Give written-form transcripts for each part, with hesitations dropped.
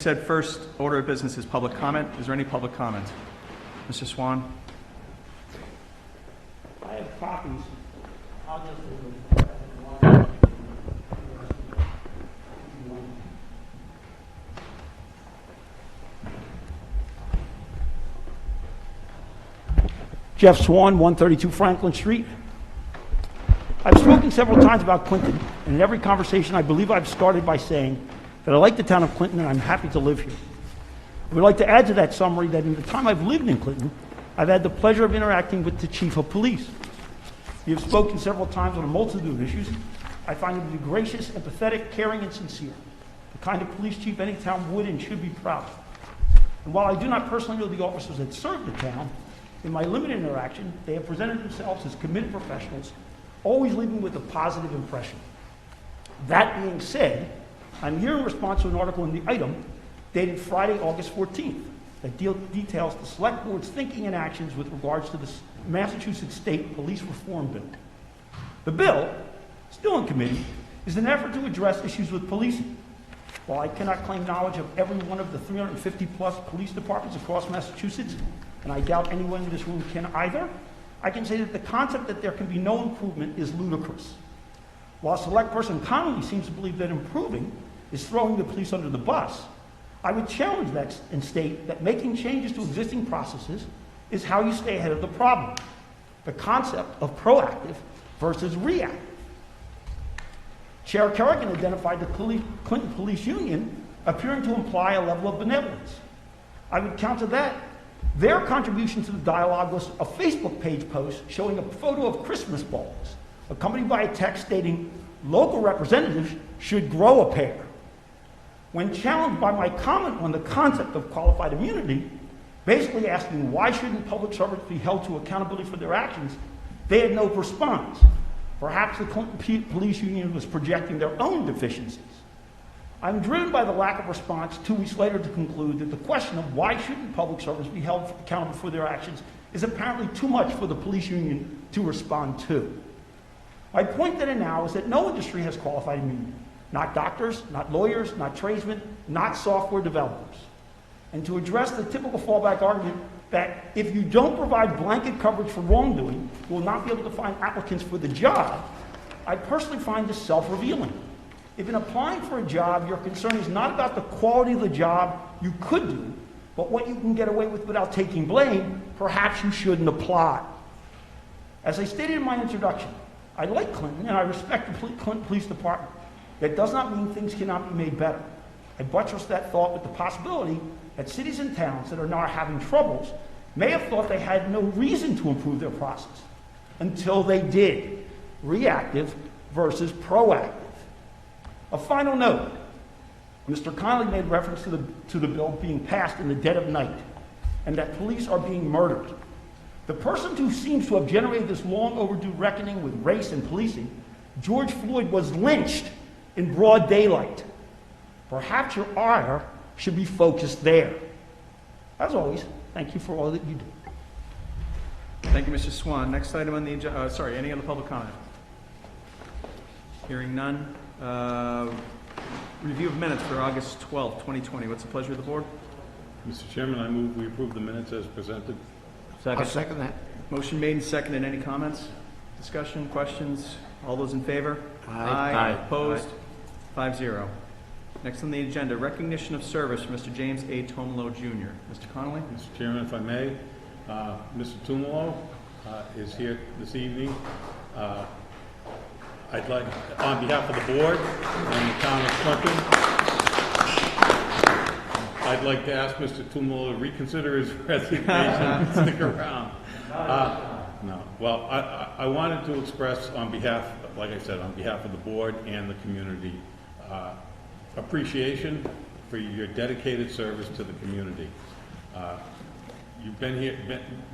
said first order of business is public comment. Is there any public comment? Mr. Swan? I have copies. I'll just Jeff Swan, 132 Franklin Street. I've spoken several times about Clinton, and in every conversation I believe I've started by saying that I like the town of Clinton and I'm happy to live here. I would like to add to that summary that in the time I've lived in Clinton, I've had the pleasure of interacting with the chief of police. You've spoken several times on a multitude of issues. I find him to be gracious, empathetic, caring, and sincere, the kind of police chief any town would and should be proud of. And while I do not personally know the officers that serve the town, in my limited interaction, they have presented themselves as committed professionals, always leaving with a positive impression. That being said, I'm here in response to an article in the Item dated Friday, August 14th, that details the Select Board's thinking and actions with regards to the Massachusetts State Police Reform Bill. The bill, still in committee, is an effort to address issues with policing. While I cannot claim knowledge of every one of the 350-plus police departments across Massachusetts, and I doubt anyone in this room can either, I can say that the concept that there can be no improvement is ludicrous. While Select Person Connolly seems to believe that improving is throwing the police under the bus, I would challenge that and state that making changes to existing processes is how you stay ahead of the problem. The concept of proactive versus reactive. Chair Kerrigan identified the Clinton Police Union appearing to imply a level of benevolence. I would counter that. Their contribution to the dialogue was a Facebook page post showing a photo of Christmas balls, accompanied by a text stating, local representatives should grow a pair. When challenged by my comment on the concept of qualified immunity, basically asking why shouldn't public servants be held to accountability for their actions, they had no response. Perhaps the Clinton Police Union was projecting their own deficiencies. I'm driven by the lack of response 2 weeks later to conclude that the question of why shouldn't public servants be held accountable for their actions is apparently too much for the police union to respond to. My point then and now is that no industry has qualified immunity. Not doctors, not lawyers, not tradesmen, not software developers. And to address the typical fallback argument that if you don't provide blanket coverage for wrongdoing, you will not be able to find applicants for the job, I personally find this self-revealing. If in applying for a job, your concern is not about the quality of the job you could do, but what you can get away with without taking blame, perhaps you shouldn't apply. As I stated in my introduction, I like Clinton and I respect the Clinton Police Department. That does not mean things cannot be made better. I buttress that thought with the possibility that cities and towns that are now having troubles may have thought they had no reason to improve their process until they did. Reactive versus proactive. A final note. Mr. Connolly made reference to the bill being passed in the dead of night and that police are being murdered. The person who seems to have generated this long overdue reckoning with race and policing, George Floyd, was lynched in broad daylight. Perhaps your ire should be focused there. As always, thank you for all that you do. Thank you, Mr. Swan. Next item on the agenda, any other public comment? Hearing none. Review of minutes for August 12th, 2020. What's the pleasure of the board? Mr. Chairman, I move we approve the minutes as presented. Second. I'll second that. Motion made and seconded. Any comments? Discussion? Questions? All those in favor? Aye. Opposed? 5-0. Next on the agenda, recognition of service for Mr. James A. Tomelo Jr. Mr. Connolly? Mr. Chairman, if I may, Mr. Tumalo is here this evening. I'd like, on behalf of the board and the town of Clinton, I'd like to ask Mr. Tumalo to reconsider his resignation and stick around. No. Well, I wanted to express on behalf, like I said, on behalf of the board and the community, appreciation for your dedicated service to the community. You've been here,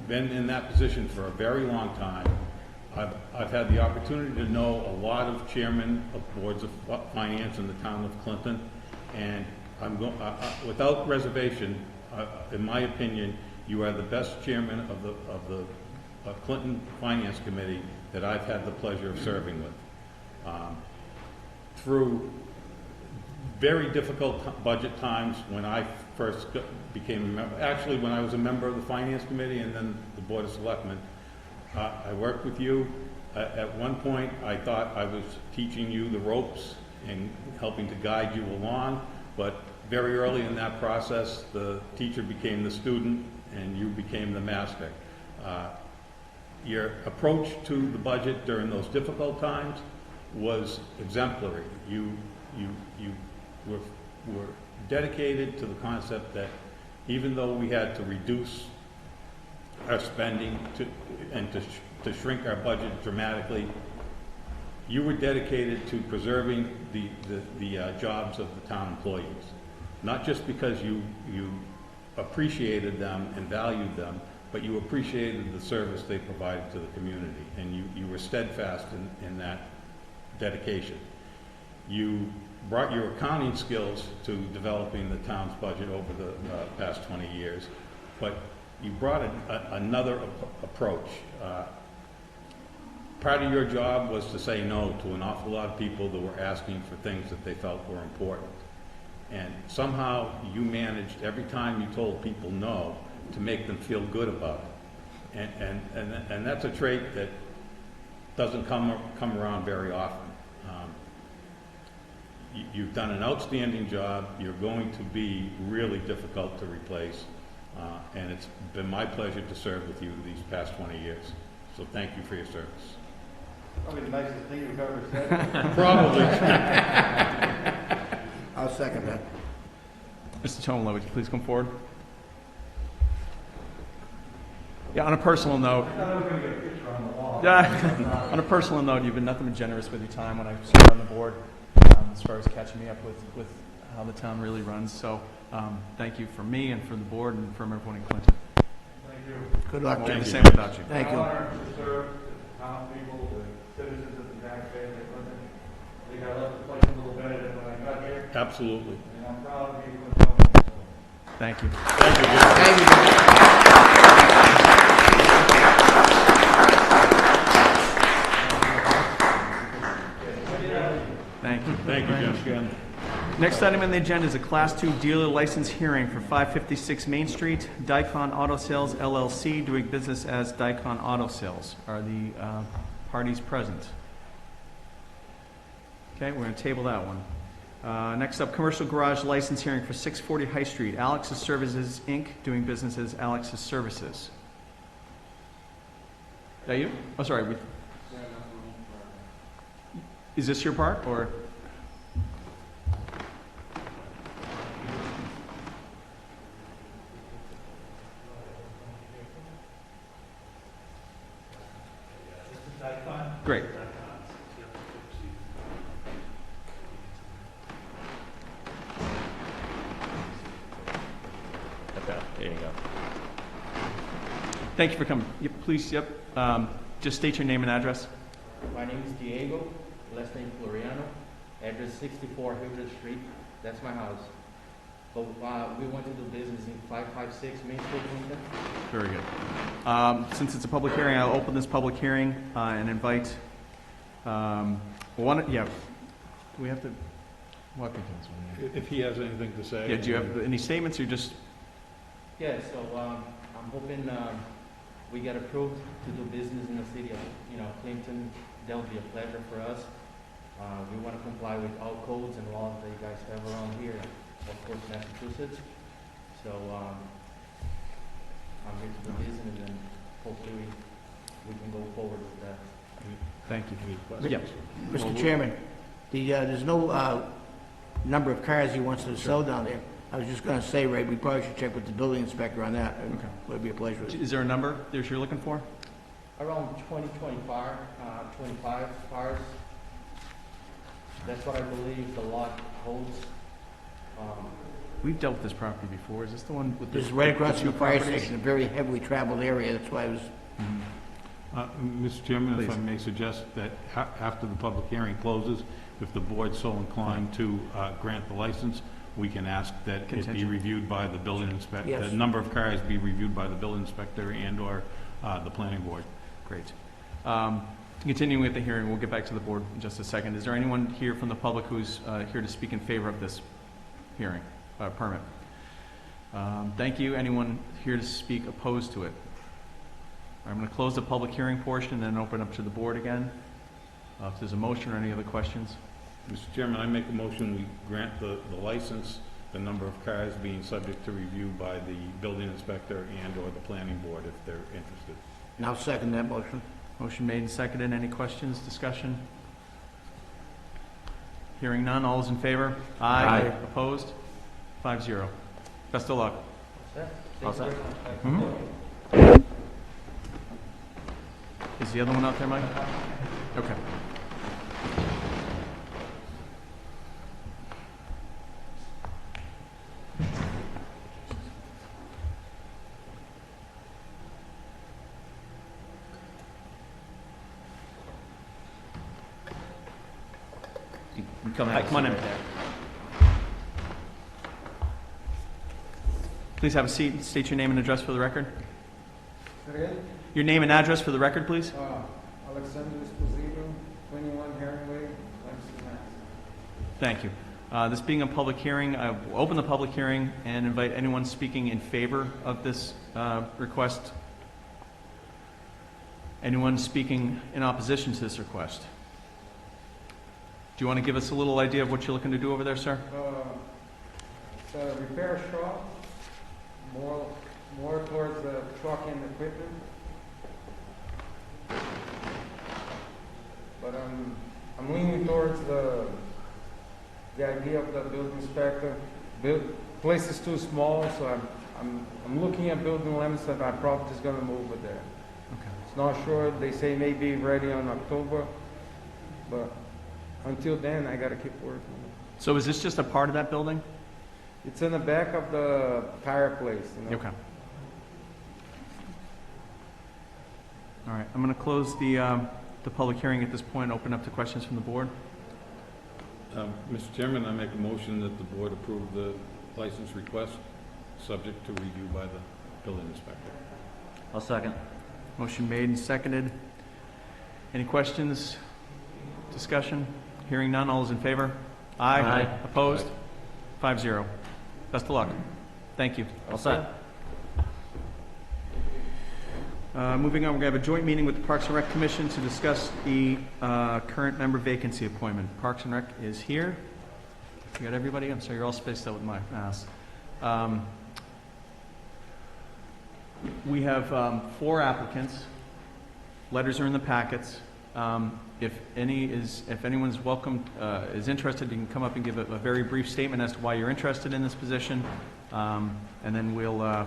been in that position for a very long time. I've had the opportunity to know a lot of chairmen of boards of finance in the town of Clinton, and without reservation, in my opinion, you are the best chairman of the Clinton Finance Committee that I've had the pleasure of serving with. Through very difficult budget times when I first became a member. Actually, when I was a member of the Finance Committee and then the Board of Selectmen, I worked with you. At one point, I thought I was teaching you the ropes and helping to guide you along, but very early in that process, the teacher became the student and you became the master. Your approach to the budget during those difficult times was exemplary. You were dedicated to the concept that even though we had to reduce our spending to shrink our budget dramatically, you were dedicated to preserving the jobs of the town employees. Not just because you appreciated them and valued them, but you appreciated the service they provided to the community, and you were steadfast in that dedication. You brought your accounting skills to developing the town's budget over the past 20 years, but you brought another approach. Part of your job was to say no to an awful lot of people that were asking for things that they felt were important. And somehow you managed, every time you told people no, to make them feel good about it. And that's a trait that doesn't come around very often. You've done an outstanding job. You're going to be really difficult to replace. And it's been my pleasure to serve with you these past 20 years. So thank you for your service. Probably the nicest thing you've ever said. Probably. I'll second that. Mr. Tomlo, would you please come forward? Yeah, on a personal note. I thought I was going to get a picture on the wall. Yeah, on a personal note, you've been nothing but generous with your time when I served on the board, as far as catching me up with how the town really runs. So thank you from me and from the board and from everyone in Clinton. Thank you. Good luck. We'll do the same without you. Thank you. Honor to serve the town people, the citizens of the taxpayers of Clinton. I think I left the place a little better than when I got here, Absolutely. and I'm proud to be Clinton. Thank you. Thank you, Jim. Thank you. Thank you, Jim. Next item on the agenda is a Class 2 dealer license hearing for 556 Main Street, Daikon Auto Sales LLC, doing business as Daikon Auto Sales. Are the parties present? Okay, we're going to table that one. Next up, commercial garage license hearing for 640 High Street, Alex's Services, Inc., doing business as Alex's Services. Is that you? Oh, sorry. Is this your part, or? Great. There you go. Thank you for coming. Yep, please, yep. Just state your name and address. My name is Diego, last name Floriano, address 64 Hildred Street. That's my house. But we want to do business in 556 Main Street, Clinton. Very good. Since it's a public hearing, I'll open this public hearing and invite, do we have to, what begins with If he has anything to say. Yeah, do you have any statements, or just, Yeah, so I'm hoping we get approved to do business in the city of Clinton. That would be a pleasure for us. We want to comply with all codes and laws that you guys have around here, of course, Massachusetts. So I'm here to do business, and hopefully we can go forward with that. thank you. Yeah. Mr. Chairman, there's no number of cars he wants to sell down there. I was just going to say, Ray, we probably should check with the building inspector on that. Okay. It would be a pleasure. Is there a number that you're looking for? Around 25 cars. That's what I believe the lot holds. We've dealt with this property before. Is this the one with the? This is right across the from two the fire properties? station, a very heavily traveled area. That's why I was, Mr. Chairman, if I Please. may suggest that after the public hearing closes, if the board's so inclined to grant the license, we can ask that it be Contingent. reviewed by the building inspector. Yes. The number of cars be reviewed by the building inspector and/or the planning board. Great. Continuing with the hearing, we'll get back to the board in just a second. Is there anyone here from the public who's here to speak in favor of this hearing, permit? Thank you. Anyone here to speak opposed to it? I'm going to close the public hearing portion and then open up to the board again. If there's a motion or any other questions. Mr. Chairman, I make a motion we grant the license, the number of cars being subject to review by the building inspector and/or the planning board if they're interested. And I'll second that motion. Motion made and seconded. Any questions, discussion? Hearing none. All those in favor? Aye. Opposed? 5-0. Best of luck. All set? Is the other one out there, Mike? Okay. Hi, come on in. Please have a seat and state your name and address for the record. Your name and address for the record, please. Alexander Esposito, 21 Herring Way, Langston, Mass. Thank you. This being a public hearing, I will open the public hearing and invite anyone speaking in favor of this request. Anyone speaking in opposition to this request? Do you want to give us a little idea of what you're looking to do over there, sir? It's a repair shop, more towards the truck and equipment. But I'm leaning towards the idea of the building inspector. Place is too small, so I'm looking at building limits that my property is going to move with there. Okay. It's not sure. They say maybe ready on October, but until then, I got to keep working. So is this just a part of that building? It's in the back of the tire place. You know? Okay. All right. I'm going to close the public hearing at this point and open up to questions from the board. Mr. Chairman, I make a motion that the board approve the license request, subject to review by the building inspector. I'll second. Motion made and seconded. Any questions? Discussion? Hearing none. All those in favor? Aye. Aye. Opposed? 5-0. Best of luck. Thank you. All set. Moving on, we're going to have a joint meeting with the Parks and Rec Commission to discuss the current member vacancy appointment. Parks and Rec is here. You got everybody? I'm sorry, you're all spaced out with my mask. We have 4 applicants. Letters are in the packets. If anyone's welcome, is interested, you can come up and give a very brief statement as to why you're interested in this position, and then we'll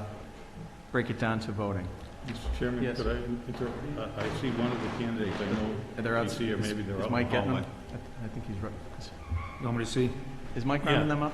break it down to voting. Mr. Chairman, Yes. could I interrupt? I see one of the candidates. I know They're out. he's here, maybe they're Is out in Mike the getting them? hallway. I think he's right. You want me to see? Is Mike rounding them up?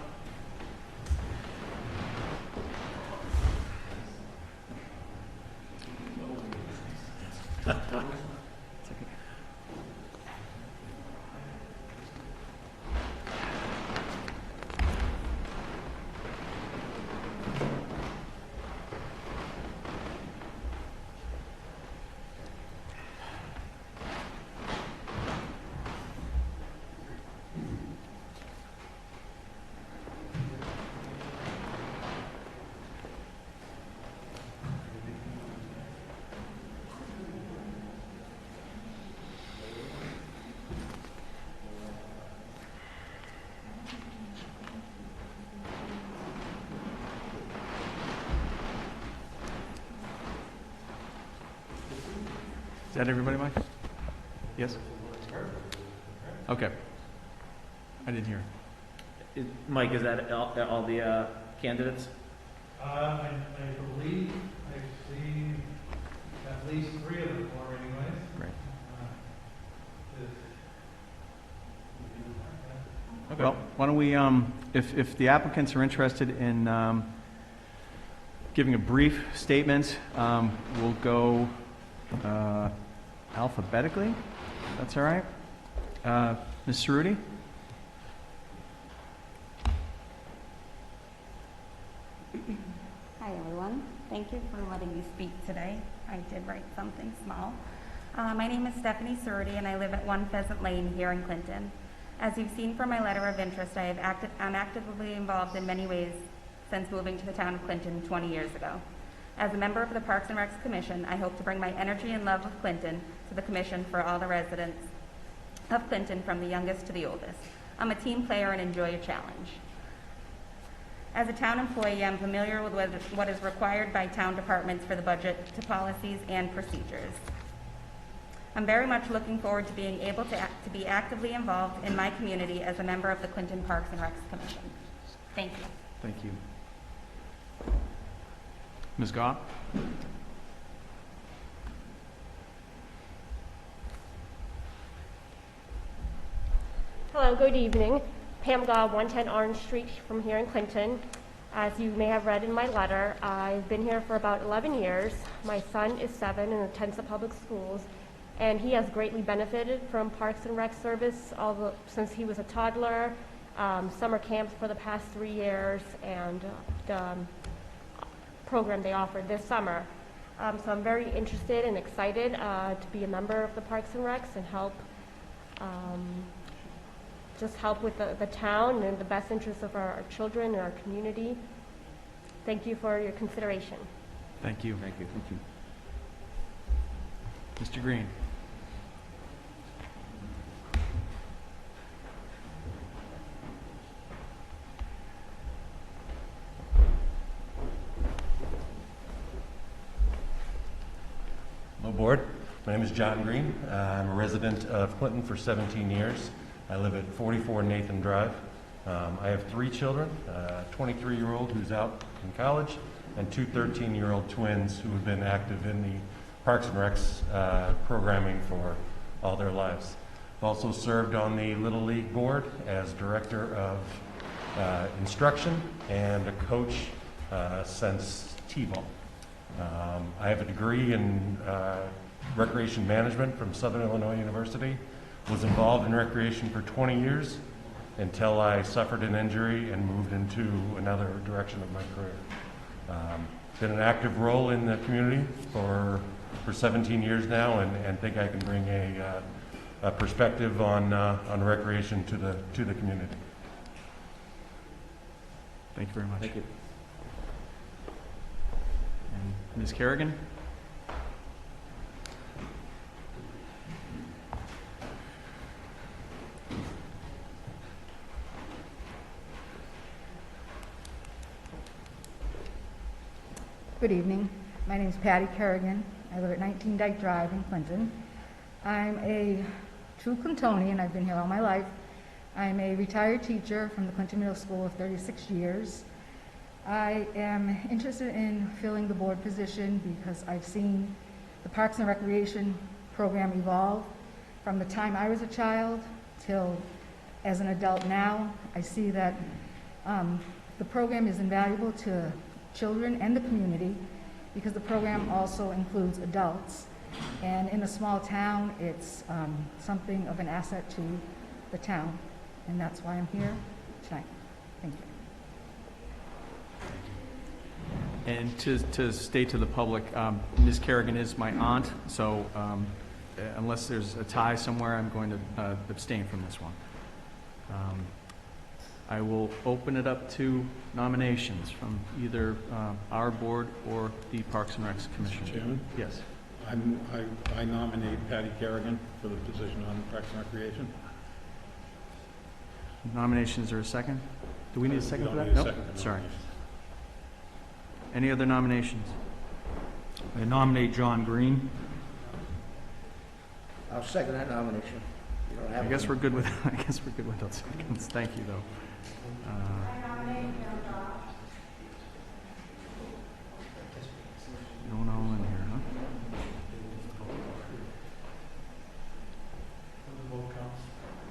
Is that everybody, Mike? Yes? Okay. I didn't hear. Mike, is that all the candidates? I believe I've seen at least 3 of them for anyways. Great. Okay. Well, why don't we, if the applicants are interested in giving a brief statement, we'll go alphabetically. That's all right. Ms. Cerruti? Hi, everyone. Thank you for letting me speak today. I did write something small. My name is Stephanie Surdy, and I live at 1 Pheasant Lane here in Clinton. As you've seen from my letter of interest, I'm actively involved in many ways since moving to the town of Clinton 20 years ago. As a member of the Parks and Recs Commission, I hope to bring my energy and love of Clinton to the Commission for all the residents of Clinton, from the youngest to the oldest. I'm a team player and enjoy a challenge. As a town employee, I'm familiar with what is required by town departments for the budget to policies and procedures. I'm very much looking forward to being able to be actively involved in my community as a member of the Clinton Parks and Recs Commission. Thank you. Thank you. Ms. Goff? Hello, good evening. Pam Gobb, 110 Orange Street from here in Clinton. As you may have read in my letter, I've been here for about 11 years. My son is 7 and attends the public schools, and he has greatly benefited from Parks and Rec service since he was a toddler, summer camps for the past 3 years, and the program they offered this summer. So I'm very interested and excited to be a member of the Parks and Recs and help with the town and the best interests of our children and our community. Thank you for your consideration. Thank you. Thank you. Thank you. Mr. Green? Hello, Board. My name is John Green. I'm a resident of Clinton for 17 years. I live at 44 Nathan Drive. I have 3 children, a 23-year-old who's out in college, and 2 13-year-old twins who have been active in the Parks and Recs programming for all their lives. I've also served on the Little League Board as Director of Instruction and a coach since T-ball. I have a degree in Recreation Management from Southern Illinois University. Was involved in recreation for 20 years until I suffered an injury and moved into another direction of my career. Been an active role in the community for 17 years now, and think I can bring a perspective on recreation to the community. Thank you very much. Thank you. And Ms. Kerrigan? Good evening. My name is Patty Kerrigan. I live at 19 Dyke Drive in Clinton. I'm a true Clintonian. I've been here all my life. I'm a retired teacher from the Clinton Middle School of 36 years. I am interested in filling the board position because I've seen the Parks and Recreation program evolve from the time I was a child till as an adult now. I see that the program is invaluable to children and the community because the program also includes adults. And in a small town, it's something of an asset to the town. And that's why I'm here tonight. Thank you. And to state to the public, Ms. Kerrigan is my aunt, so unless there's a tie somewhere, I'm going to abstain from this one. I will open it up to nominations from either our board or the Parks and Recs Commission. Mr. Chairman? Yes. I nominate Patty Kerrigan for the position on Parks and Recreation. Nominations are a second? Do we need a second You for don't that? need a Nope. second for Sorry. nominations. Any other nominations? I nominate John Green. I'll second that nomination. You don't have I guess one. we're good with those seconds. Thank you, though. Going all in here, huh?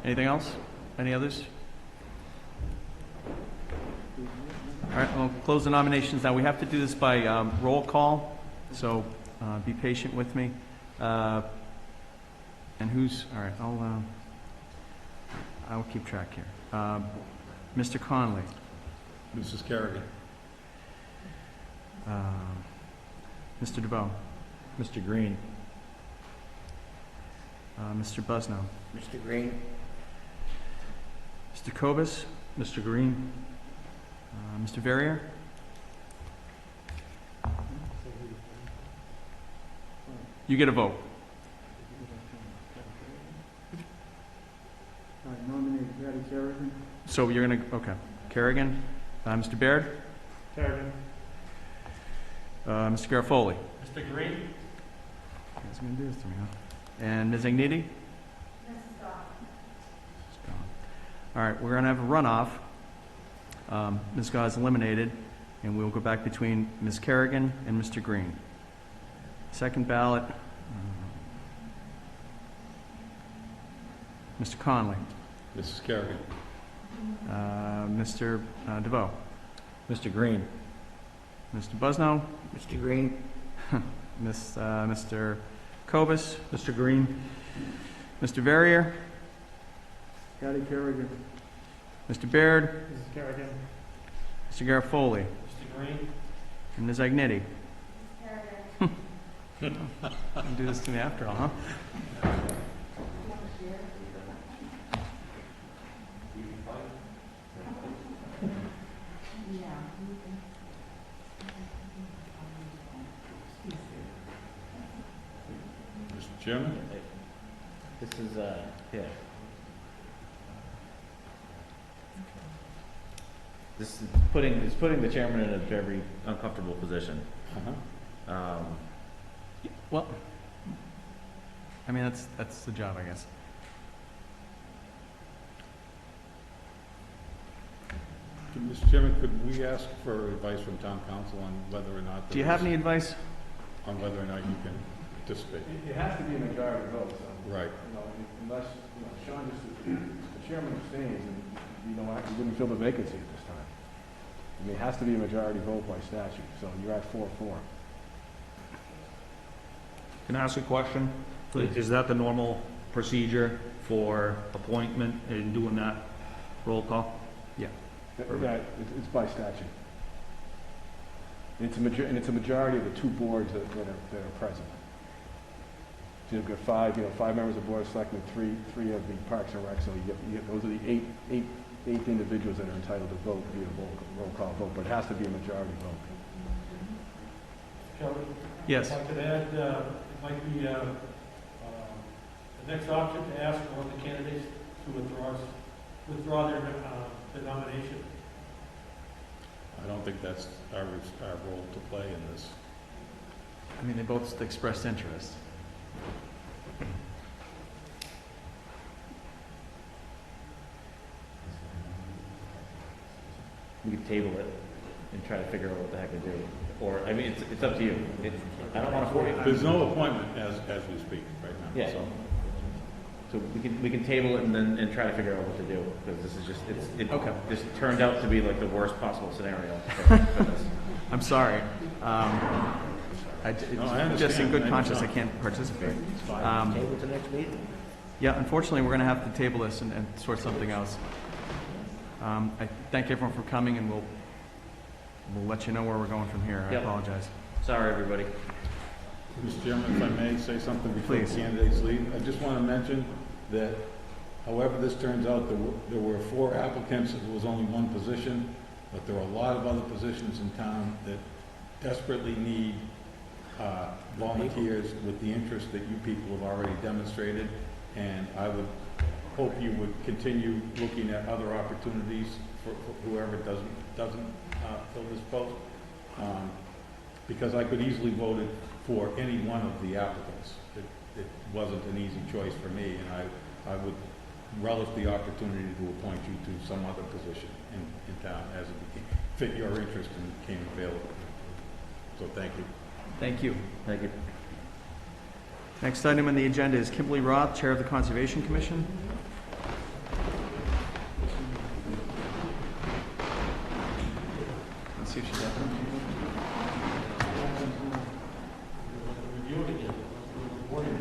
Anything else? Any others? All right, we'll close the nominations now. We have to do this by roll call, so be patient with me. And who's, all right, I'll keep track here. Mr. Conley. Mrs. Kerrigan. Mr. DeVoe. Mr. Green. Mr. Busnow. Mr. Green? Mr. Cobus? Mr. Green? Mr. Verrier? You get a vote. I nominate Patty Kerrigan. So you're going to, okay. Kerrigan. Mr. Baird? Kerrigan. Mr. Garofoli? Mr. Green? You guys are going to do this to me, huh? And Ms. Agniti? All right, we're going to have a runoff. Ms. Gaw is eliminated, and we'll go back between Ms. Kerrigan and Mr. Green. Second ballot, Mr. Conley, Mrs. Kerrigan? Mr. DeVoe, Mr. Green? Mr. Busnow, Mr. Green? Mr. Cobus, Mr. Green? Mr. Verrier, Patty Kerrigan. Mr. Baird, Mrs. Kerrigan. Mr. Garofoli, Mr. Green? and Ms. Agniti. You do this to me after all, huh? Mr. Chairman? This is, yeah. This is putting the chairman in a very uncomfortable position. Uh-huh. Well, I mean, that's the job, I guess. Mr. Chairman, could we ask for advice from town council on whether or not... Do you have any advice? On whether or not you can participate? It has to be a majority vote, so. Right. You know, unless, you know, Sean just, the chairman abstains, and you wouldn't fill the vacancy at this time. I mean, it has to be a majority vote by statute, so you're at 4-4. Can I ask a question? Is that the normal procedure for appointment and doing that roll call? Yeah. Yeah, it's by statute. And it's a majority of the two boards that are present. So you've got five members of the Board of Selectmen, three of the Parks and Rec, so you get those are the eight individuals that are entitled to vote via roll call vote, but it has to be a majority vote. Kelly? Yes. If I could add, it might be the next option to ask one of the candidates to withdraw their nomination. I don't think that's our role to play in this. I mean, they both expressed interest. We could table it and try to figure out what the heck to do. Or, I mean, it's up to you. I don't want to force you. There's no appointment as we speak right now. Yeah. So we can table it and try to figure out what to do, because this is just, Okay. This turned out to be like the worst possible scenario for this. I'm sorry. understand. Just in good I conscience, I understand. can't participate. Table to next meeting? Yeah, unfortunately, we're going to have to table this and sort something else. I thank everyone for coming, and we'll let you know where we're going from here. I Yep. apologize. Sorry, everybody. Mr. Chairman, if I may say something before the Please. candidates leave, I just want to mention that however this turns out, there were 4 applicants, there was only 1 position, but there are a lot of other positions in town that desperately need volunteers with the interest that you people have already demonstrated, and I would hope you would continue looking at other opportunities for whoever doesn't fill this post, because I could easily vote it for any one of the applicants. It wasn't an easy choice for me, and I would relish the opportunity to appoint you to some other position in town as it fit your interest and became available. So thank you. Thank you. Thank you. Next item on the agenda is Kimberly Roth, Chair of the Conservation Commission. Let's see if she's up. Review it again. Reporting.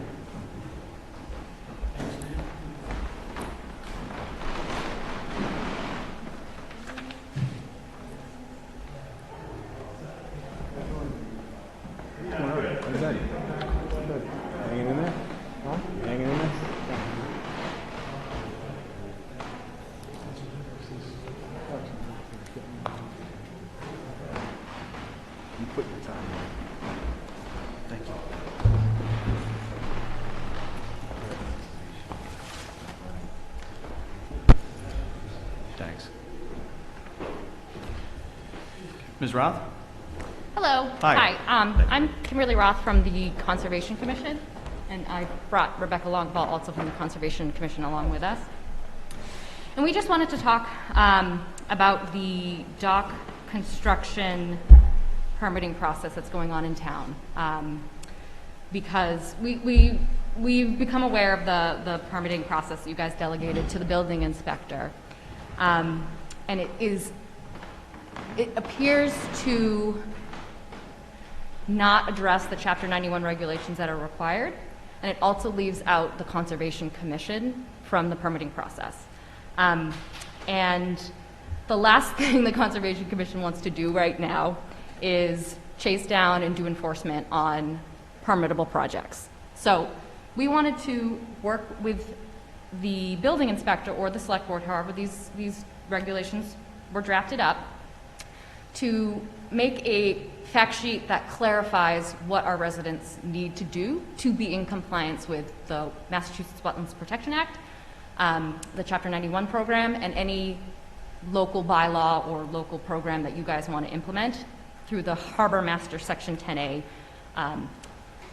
Hanging in there? Huh? Hanging in there? You put your time in. Thank you. Thanks. Ms. Roth? Hello. Hi. I'm Kimberly Roth from the Conservation Commission, and I brought Rebecca Longfall also from the Conservation Commission along with us. And we just wanted to talk about the dock construction permitting process that's going on in town, because we've become aware of the permitting process that you guys delegated to the building inspector, and it appears to not address the Chapter 91 regulations that are required, and it also leaves out the Conservation Commission from the permitting process. And the last thing the Conservation Commission wants to do right now is chase down and do enforcement on permittable projects. So we wanted to work with the building inspector or the select board, however these regulations were drafted up, to make a fact sheet that clarifies what our residents need to do to be in compliance with the Massachusetts Wetlands Protection Act, the Chapter 91 program, and any local bylaw or local program that you guys want to implement through the Harbor Master Section 10A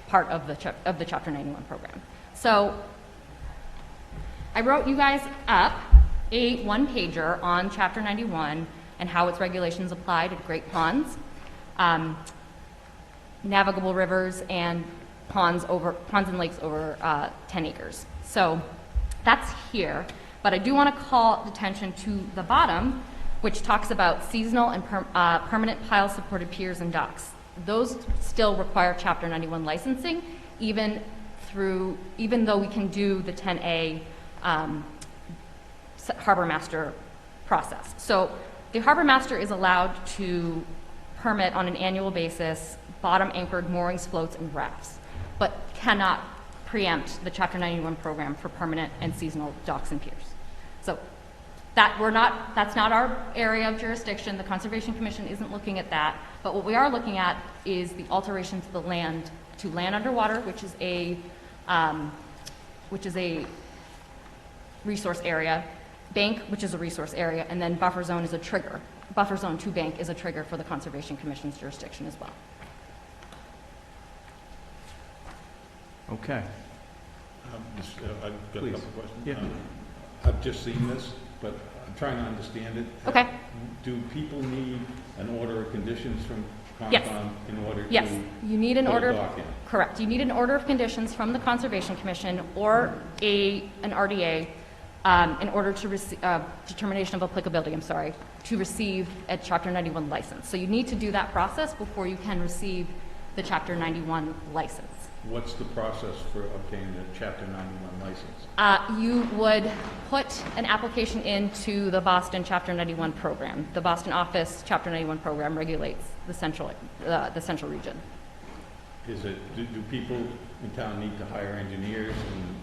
part of the Chapter 91 program. So I wrote you guys up a one-pager on Chapter 91 and how its regulations apply to great ponds, navigable rivers, and ponds and lakes over 10 acres. So that's here, but I do want to call attention to the bottom, which talks about seasonal and permanent pile-supported piers and docks. Those still require Chapter 91 licensing, even though we can do the 10A Harbor Master process. So the Harbor Master is allowed to permit on an annual basis bottom-anchored moorings, floats, and rafts, but cannot preempt the Chapter 91 program for permanent and seasonal docks and piers. So that's not our area of jurisdiction. The Conservation Commission isn't looking at that, but what we are looking at is the alteration to the land, to land underwater, which is a resource area, bank, which is a resource area, and then buffer zone is a trigger. Buffer zone to bank is a trigger for the Conservation Commission's jurisdiction as well. Okay. I've got Please. a couple questions. Yeah. I've just seen this, but I'm trying to understand it. Okay. Do people need an order of conditions from Yes. Concom in order to Yes, you need an put order. a dock in? Correct. You need an order of conditions from the Conservation Commission or an RDA in order to receive determination of applicability. To receive a Chapter 91 license. So you need to do that process before you can receive the Chapter 91 license. What's the process for obtaining a Chapter 91 license? You would put an application into the Boston Chapter 91 program. The Boston office Chapter 91 program regulates the central region. Do people in town need to hire engineers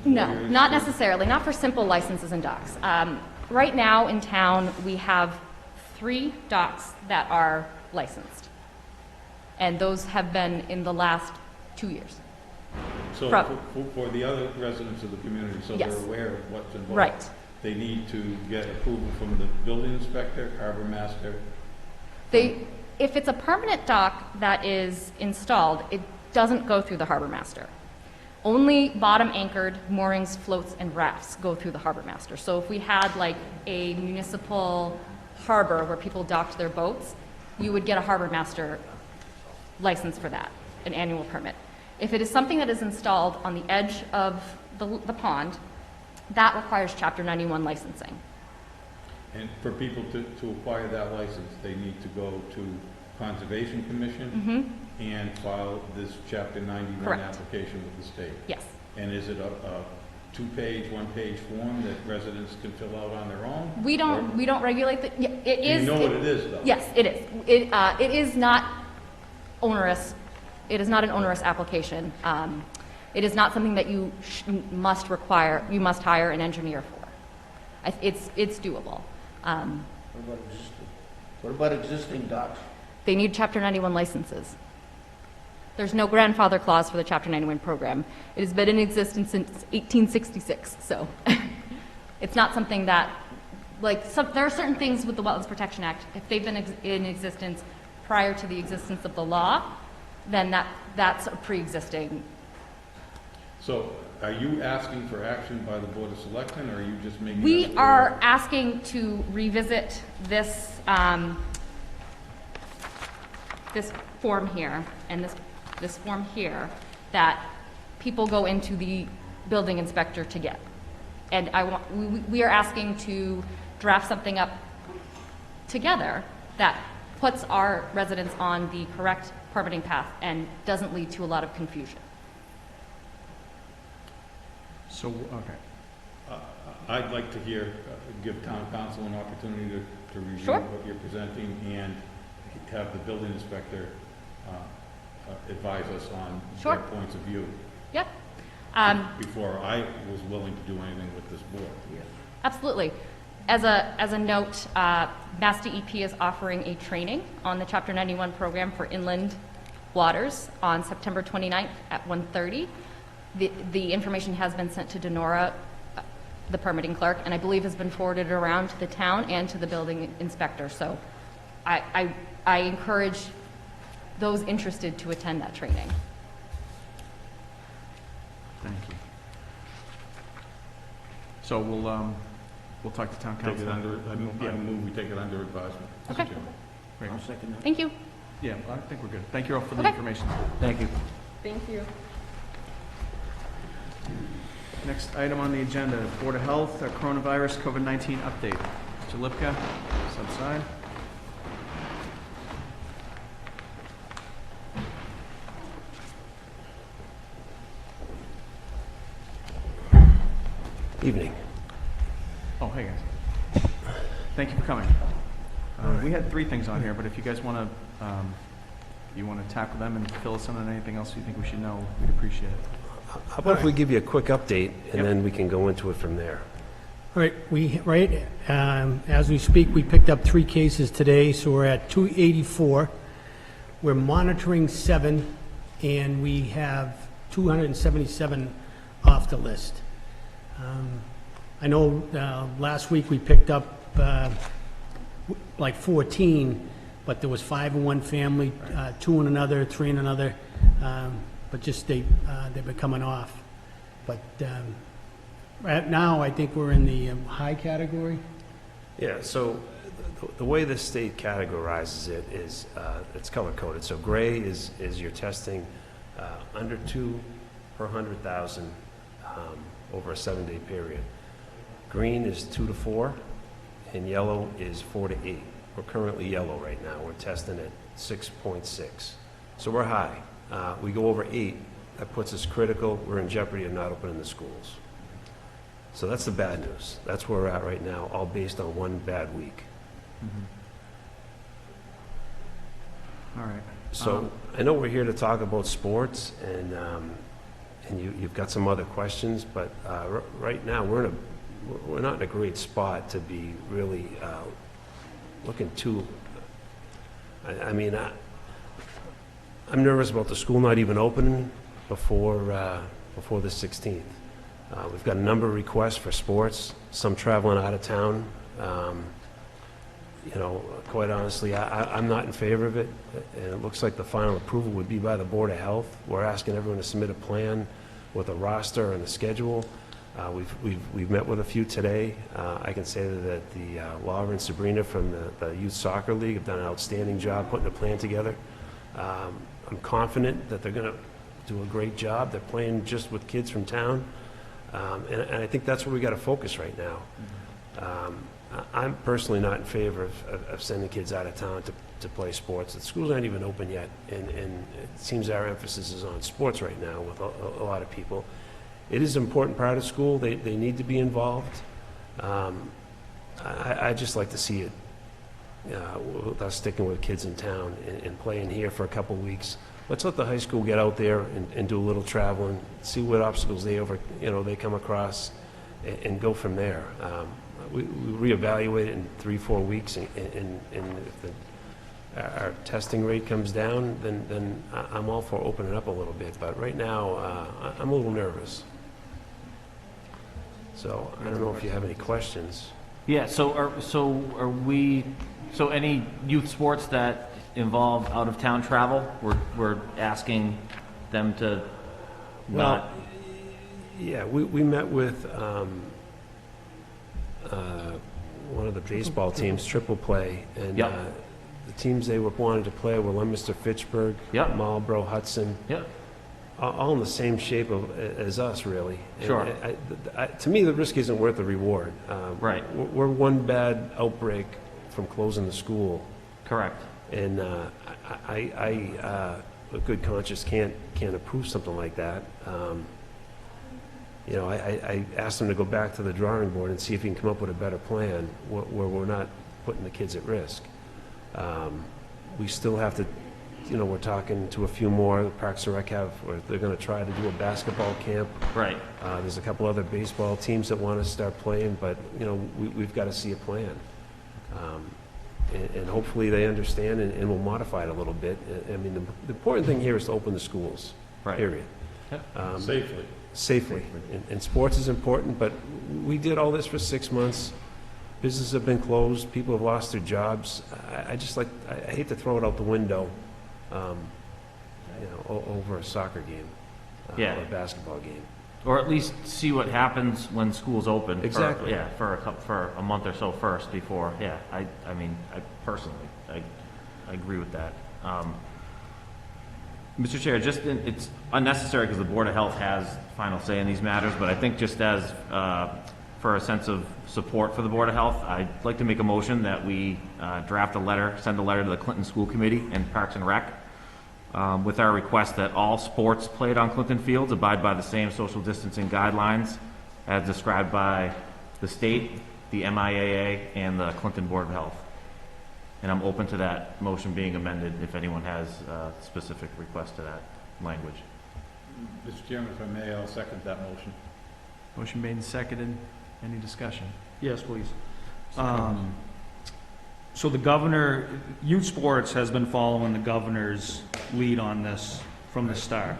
and No, lawyers not to- necessarily, not for simple licenses and docks. Right now in town, we have 3 docks that are licensed. And those have been in the last 2 years. So for the other residents of the community, so Yes. they're aware of what's involved. Right. They need to get approval from the building inspector, harbor master. If it's a permanent dock that is installed, it doesn't go through the harbor master. Only bottom anchored moorings, floats, and rafts go through the harbor master. So if we had like a municipal harbor where people docked their boats, you would get a harbor master license for that, an annual permit. If it is something that is installed on the edge of the pond, that requires Chapter 91 licensing. And for people to acquire that license, they need to go to Conservation Commission and file this Chapter 91 Correct. application with the state. Yes. And is it a 2-page, 1-page form that residents can fill out on their own? We don't regulate the. Yeah, it Do is. you know what it is, though? Yes, it is. It is not onerous. It is not an onerous application. It is not something that you must require. You must hire an engineer for. It's doable. What about existing docks? they need Chapter 91 licenses. There's no grandfather clause for the Chapter 91 program. It has been in existence since 1866, so it's not something that, there are certain things with the Wetlands Protection Act, if they've been in existence prior to the existence of the law, then that's a pre-existing. So are you asking for action by the Board of Selectmen, or are you just making? We are asking to revisit this, this form here, and this form here, that people go into the building inspector to get. And we are asking to draft something up together that puts our residents on the correct permitting path and doesn't lead to a lot of confusion. So, okay. I'd like to give town council an opportunity to review Sure. what you're presenting and have the building inspector advise us on Sure. their points of view. Yep. Before I was willing to do anything with this board. Absolutely. As a note, Mass DEP is offering a training on the Chapter 91 program for inland waters on September 29th at 1:30. The information has been sent to Denora, the permitting clerk, and I believe has been forwarded around to the town and to the building inspector. So I encourage those interested to attend that training. Thank you. So we'll talk to town Take council. it under, I move we take it under advisement. Mr. Okay. Chairman. Great. I'll second that. Thank you. Yeah, I think we're good. Thank you all for the Okay. information. Thank you. Thank you. Next item on the agenda, Board of Health, coronavirus COVID-19 update. Mr. Lipka, subside. Evening. Oh, hey guys. Thank you for coming. We had 3 things on here, but if you guys want to tackle them and fill us in on anything else you think we should know, we'd appreciate it. How about if we give you a quick update, and Yep. then we can go into it from there? All right, as we speak, we picked up 3 cases today, so we're at 284. We're monitoring 7, and we have 277 off the list. I know last week we picked up like 14, but there was 5 in one family, 2 in another, 3 in another, but just they've been coming off. But right now, I think we're in the high category. Yeah, so the way the state categorizes it is, it's color-coded. So gray is your testing under 2 per 100,000 over a 7-day period. Green is 2 to 4, and yellow is 4 to 8. We're currently yellow right now. We're testing at 6.6. So we're high. We go over 8, that puts us critical. We're in jeopardy of not opening the schools. So that's the bad news. That's where we're at right now, all based on one bad week. All right. So I know we're here to talk about sports, and you've got some other questions, but right now we're not in a great spot to be really looking too. I'm nervous about the school not even opening before the 16th. We've got a number of requests for sports, some traveling out of town. Quite honestly, I'm not in favor of it, and it looks like the final approval would be by the Board of Health. We're asking everyone to submit a plan with a roster and a schedule. We've met with a few today. I can say that the Laura and Sabrina from the Youth Soccer League have done an outstanding job putting a plan together. I'm confident that they're going to do a great job. They're playing just with kids from town, and I think that's where we got to focus right now. I'm personally not in favor of sending kids out of town to play sports. The schools aren't even open yet, and it seems our emphasis is on sports right now with a lot of people. It is an important part of school. They need to be involved. I just like to see it, with us sticking with kids in town and playing here for a couple weeks. Let's let the high school get out there and do a little traveling, see what obstacles they come across, and go from there. We reevaluate it in 3-4 weeks, and if our testing rate comes down, then I'm all for opening up a little bit. But right now, I'm a little nervous. So I don't know if you have any questions. Yeah, so any youth sports that involve out-of-town travel, we're asking them to not... Yeah, we met with one of the baseball teams, Triple Play, and Yep. the teams they wanted to play were Leominster, Fitchburg, Yep. Marlboro, Hudson, Yep. all in the same shape as us, really. And Sure. to me, the risk isn't worth the reward. Right. We're one bad outbreak from closing the school, Correct. and a good conscience can't approve something like that. You know, I asked them to go back to the drawing board and see if he can come up with a better plan where we're not putting the kids at risk. We still have to, you know, we're talking to a few more. The Parks and Rec or they're going to try to do a basketball camp. Right. There's a couple other baseball teams that want to start playing, but, you know, we've got to see a plan. And hopefully they understand and will modify it a little bit. I mean, the important thing here is to open the schools, Right. period. Safely. Safely. And sports is important, but we did all this for 6 months. Businesses have been closed. People have lost their jobs. I hate to throw it out the window, you know, over a soccer game, Yeah. or a basketball game. Or at least see what happens when schools open. Exactly. For a month or so first before, yeah. I mean, I personally, I agree with that. Mr. Chair, it's unnecessary because the Board of Health has final say in these matters, but I think just as, for a sense of support for the Board of Health, I'd like to make a motion that we draft a letter, send a letter to the Clinton School Committee and Parks and Rec with our request that all sports played on Clinton fields abide by the same social distancing guidelines as described by the state, the MIAA, and the Clinton Board of Health. And I'm open to that motion being amended if anyone has a specific request to that language. Mr. Chairman, if I may, I'll second that motion. Motion made and seconded. Any discussion? Yes, please. So the governor, youth sports has been following the governor's lead on this from the start.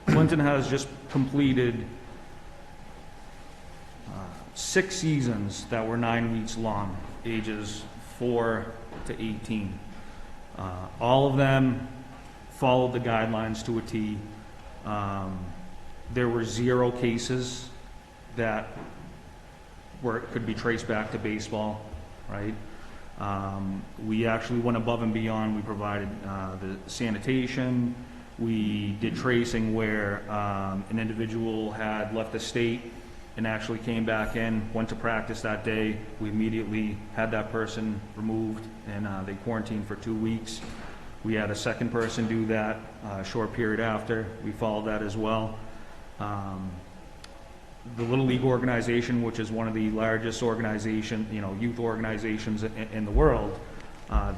Clinton has just completed 6 seasons that were 9 weeks long, ages 4 to 18. All of them followed the guidelines to a T. There were 0 cases that could be traced back to baseball, right? We actually went above and beyond. We provided the sanitation. We did tracing where an individual had left the state and actually came back in, went to practice that day. We immediately had that person removed and they quarantined for 2 weeks. We had a second person do that a short period after. We followed that as well. The Little League organization, which is one of the largest youth organizations in the world,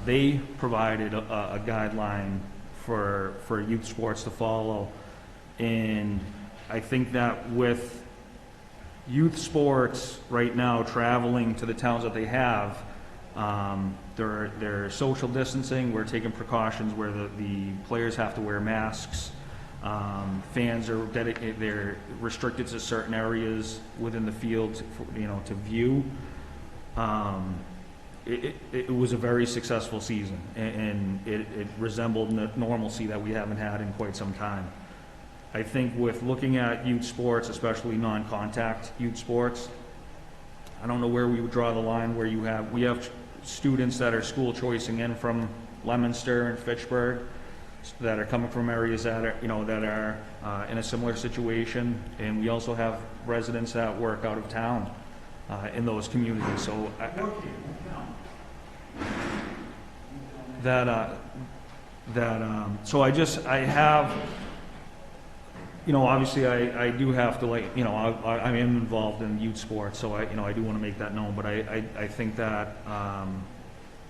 they provided a guideline for youth sports to follow. And I think that with youth sports right now traveling to the towns that they have, they're social distancing. We're taking precautions where the players have to wear masks. Fans are they're restricted to certain areas within the field, to view. It was a very successful season, and it resembled normalcy that we haven't had in quite some time. I think with looking at youth sports, especially non-contact youth sports, I don't know where we would draw the line where we have students that are school choicing in from Leominster and Fitchburg that are coming from areas that are in a similar situation, and we also have residents that work out of town in those communities. So obviously I do have to I am involved in youth sports, so I do want to make that known, but I think that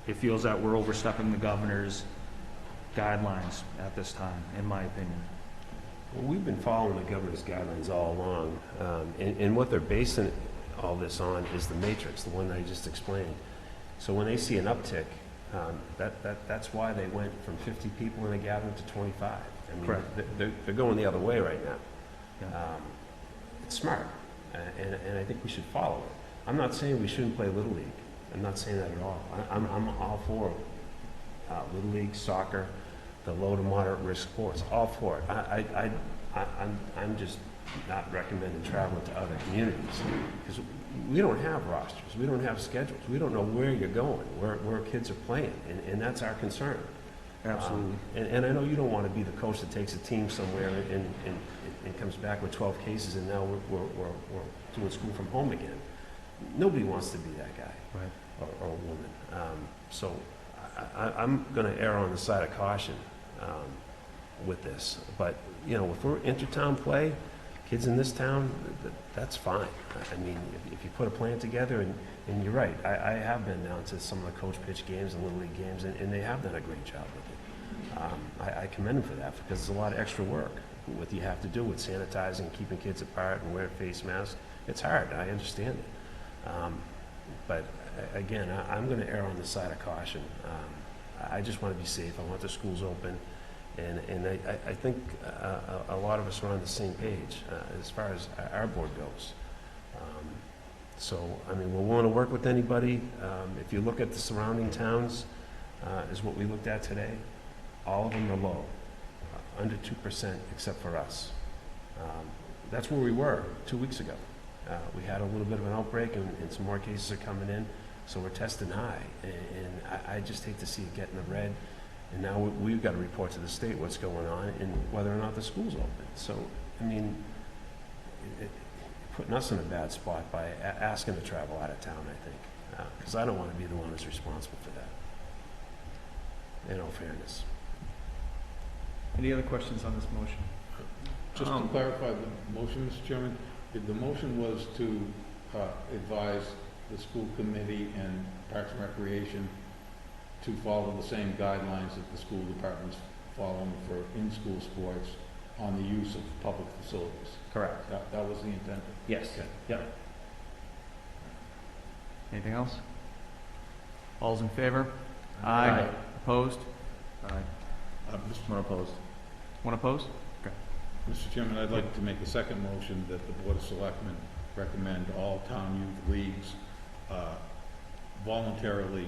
it feels that we're overstepping the governor's guidelines at this time, in my opinion. Well, we've been following the governor's guidelines all along, and what they're basing all this on is the matrix, the one I just explained. So when they see an uptick, That's why they went from 50 people in a gathering to 25. I mean, Correct. they're going the other way right now. Yeah. It's smart, and I think we should follow it. I'm not saying we shouldn't play Little League. I'm not saying that at all. I'm all for Little League, soccer, the low to moderate risk sports, all for it. I'm just not recommending traveling to other communities because we don't have rosters, we don't have schedules, we don't know where you're going, where kids are playing, and that's our concern. Absolutely. And I know you don't want to be the coach that takes a team somewhere and comes back with 12 cases, and now we're doing school from home again. Nobody wants to be that guy, Right. or a woman. So I'm going to err on the side of caution with this. But, you know, if we're intertown play, kids in this town, that's fine. I mean, if you put a plan together, and you're right, I have been down to some of the coach pitch games and Little League games, and they have done a great job with it. I commend them for that because it's a lot of extra work. What you have to do with sanitizing, keeping kids apart, and wearing face masks, it's hard. I understand it. But again, I'm going to err on the side of caution. I just want to be safe. I want the schools open. And I think a lot of us are on the same page as far as our board goes. So, I mean, we're willing to work with anybody. If you look at the surrounding towns, is what we looked at today, all of them are low, under 2% except for us. That's where we were 2 weeks ago. We had a little bit of an outbreak, and some more cases are coming in, so we're testing high. And I just hate to see it get in the red. And now we've got to report to the state what's going on and whether or not the school's open. So, I mean, putting us in a bad spot by asking to travel out of town, I think, because I don't want to be the one that's responsible for that, in all fairness. Any other questions on this motion? Just to clarify the motion, Mr. Chairman, the motion was to advise the school committee and Parks and Recreation to follow the same guidelines that the school department's following for in-school sports on the use of public facilities. Correct. That was the intent? Yes. Okay. Yep. Anything else? All's in favor? Aye. Opposed? Aye. One opposed. One opposed? Okay. Mr. Chairman, I'd like to make a second motion that the Board of Selectmen recommend all town youth leagues voluntarily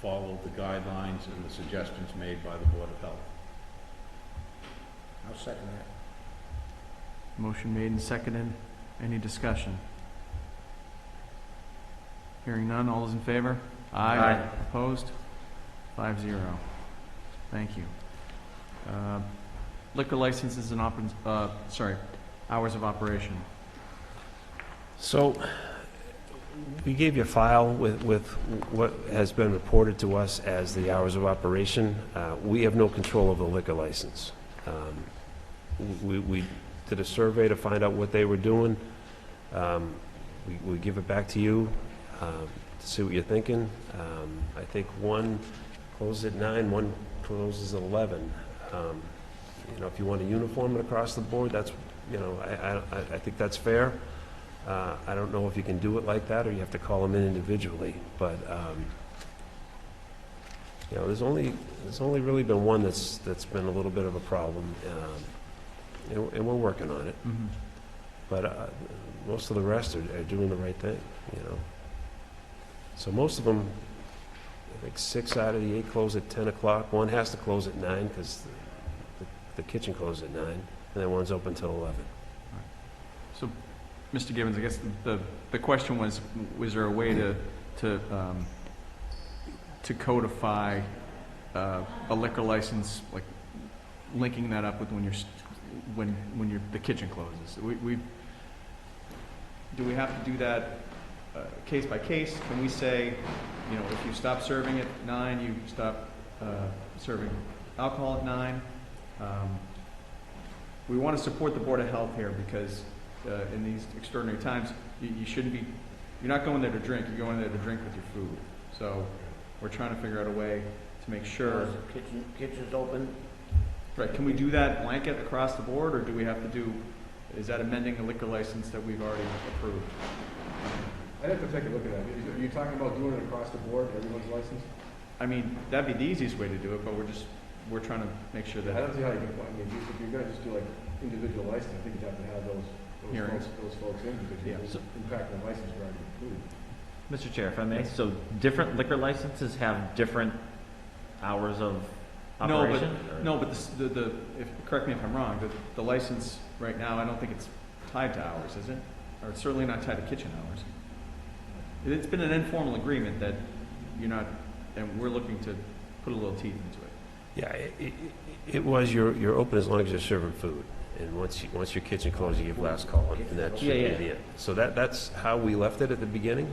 follow the guidelines and the suggestions made by the Board of Health. I'll second that. Motion made and seconded. Any discussion? Hearing none, all those in favor? Aye. Opposed? 5-0. Thank you. Liquor licenses and hours of operation. So, we gave you a file with what has been reported to us as the hours of operation. We have no control of the liquor license. We did a survey to find out what they were doing. We give it back to you to see what you're thinking. I think one closes at 9, one closes at 11. You know, if you want to uniform it across the board, that's, you know, I think that's fair. I don't know if you can do it like that, or you have to call them in individually, but, you know, there's only really been one that's been a little bit of a problem, and we're working on it. Mm-hmm. But most of the rest are doing the right thing, you know. So most of them, I think 6 out of the 8 close at 10 o'clock. One has to close at 9 because the kitchen closes at 9, and then one's open till 11. So, Mr. Gibbons, I guess the question was there a way to codify a liquor license, like linking that up with when the kitchen closes? Do we have to do that case by case? Can we say, you know, if you stop serving at 9, you stop serving alcohol at 9? We want to support the Board of Health here because in these extraordinary times, you shouldn't be, you're not going there to drink, you're going there to drink with your food. So we're trying to figure out a way to make sure. Kitchen's open. Right, can we do that blanket across the board, or do we have to do, is that amending the liquor license that we've already approved? I'd have to take a look at that. Are you talking about doing it across the board, everyone's license? I mean, that'd be the easiest way to do it, but we're trying to make sure I that, don't see how you can, I mean, if you're gonna just do like individual license, I think you'd have to have Hearings. those folks in, because Yeah. the impact on the license are already included. Mr. Chair, if I may, so different liquor licenses have different hours of operation? no, but correct me if I'm wrong, the license right now, I don't think it's tied to hours, is it? Or it's certainly not tied to kitchen hours. It's been an informal agreement that you're not, and we're looking to put a little teeth into it. Yeah, it was, you're open as long as you're serving food. And once your kitchen closes, you give last call, and that should be the end. So that's how we left it at the beginning,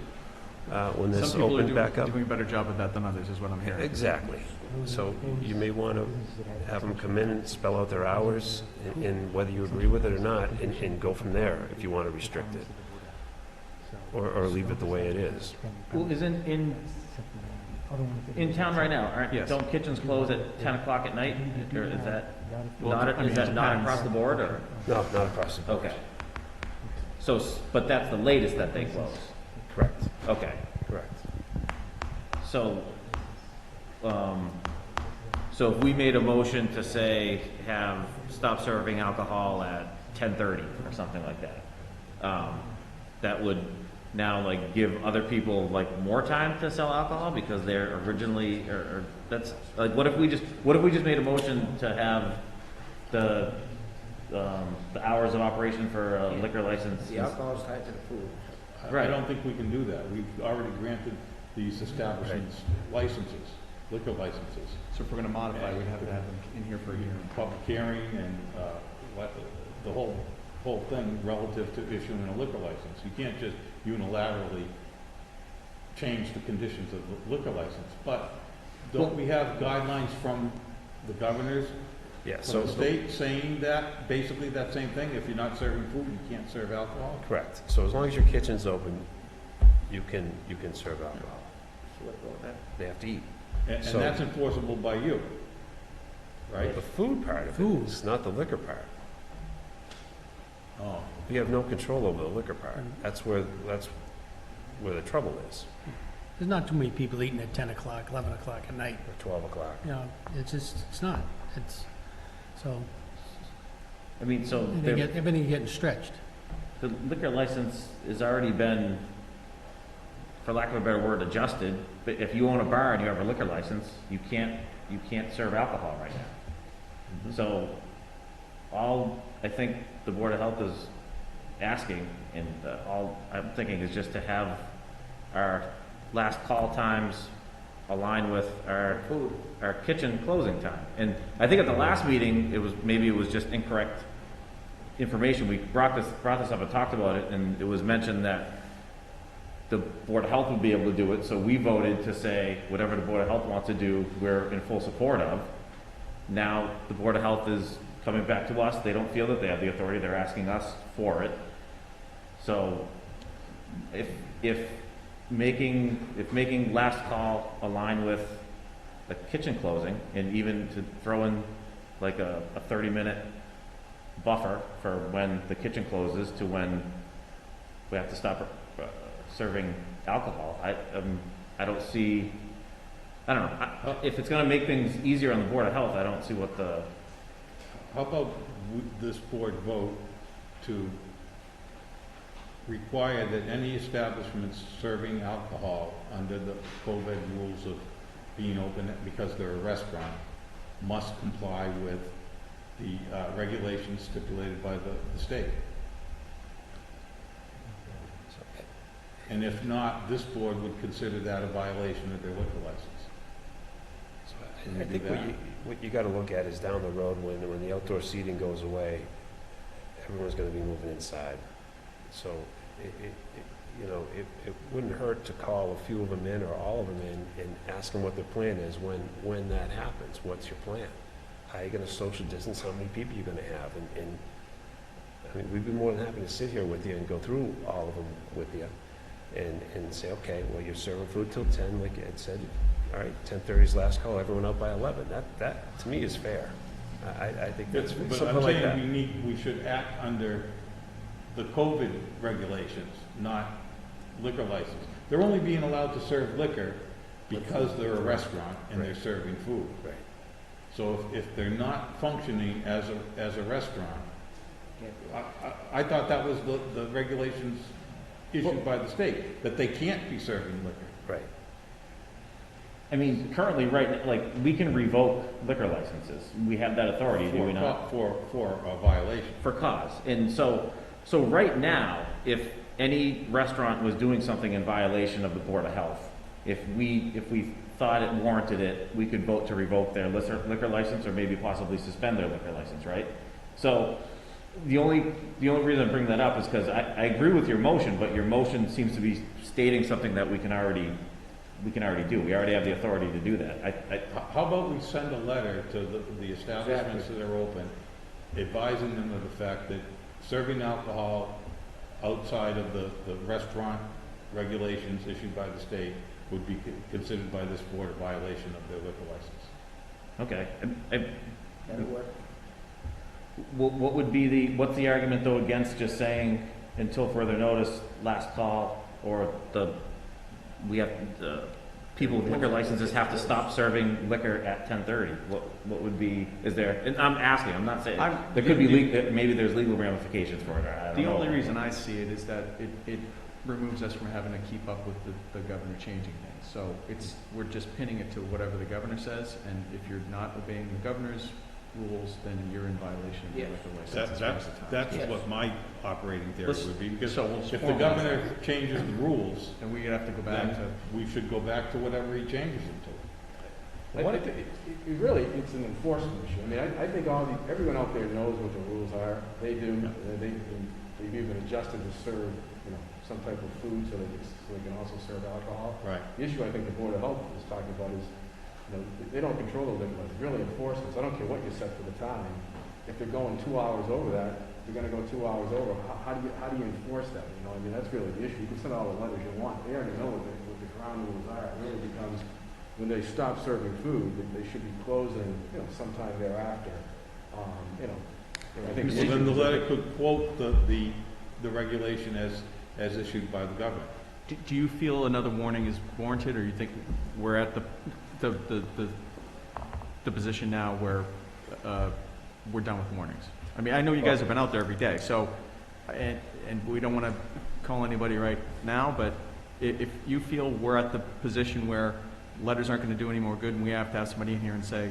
when this opened back up. Some people are doing a better job of that than others, is what I'm hearing. Exactly. So you may want to have them come in and spell out their hours, and whether you agree with it or not, and go from there if you want to restrict it. Or leave it the way it is. Well, isn't in town right now, Yes. don't kitchens close at 10 o'clock at night? Or is that Well, not, I mean, is that it not depends. across the board, or? No, not across the board. Okay. So, but that's the latest that they close? Correct. Okay. Correct. So, so if we made a motion to say, stop serving alcohol at 10:30 or something like that, that would now like give other people like more time to sell alcohol because they're originally, or that's, like, what if we just made a motion to have the hours of operation for a liquor license? The alcohol is tied to the food. I don't think we can do that. We've already granted these establishments licenses, liquor licenses. So if we're gonna modify, we'd have to have them in here for a year. Public hearing and the whole thing relative to issuing a liquor license. You can't just unilaterally change the conditions of the liquor license. But don't we have guidelines from the governors, Yeah, from so the state, saying that, basically that same thing? If you're not serving food, you can't serve alcohol? correct. So as long as your kitchen's open, you can serve alcohol. They have to eat. And So- that's enforceable by you, right? The food part of Food. it is not the liquor part. Oh. We have no control over the liquor part. That's where the trouble is, There's not too many people eating at 10 o'clock, 11 o'clock at night. or 12 o'clock. You know, it's not. So, I mean, so everything getting stretched. the liquor license has already been, for lack of a better word, adjusted. But if you own a bar and you have a liquor license, you can't serve alcohol right now. So all I think the Board of Health is asking, and all I'm thinking is just to have our last call times align with our kitchen closing time. And I think at the last meeting, it was just incorrect information. We brought this up and talked about it, and it was mentioned that the Board of Health would be able to do it, so we voted to say whatever the Board of Health wants to do, we're in full support of. Now, the Board of Health is coming back to us. They don't feel that they have the authority. They're asking us for it. So if making last call align with the kitchen closing, and even to throw in like a 30-minute buffer for when the kitchen closes to when we have to stop serving alcohol, I don't see, I don't know. If it's going to make things easier on the Board of Health, I don't see what the... How about this board vote to require that any establishments serving alcohol under the COVID rules of being open because they're a restaurant must comply with the regulations stipulated by the state? And if not, this board would consider that a violation of their liquor license. I think what you gotta look at is down the road when the outdoor seating goes away, everyone's gonna be moving inside. So it wouldn't hurt to call a few of them in or all of them in and ask them what their plan is when that happens. What's your plan? How are you gonna social distance? How many people you're gonna have? And I mean, we'd be more than happy to sit here with you and go through all of them with you and say, okay, well, you're serving food till 10, like Ed said. All right, 10:30 is last call, everyone out by 11. That to me is fair. I think that's But something I'm like that. saying we should act under the COVID regulations, not liquor license. They're only being allowed to serve liquor because they're a restaurant and they're Right. serving food. Right. So if they're not functioning as a restaurant, I thought that was the regulations issued by the state, that they can't be serving liquor. Right. I mean, currently, right, like, we can revoke liquor licenses. We have that authority, do we not? For a violation. For cause. And so right now, if any restaurant was doing something in violation of the Board of Health, if we thought it warranted it, we could vote to revoke their liquor license or maybe possibly suspend their liquor license, right? So the only reason I bring that up is because I agree with your motion, but your motion seems to be stating something that we can already do. We already have the authority to do that. How about we send a letter to the establishments that are open, advising them of the fact that serving alcohol outside of the restaurant regulations issued by the state would be considered by this board a violation of their liquor license. Okay. That'll work. What would be what's the argument though against just saying until further notice, last call, or we have, people with liquor licenses have to stop serving liquor at 10:30? What would be, is there, and I'm asking, I'm not saying, there could be, maybe there's legal ramifications for it, I don't know. The only reason I see it is that it removes us from having to keep up with the governor changing things. So we're just pinning it to whatever the governor says, and if you're not obeying the governor's rules, then you're in violation of the liquor license. That's what my operating theory would be, because So we'll if the formalize governor that. changes the rules, And we have to go back then to, we should go back to whatever he changes them to. I think it's an enforcement issue. I mean, I think everyone out there knows what the rules are. They do. They've even adjusted to serve, some type of food so they can also serve alcohol. Right. The issue I think the Board of Health is talking about is, they don't control the liquor license, really enforce it. So I don't care what you set for the time. If they're going 2 hours over that, you're gonna go 2 hours over. How do you enforce that? I mean, that's really the issue. You can send all the letters you want. They already know what the ground rules are. It really becomes, when they stop serving food, they should be closing, sometime thereafter. I think So then the letter could quote the regulation as issued by the governor. do you feel another warning is warranted, or you think we're at the position now where we're done with warnings? I mean, I know you guys have been out there every day, so, and we don't want to call anybody right now, but if you feel we're at the position where letters aren't going to do any more good and we have to have somebody in here and say,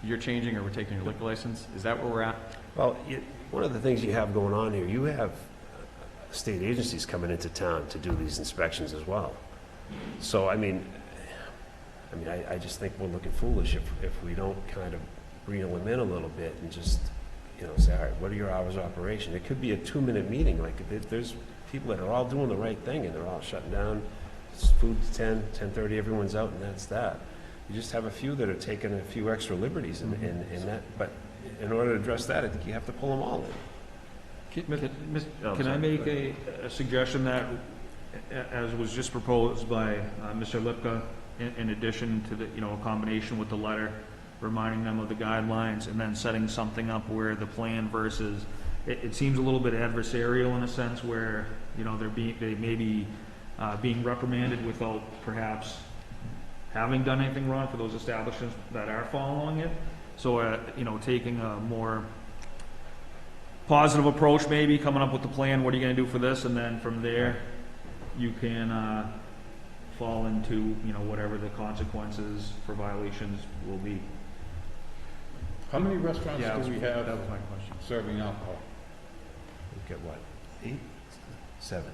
you're changing or we're taking your liquor license, is that where we're at? Well, one of the things you have going on here, you have state agencies coming into town to do these inspections as well. So, I just think we're looking foolish if we don't kind of reel them in a little bit and just, say, all right, what are your hours of operation? It could be a 2-minute meeting. Like, there's people that are all doing the right thing and they're all shutting down. It's food's 10:30, everyone's out, and that's that. You just have a few that are taking a few extra liberties in that. But in order to address that, I think you have to pull them all in. Can I make a suggestion that, as was just proposed by Mr. Lipka, in addition to a combination with the letter, reminding them of the guidelines, and then setting something up where the plan versus, it seems a little bit adversarial in a sense where, they may be being reprimanded without perhaps having done anything wrong for those establishments that are following it. So, taking a more positive approach, maybe coming up with the plan, what are you going to do for this, and then from there you can fall into whatever the consequences for violations will be. How many restaurants do we have that was my question. serving alcohol? Look at what, 8, 7?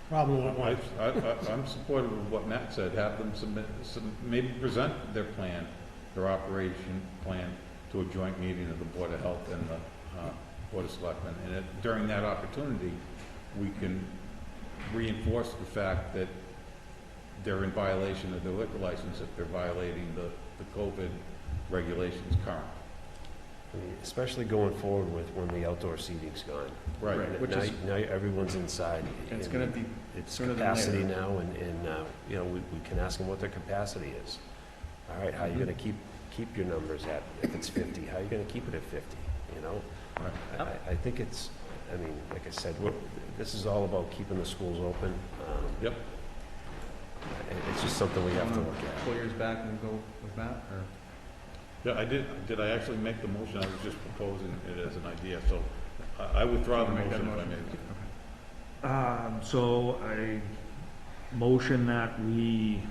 Problem with what? I'm supportive of what Matt said. Have them maybe present their plan, their operation plan, to a joint meeting of the Board of Health and the Board of Selectmen. And during that opportunity, we can reinforce the fact that they're in violation of their liquor license if they're violating the COVID regulations current. Especially going forward with when the outdoor seating's gone. Right. Now everyone's inside. It's going to be It's sooner than capacity later. now, and we can ask them what their capacity is. All right, how are you going to keep your numbers at, if it's 50, how are you going to keep it at 50, Right. I think it's, I mean, like I said, this is all about keeping the schools open. Yep. It's just something we have to look at. Pull yours back and go with Matt, or? Yeah, I did. Did I actually make the motion? I was just proposing it as an idea, so I withdraw the Make that motion if I motion. made it. So I motion that we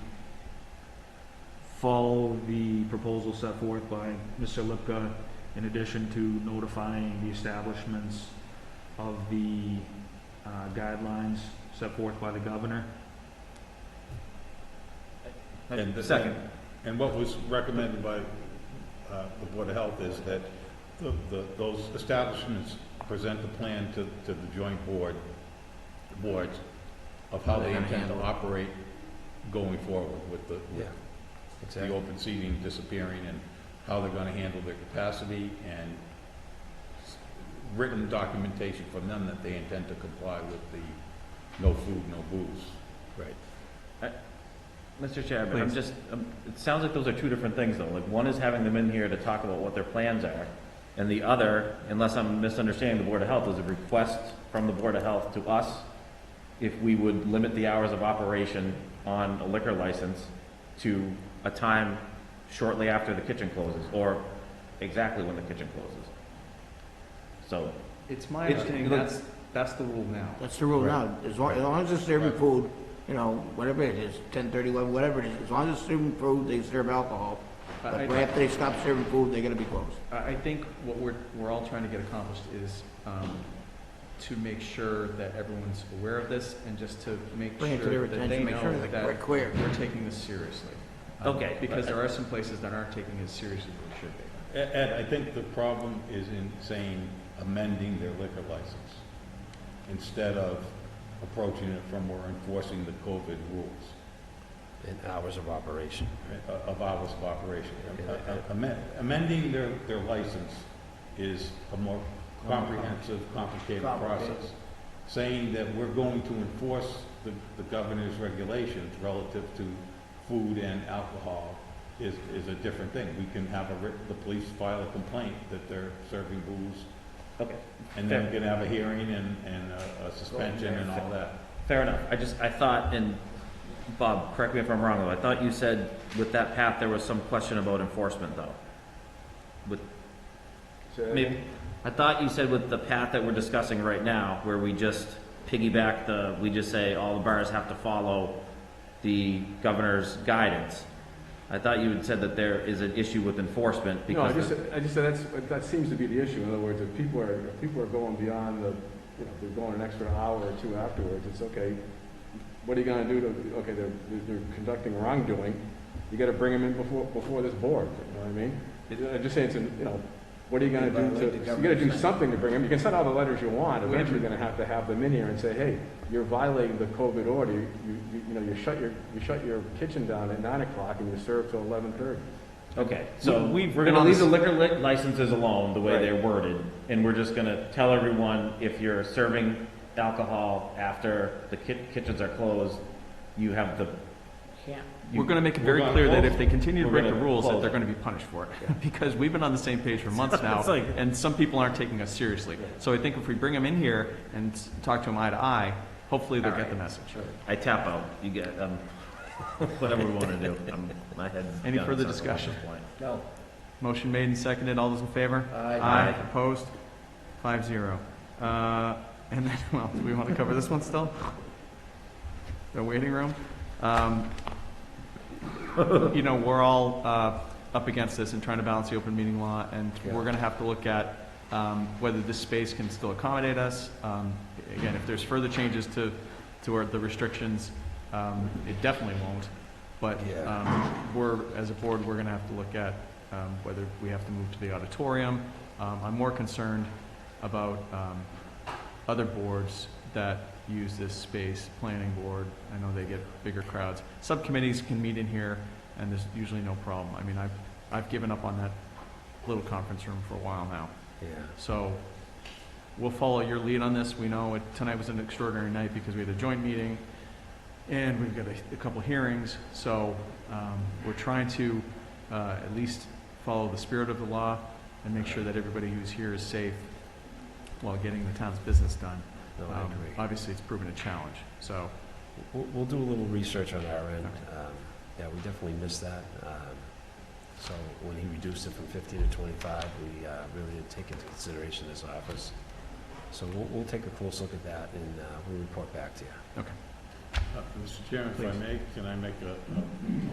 follow the proposal set forth by Mr. Lipka, in addition to notifying the establishments of the guidelines set forth by the governor. And Second. And what was recommended by the Board of Health is that those establishments present the plan to the joint boards of how they intend to operate going forward with the open seating disappearing, and how they're gonna handle their capacity, and written documentation from them that they intend to comply with the no food, no booze. Right. Mr. Chair, but Please. it sounds like those are two different things, though. Like, one is having them in here to talk about what their plans are, and the other, unless I'm misunderstanding the Board of Health, is a request from the Board of Health to us if we would limit the hours of operation on a liquor license to a time shortly after the kitchen closes, or exactly when the kitchen closes. So, It's my It's- understanding that's the rule now. That's the rule now. As long as they're serving food, you know, whatever it is, 10:30, 11, whatever it is, as long as they're serving food, they serve alcohol. But I- right after they stop serving food, they're gonna be closed. I think what we're all trying to get accomplished is to make sure that everyone's aware of this, and just to make Bring it to sure their that they attention, make sure know they're that quite clear. we're taking this seriously. Okay. Because there are some places that aren't taking it as seriously as they should be. Ed, I think the problem is in saying amending their liquor license instead of approaching it from we're enforcing the COVID rules And hours of operation. of hours of operation. Amending their license is a more comprehensive, complicated process. Saying that we're going to enforce the governor's regulations relative to food and alcohol is a different thing. We can have the police file a complaint that they're serving booze, okay. and then we can have a hearing and a suspension and all that. Fair enough. I thought, and Bob, correct me if I'm wrong, though, I thought you said with that path there was some question about enforcement, though. Maybe, I thought you said with the path that we're discussing right now, where we just piggyback we just say all the bars have to follow the governor's guidance. I thought you had said that there is an issue with enforcement No, I because. just said that seems to be the issue. In other words, if people are going beyond they're going an extra hour or two afterwards, it's okay. What are you gonna do okay, they're conducting wrongdoing, you gotta bring them in before this board, you know what I mean? I'm just saying, what are you gonna do you gotta do something to bring them. You can send all the letters you want, eventually you're gonna have to have them in here and say, hey, you're violating the COVID order, you shut your kitchen down at 9 o'clock and you serve till 11:30. Okay, so We've we're been gonna on leave the this- liquor licenses alone, the way Right. they're worded, and we're just gonna tell everyone, if you're serving alcohol after the kitchens are closed, you have the. We're going to make it very We're gonna close that close if they continue to We're break the gonna rules, that close they're it. going to be punished for it. Because we've been on the same page for months now, It's like- and some people aren't taking us seriously. So I think if we bring them in here and talk to them eye to eye, hopefully they'll get the message. I tap out, you get, whatever we wanna do. My head's. Any done further at this discussion? point. No. Motion made and seconded. All those in favor? Aye. Opposed? 5-0. And then, well, do we want to cover this one still? The waiting room? We're all up against this and trying to balance the open meeting law, and we're going to have to look at whether this space can still accommodate us. Again, if there's further changes to the restrictions, it definitely won't. But as a board, we're going to have to look at whether we have to move to the auditorium. I'm more concerned about other boards that use this space, planning board. I know they get bigger crowds. Subcommittees can meet in here, and there's usually no problem. I mean, I've given up on that little conference room for a while now. Yeah. So we'll follow your lead on this. We know tonight was an extraordinary night because we had a joint meeting, and we've got a couple hearings. So we're trying to at least follow the spirit of the law and make sure that everybody who's here is safe. while getting the town's business done. No, I agree. Obviously, it's proven a challenge, so. We'll do a little research on our end. Yeah, we definitely missed that. So when he reduced it from 50 to 25, we really didn't take into consideration this office. So we'll take a close look at that, and we'll report back to you. Okay. Mr. Chairman, if I Please. may, can I make a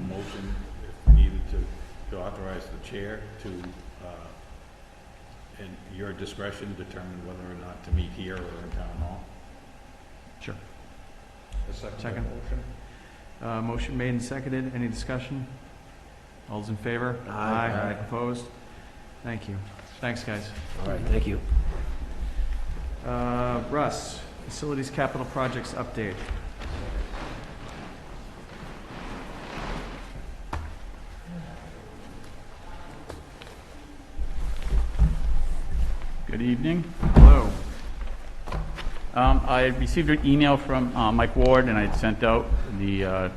motion, if needed, to authorize the chair to, in your discretion, determine whether or not to meet here or in town hall? Sure. Second Second. motion. Motion made and seconded. Any discussion? All those in favor? Aye. Opposed? Thank you. Thanks, guys. All right, thank you. Russ, Facilities Capital Projects update. Good evening. Hello. I received an email from Mike Ward, and I sent out the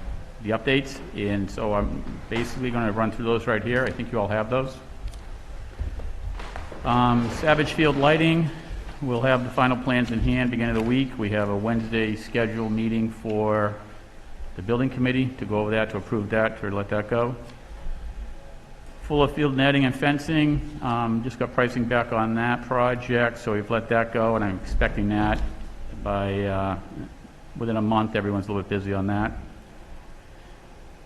updates, and so I'm basically going to run through those right here. I think you all have those. Savage Field Lighting, we'll have the final plans in hand beginning of the week. We have a Wednesday scheduled meeting for the building committee to go over that, to approve that, to let that go. Fuller Field netting and fencing, just got pricing back on that project, so we've let that go, and I'm expecting that by within a month. Everyone's a little bit busy on that.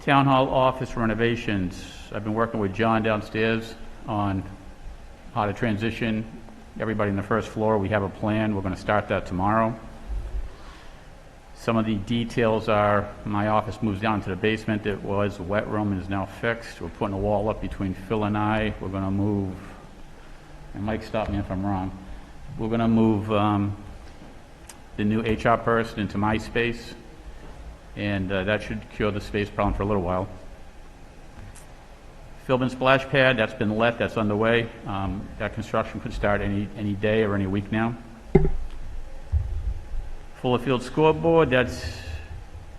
Town Hall office renovations. I've been working with John downstairs on how to transition everybody in the first floor. We have a plan. We're going to start that tomorrow. Some of the details are my office moves down to the basement. It was a wet room and is now fixed. We're putting a wall up between Phil and I. We're going to move, and Mike, stop me if I'm wrong. We're going to move the new HR person into my space, and that should cure the space problem for a little while. Philbin splash pad, that's been let, that's underway. That construction could start any day or any week now. Fuller Field scoreboard, that's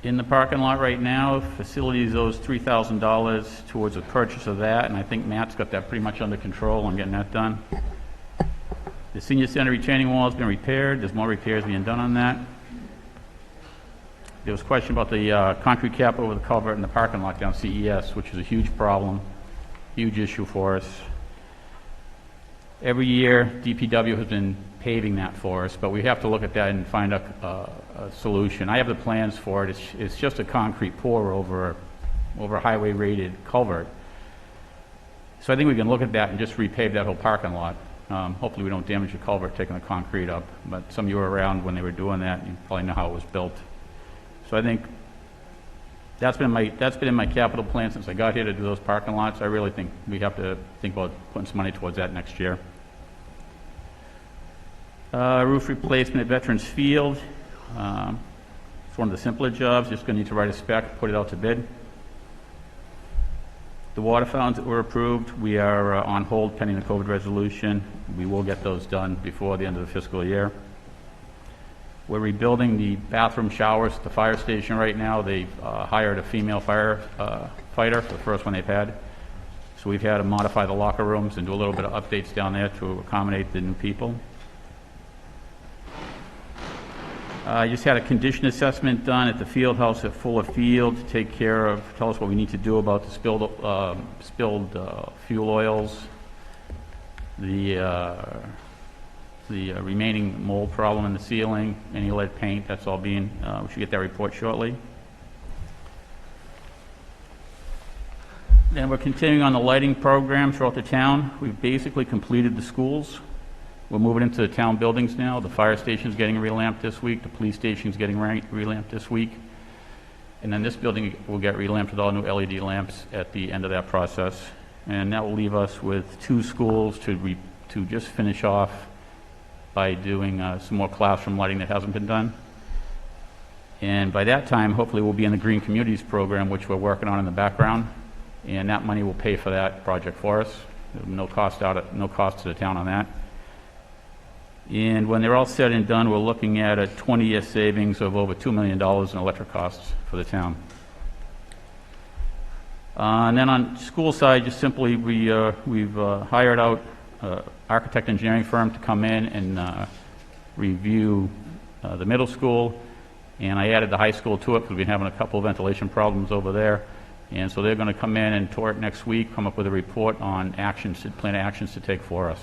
in the parking lot right now. Facilities owes $3,000 towards the purchase of that, and I think Matt's got that pretty much under control on getting that done. The senior center retaining wall has been repaired. There's more repairs being done on that. There was a question about the concrete cap over the culvert in the parking lot down CES, which is a huge problem, huge issue for us. Every year, DPW has been paving that for us, but we have to look at that and find a solution. I have the plans for it. It's just a concrete pour over a highway-rated culvert. So I think we can look at that and just repave that whole parking lot. Hopefully we don't damage the culvert taking the concrete up, but some of you were around when they were doing that. You probably know how it was built. So I think that's been in my capital plan since I got here to do those parking lots. I really think we have to think about putting some money towards that next year. Roof replacement at Veterans Field. It's one of the simpler jobs. Just going to need to write a spec, put it out to bid. The water fountains that were approved, we are on hold pending the COVID resolution. We will get those done before the end of the fiscal year. We're rebuilding the bathroom showers at the fire station right now. They've hired a female fighter for the first one they've had. So we've had to modify the locker rooms and do a little bit of updates down there to accommodate the new people. I just had a condition assessment done at the field house at Fuller Field to take care of, tell us what we need to do about the spilled fuel oils, the remaining mold problem in the ceiling, any lead paint. That's all being, we should get that report shortly. Then we're continuing on the lighting program throughout the town. We've basically completed the schools. We're moving into the town buildings now. The fire station's getting relamped this week. The police station's getting relamped this week. And then this building will get relamped with all new LED lamps at the end of that process. And that will leave us with 2 schools to just finish off by doing some more classroom lighting that hasn't been done. And by that time, hopefully we'll be in the Green Communities program, which we're working on in the background. And that money will pay for that project for us. No cost to the town on that. And when they're all said and done, we're looking at a 20-year savings of over $2 million in electric costs for the town. And then on school side, just simply we've hired out architect engineering firm to come in and review the middle school, and I added the high school to it because we've been having a couple of ventilation problems over there. And so they're going to come in and tour it next week, come up with a report on actions, plan of actions to take for us.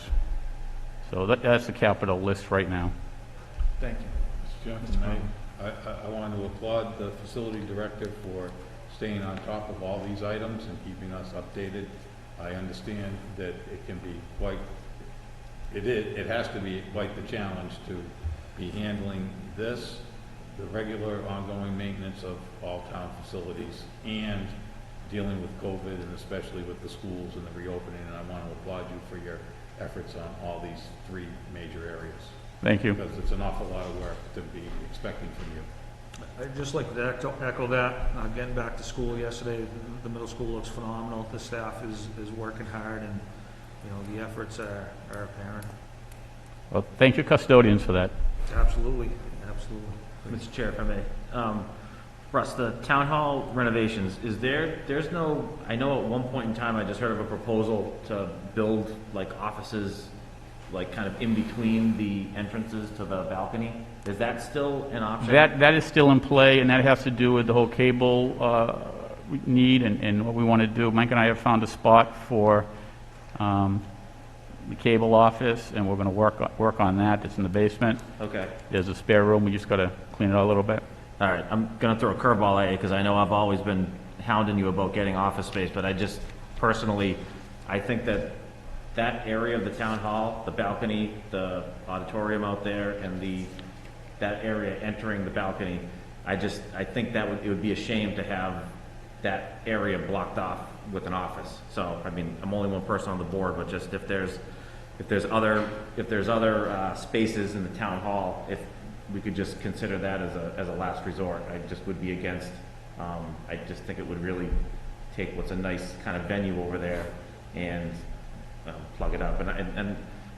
So that's the capital list right now. Thank you. Mr. Chairman, I want to applaud the facility director for staying on top of all these items and keeping us updated. I understand that it can be quite, it has to be quite the challenge to be handling this, the regular ongoing maintenance of all town facilities, and dealing with COVID, and especially with the schools and the reopening. And I want to applaud you for your efforts on all these three major areas. Thank you. Because it's an awful lot of work to be expecting from you. I'd just like to echo that. Getting back to school yesterday, the middle school looks phenomenal. The staff is working hard, and the efforts are apparent. Well, thank your custodians for that. Absolutely. Mr. Chair, if I may. Russ, the town hall renovations, there's no, I know at one point in time I just heard of a proposal to build like offices like kind of in between the entrances to the balcony. Is that still an option? That is still in play, and that has to do with the whole cable need and what we want to do. Mike and I have found a spot for the cable office, and we're going to work on that. It's in the basement. Okay. There's a spare room. We just got to clean it out a little bit. All right, I'm going to throw a curveball at you because I know I've always been hounding you about getting office space, but I just personally, I think that area of the town hall, the balcony, the auditorium out there, and that area entering the balcony, I think it would be a shame to have that area blocked off with an office. So, I mean, I'm only one person on the board, but just if there's other spaces in the town hall, if we could just consider that as a last resort. I just would be against, I just think it would really take what's a nice kind of venue over there and plug it up. And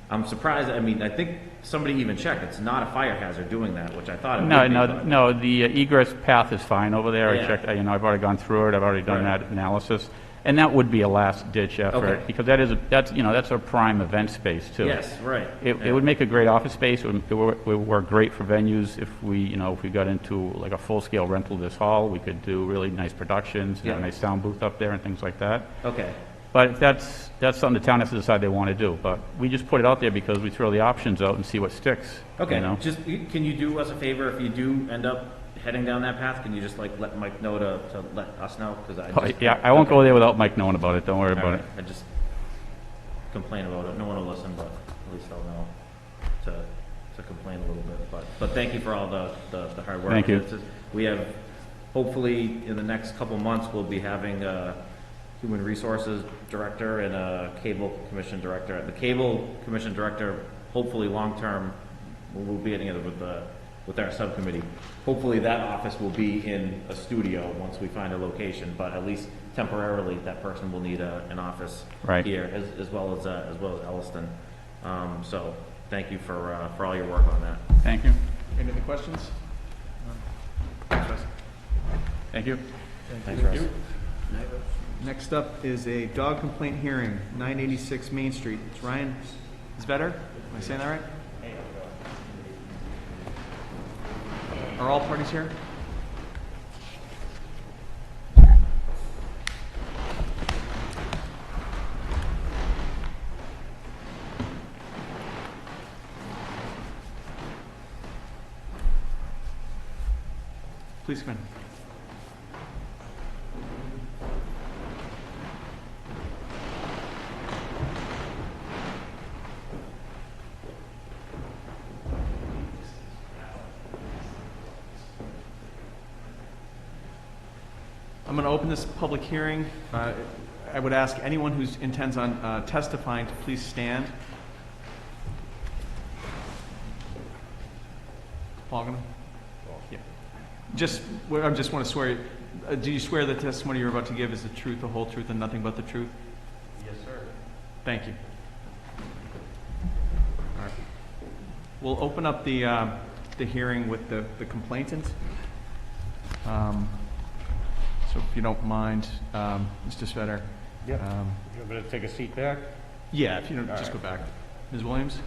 I'm surprised, I mean, I think somebody even checked, it's not a fire hazard doing that, which I thought it would be. No, the egress path is fine over there. Yeah. I checked, I've already gone through it, I've already done that analysis. And that would be a last-ditch effort, Okay. because that's a prime event space, too. Yes, right. It would make a great office space. It would work great for venues if we got into like a full-scale rental of this hall. We could do really nice productions, have a nice sound booth up there and things like that. Okay. But that's something the town has to decide they want to do. But we just put it out there because we throw the options out and see what sticks. Okay, just, can you do us a favor if you do end up heading down that path? Can you just like let Mike know to let us know? I won't go there without Mike knowing about it. Don't worry about it. I just complain about it. No one will listen, but at least I'll know to complain a little bit. But thank you for all the hard work. Thank you. We have, hopefully, in the next couple months, we'll be having a Human Resources Director and a Cable Commission Director. The Cable Commission Director, hopefully long-term, we'll be getting it with our subcommittee. Hopefully that office will be in a studio once we find a location, but at least temporarily that person will need an office here as well as Elliston. So thank you for all your work on that. Thank you. Any other questions? Thanks, Russ. Thank you. Thanks, Russ. Next up is a dog complaint hearing, 986 Main Street. It's Ryan Zvetter. Am I saying that right? Are all parties here? Please come in. I'm going to open this public hearing. I would ask anyone who intends on testifying to please stand. Paul, yeah. I just want to swear. Do you swear the testimony you're about to give is the truth, the whole truth, and nothing but the truth? Yes, sir. Thank you. All right. We'll open up the hearing with the complainant. So if you don't mind, Mr. Svetter. Yep. You want me to take a seat back? Yeah, if you don't, just go back. Ms. Williams?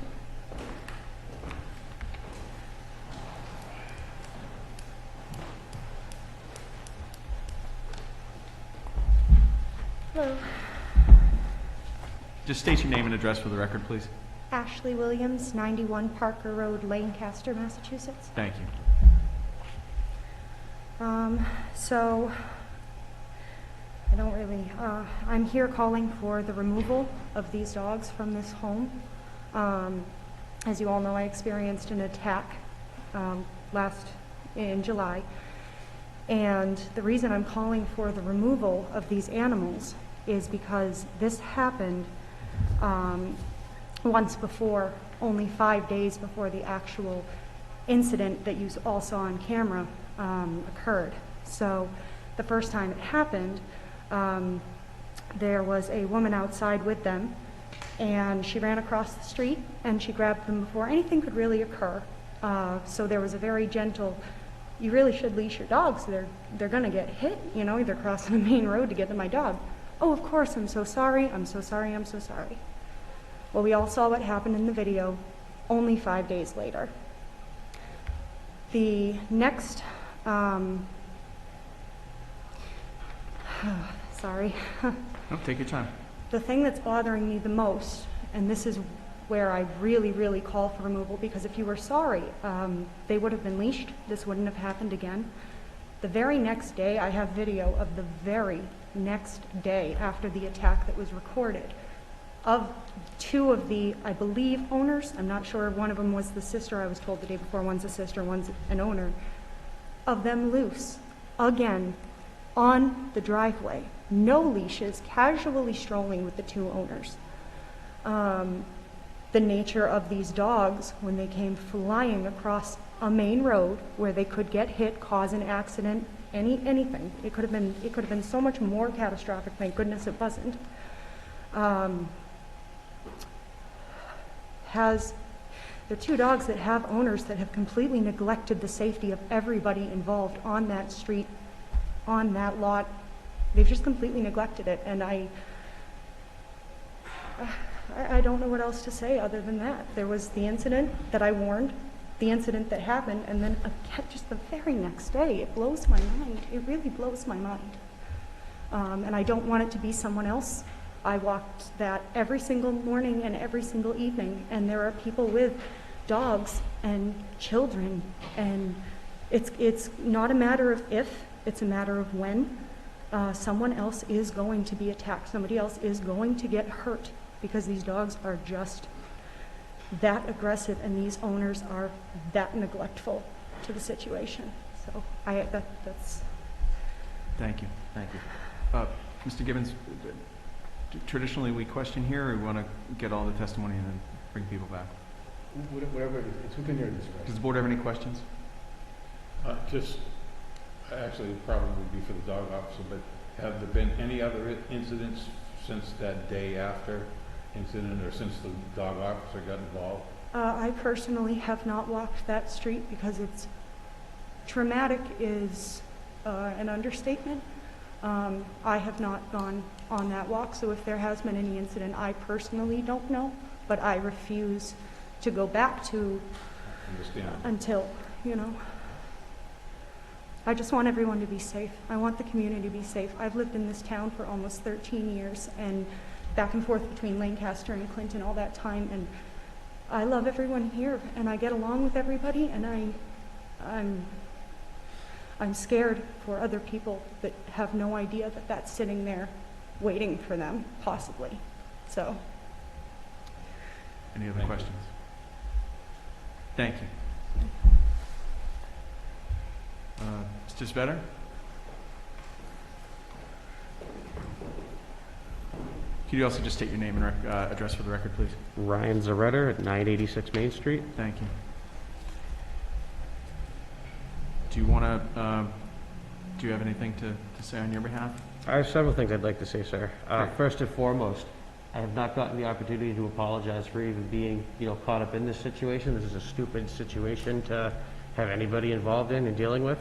Just state your name and address for the record, please. Ashley Williams, 91 Parker Road, Lancaster, Massachusetts. Thank you. So, I don't really, I'm here calling for the removal of these dogs from this home. As you all know, I experienced an attack in July. And the reason I'm calling for the removal of these animals is because this happened once before, only 5 days before the actual incident that you all saw on camera occurred. So the first time it happened, there was a woman outside with them, and she ran across the street and she grabbed them before anything could really occur. So there was a very gentle, you really should leash your dogs. They're going to get hit, you know, they're crossing a main road to get to my dog. Oh, of course, I'm so sorry, I'm so sorry, I'm so sorry. Well, we all saw what happened in the video only 5 days later. The next, sorry. No, take your time. The thing that's bothering me the most, and this is where I really, really call for removal, because if you were sorry, they would have been leashed. This wouldn't have happened again. The very next day, I have video of the very next day after the attack that was recorded of two of the, I believe, owners. I'm not sure. One of them was the sister, I was told the day before. One's a sister, one's an owner. Of them loose, again, on the driveway. No leashes, casually strolling with the two owners. The nature of these dogs, when they came flying across a main road where they could get hit, cause an accident, anything. It could have been so much more catastrophic. Thank goodness it wasn't. They're two dogs that have owners that have completely neglected the safety of everybody involved on that street, on that lot. They've just completely neglected it, and I don't know what else to say other than that. There was the incident that I warned, the incident that happened, and then again, just the very next day. It blows my mind. It really blows my mind. And I don't want it to be someone else. I walked that every single morning and every single evening, and there are people with dogs and children, and it's not a matter of if, it's a matter of when. Someone else is going to be attacked. Somebody else is going to get hurt, because these dogs are just that aggressive and these owners are that neglectful to the situation. So that's. Thank you. Thank you. Mr. Gibbons, traditionally we question here, or we want to get all the testimony and then bring people back? Whatever, it's within your discretion. Does the board have any questions? Actually, it probably would be for the dog officer, but have there been any other incidents since that day after incident, or since the dog officer got involved? I personally have not walked that street because it's traumatic is an understatement. I have not gone on that walk, so if there has been any incident, I personally don't know, but I refuse to go back to until, you know. I just want everyone to be safe. I want the community to be safe. I've lived in this town for almost 13 years and back and forth between Lancaster and Clinton all that time, and I love everyone here and I get along with everybody, and I'm scared for other people that have no idea that that's sitting there waiting for them, possibly. So. Any other questions? Thank you. Mr. Svetter? Could you also just state your name and address for the record, please? Ryan Zaretter at 986 Main Street. Thank you. Do you want to, do you have anything to say on your behalf? I have several things I'd like to say, sir. First and foremost, I have not gotten the opportunity to apologize for even being, caught up in this situation. This is a stupid situation to have anybody involved in and dealing with.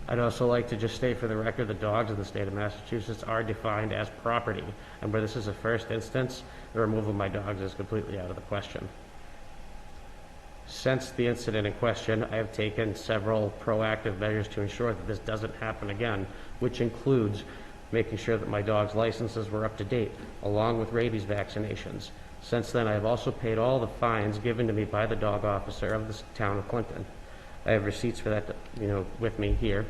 I'd also like to just state for the record, the dogs in the state of Massachusetts are defined as property, and where this is a first instance, the removal of my dogs is completely out of the question. Since the incident in question, I have taken several proactive measures to ensure that this doesn't happen again, which includes making sure that my dog's licenses were up to date, along with rabies vaccinations. Since then, I have also paid all the fines given to me by the dog officer of the town of Clinton. I have receipts for that, with me here.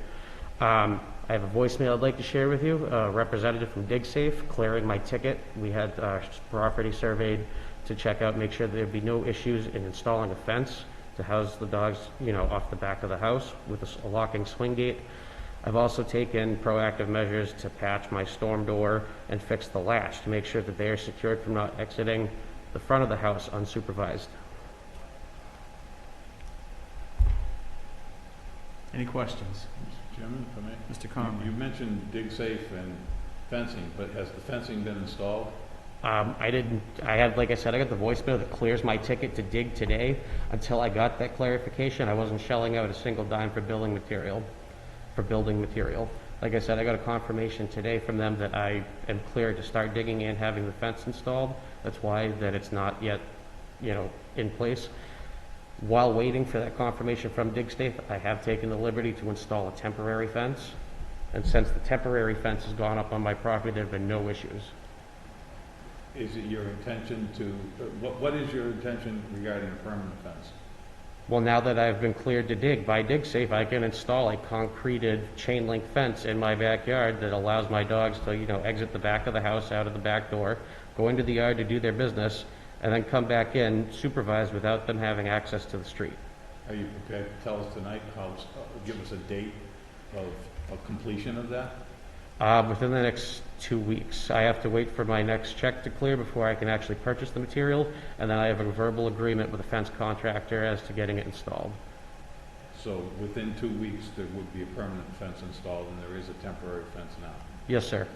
I have a voicemail I'd like to share with you. A representative from DigSafe clearing my ticket. We had our property surveyed to check out, make sure that there'd be no issues in installing a fence to house the dogs, off the back of the house with a locking swing gate. I've also taken proactive measures to patch my storm door and fix the latch to make sure that they are secured from not exiting the front of the house unsupervised. Any questions? Mr. Chairman, if I may? Mr. Conley. You mentioned dig-safe and fencing, but has the fencing been installed? Like I said, I got the voicemail that clears my ticket to dig today. Until I got that clarification, I wasn't shelling out a single dime for building material. Like I said, I got a confirmation today from them that I am clear to start digging and having the fence installed. That's why that it's not yet, in place. While waiting for that confirmation from DigSafe, I have taken the liberty to install a temporary fence. And since the temporary fence has gone up on my property, there have been no issues. Is it your intention to, what is your intention regarding a permanent fence? Well, now that I've been cleared to dig by DigSafe, I can install a concreted chain link fence in my backyard that allows my dogs to, exit the back of the house out of the back door, go into the yard to do their business, and then come back in supervised without them having access to the street. Are you prepared to tell us tonight give us a date of completion of that? Within the next 2 weeks. I have to wait for my next check to clear before I can actually purchase the material, and then I have a verbal agreement with a fence contractor as to getting it installed. So within 2 weeks, there would be a permanent fence installed, and there is a temporary fence now? Yes, sir.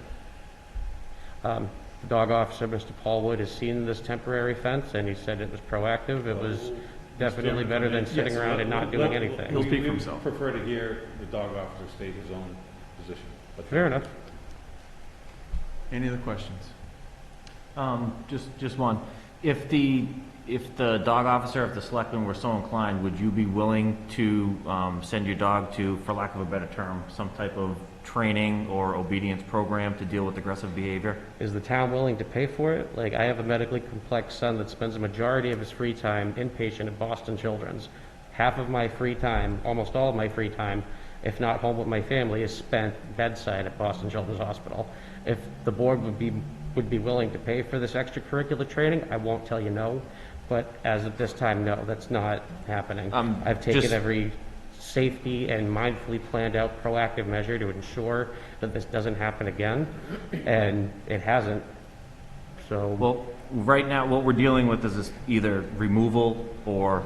The dog officer, Mr. Paul Wood, has seen this temporary fence, and he said it was proactive. It was definitely better than sitting around and not doing anything. He'll speak for himself. We prefer to hear the dog officer state his own position. But Fair enough. Any other questions? Just one. If the dog officer, if the selectmen were so inclined, would you be willing to send your dog to, for lack of a better term, some type of training or obedience program to deal with aggressive behavior? Is the town willing to pay for it? Like, I have a medically complex son that spends a majority of his free time inpatient at Boston Children's. Half of my free time, almost all of my free time, if not home with my family, is spent bedside at Boston Children's Hospital. If the board would be willing to pay for this extracurricular training, I won't tell you no. But as of this time, no, that's not happening. I've taken every safety and mindfully planned out proactive measure to ensure that this doesn't happen again, and it hasn't. So, well, right now what we're dealing with is either removal or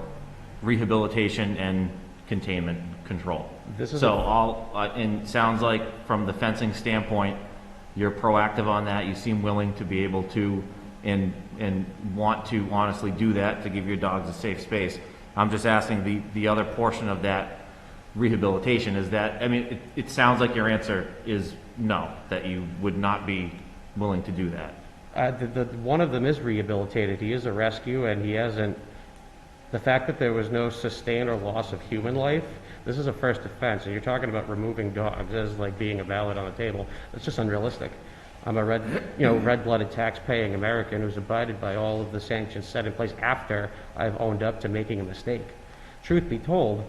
rehabilitation and containment control. And sounds like from the fencing standpoint, you're proactive on that. You seem willing to be able to and want to honestly do that to give your dogs a safe space. I'm just asking the other portion of that rehabilitation is that, I mean, it sounds like your answer is no, that you would not be willing to do that. One of them is rehabilitated. He is a rescue, and he hasn't. The fact that there was no sustain or loss of human life, this is a first offense, and you're talking about removing dogs as like being a ballot on the table. It's just unrealistic. I'm a red-blooded tax-paying American who's abided by all of the sanctions set in place after I've owned up to making a mistake. Truth be told,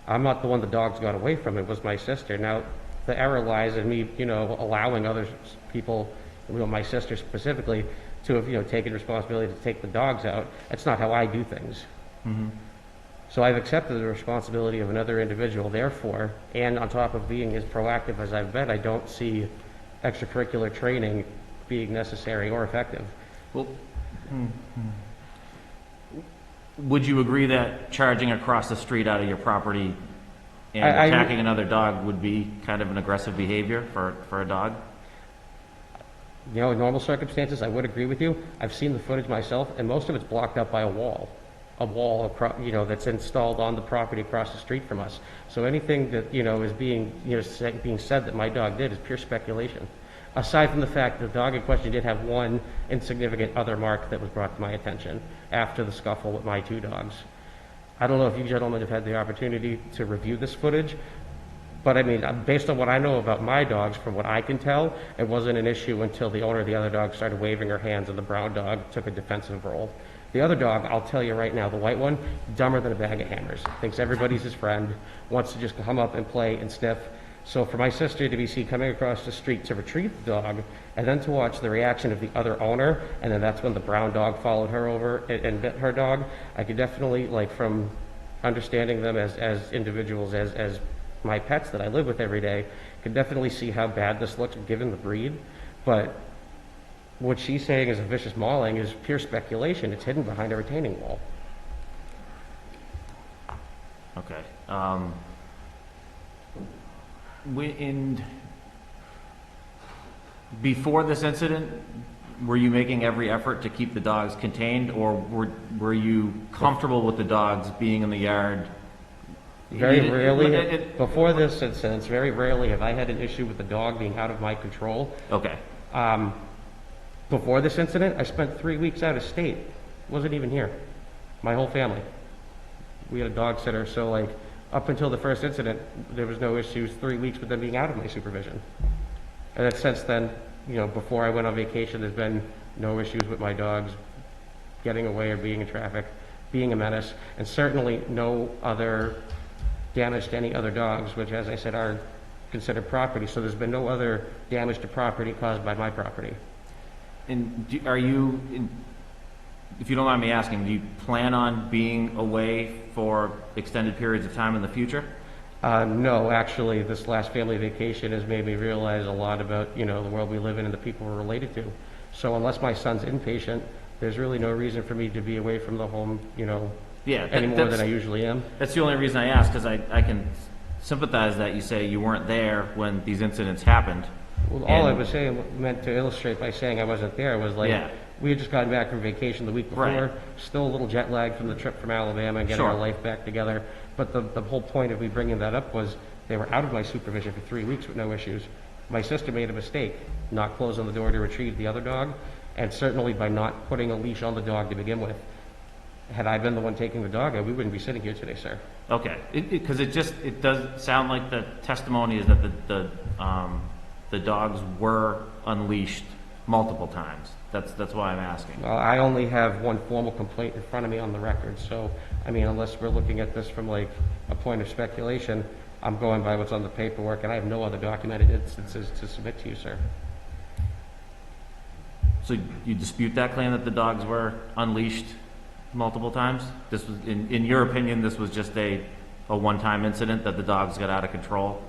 I'm not the one the dogs got away from. It was my sister. Now, the error lies in me, allowing other people, my sister specifically, to have, taken responsibility to take the dogs out. That's not how I do things. Mm-hmm. So I've accepted the responsibility of another individual. Therefore, and on top of being as proactive as I've been, I don't see extracurricular training being necessary or effective. Well, would you agree that charging across the street out of your property and attacking another dog would be kind of an aggressive behavior for a dog? In normal circumstances, I would agree with you. I've seen the footage myself, and most of it's blocked up by a wall that's installed on the property across the street from us. So anything that, is being said that my dog did is pure speculation. Aside from the fact that the dog in question did have one insignificant other mark that was brought to my attention after the scuffle with my two dogs. I don't know if you gentlemen have had the opportunity to review this footage, But I mean, based on what I know about my dogs, from what I can tell, it wasn't an issue until the owner of the other dog started waving her hands and the brown dog took a defensive role. The other dog, I'll tell you right now, the white one, dumber than a bag of hammers. Thinks everybody's his friend, wants to just come up and play and sniff. So for my sister to be seen coming across the street to retrieve the dog, and then to watch the reaction of the other owner, and then that's when the brown dog followed her over and bit her dog, I could definitely, like, from understanding them as individuals, as my pets that I live with every day, could definitely see how bad this looks given the breed. But what she's saying is a vicious mauling is pure speculation. It's hidden behind a retaining wall. Okay. Before this incident, were you making every effort to keep the dogs contained, or were you comfortable with the dogs being in the yard? Very rarely, before this incident, very rarely have I had an issue with the dog being out of my control. Okay. Before this incident, I spent 3 weeks out of state. Wasn't even here. My whole family. We had a dog sitter, so like up until the first incident, there was no issues. 3 weeks with them being out of my supervision. And then since then, you know, before I went on vacation, there's been no issues with my dogs getting away or being in traffic, being a menace, and certainly no other damage to any other dogs, which, as I said, are considered property. So there's been no other damage to property caused by my property. And if you don't mind me asking, do you plan on being away for extended periods of time in the future? No, actually, this last family vacation has made me realize a lot about, you know, the world we live in and the people we're related to. So unless my son's inpatient, there's really no reason for me to be away from the home, you know, any more than I usually am. That's the only reason I ask, because I can sympathize that you say you weren't there when these incidents happened. Well, all I was saying, meant to illustrate by saying I wasn't there, was like, we had just gotten back from vacation the week before, still a little jet lag from the trip from Alabama and getting our life back together. But the whole point of me bringing that up was they were out of my supervision for 3 weeks with no issues. My sister made a mistake, not closing the door to retrieve the other dog, and certainly by not putting a leash on the dog to begin with. Had I been the one taking the dog, we wouldn't be sitting here today, sir. Okay, because it does sound like the testimony is that the dogs were unleashed multiple times. That's why I'm asking. Well, I only have one formal complaint in front of me on the record, so, I mean, unless we're looking at this from like a point of speculation, I'm going by what's on the paperwork, and I have no other documented instances to submit to you, sir. So you dispute that claim that the dogs were unleashed multiple times? This was, in your opinion, this was just a one-time incident that the dogs got out of control?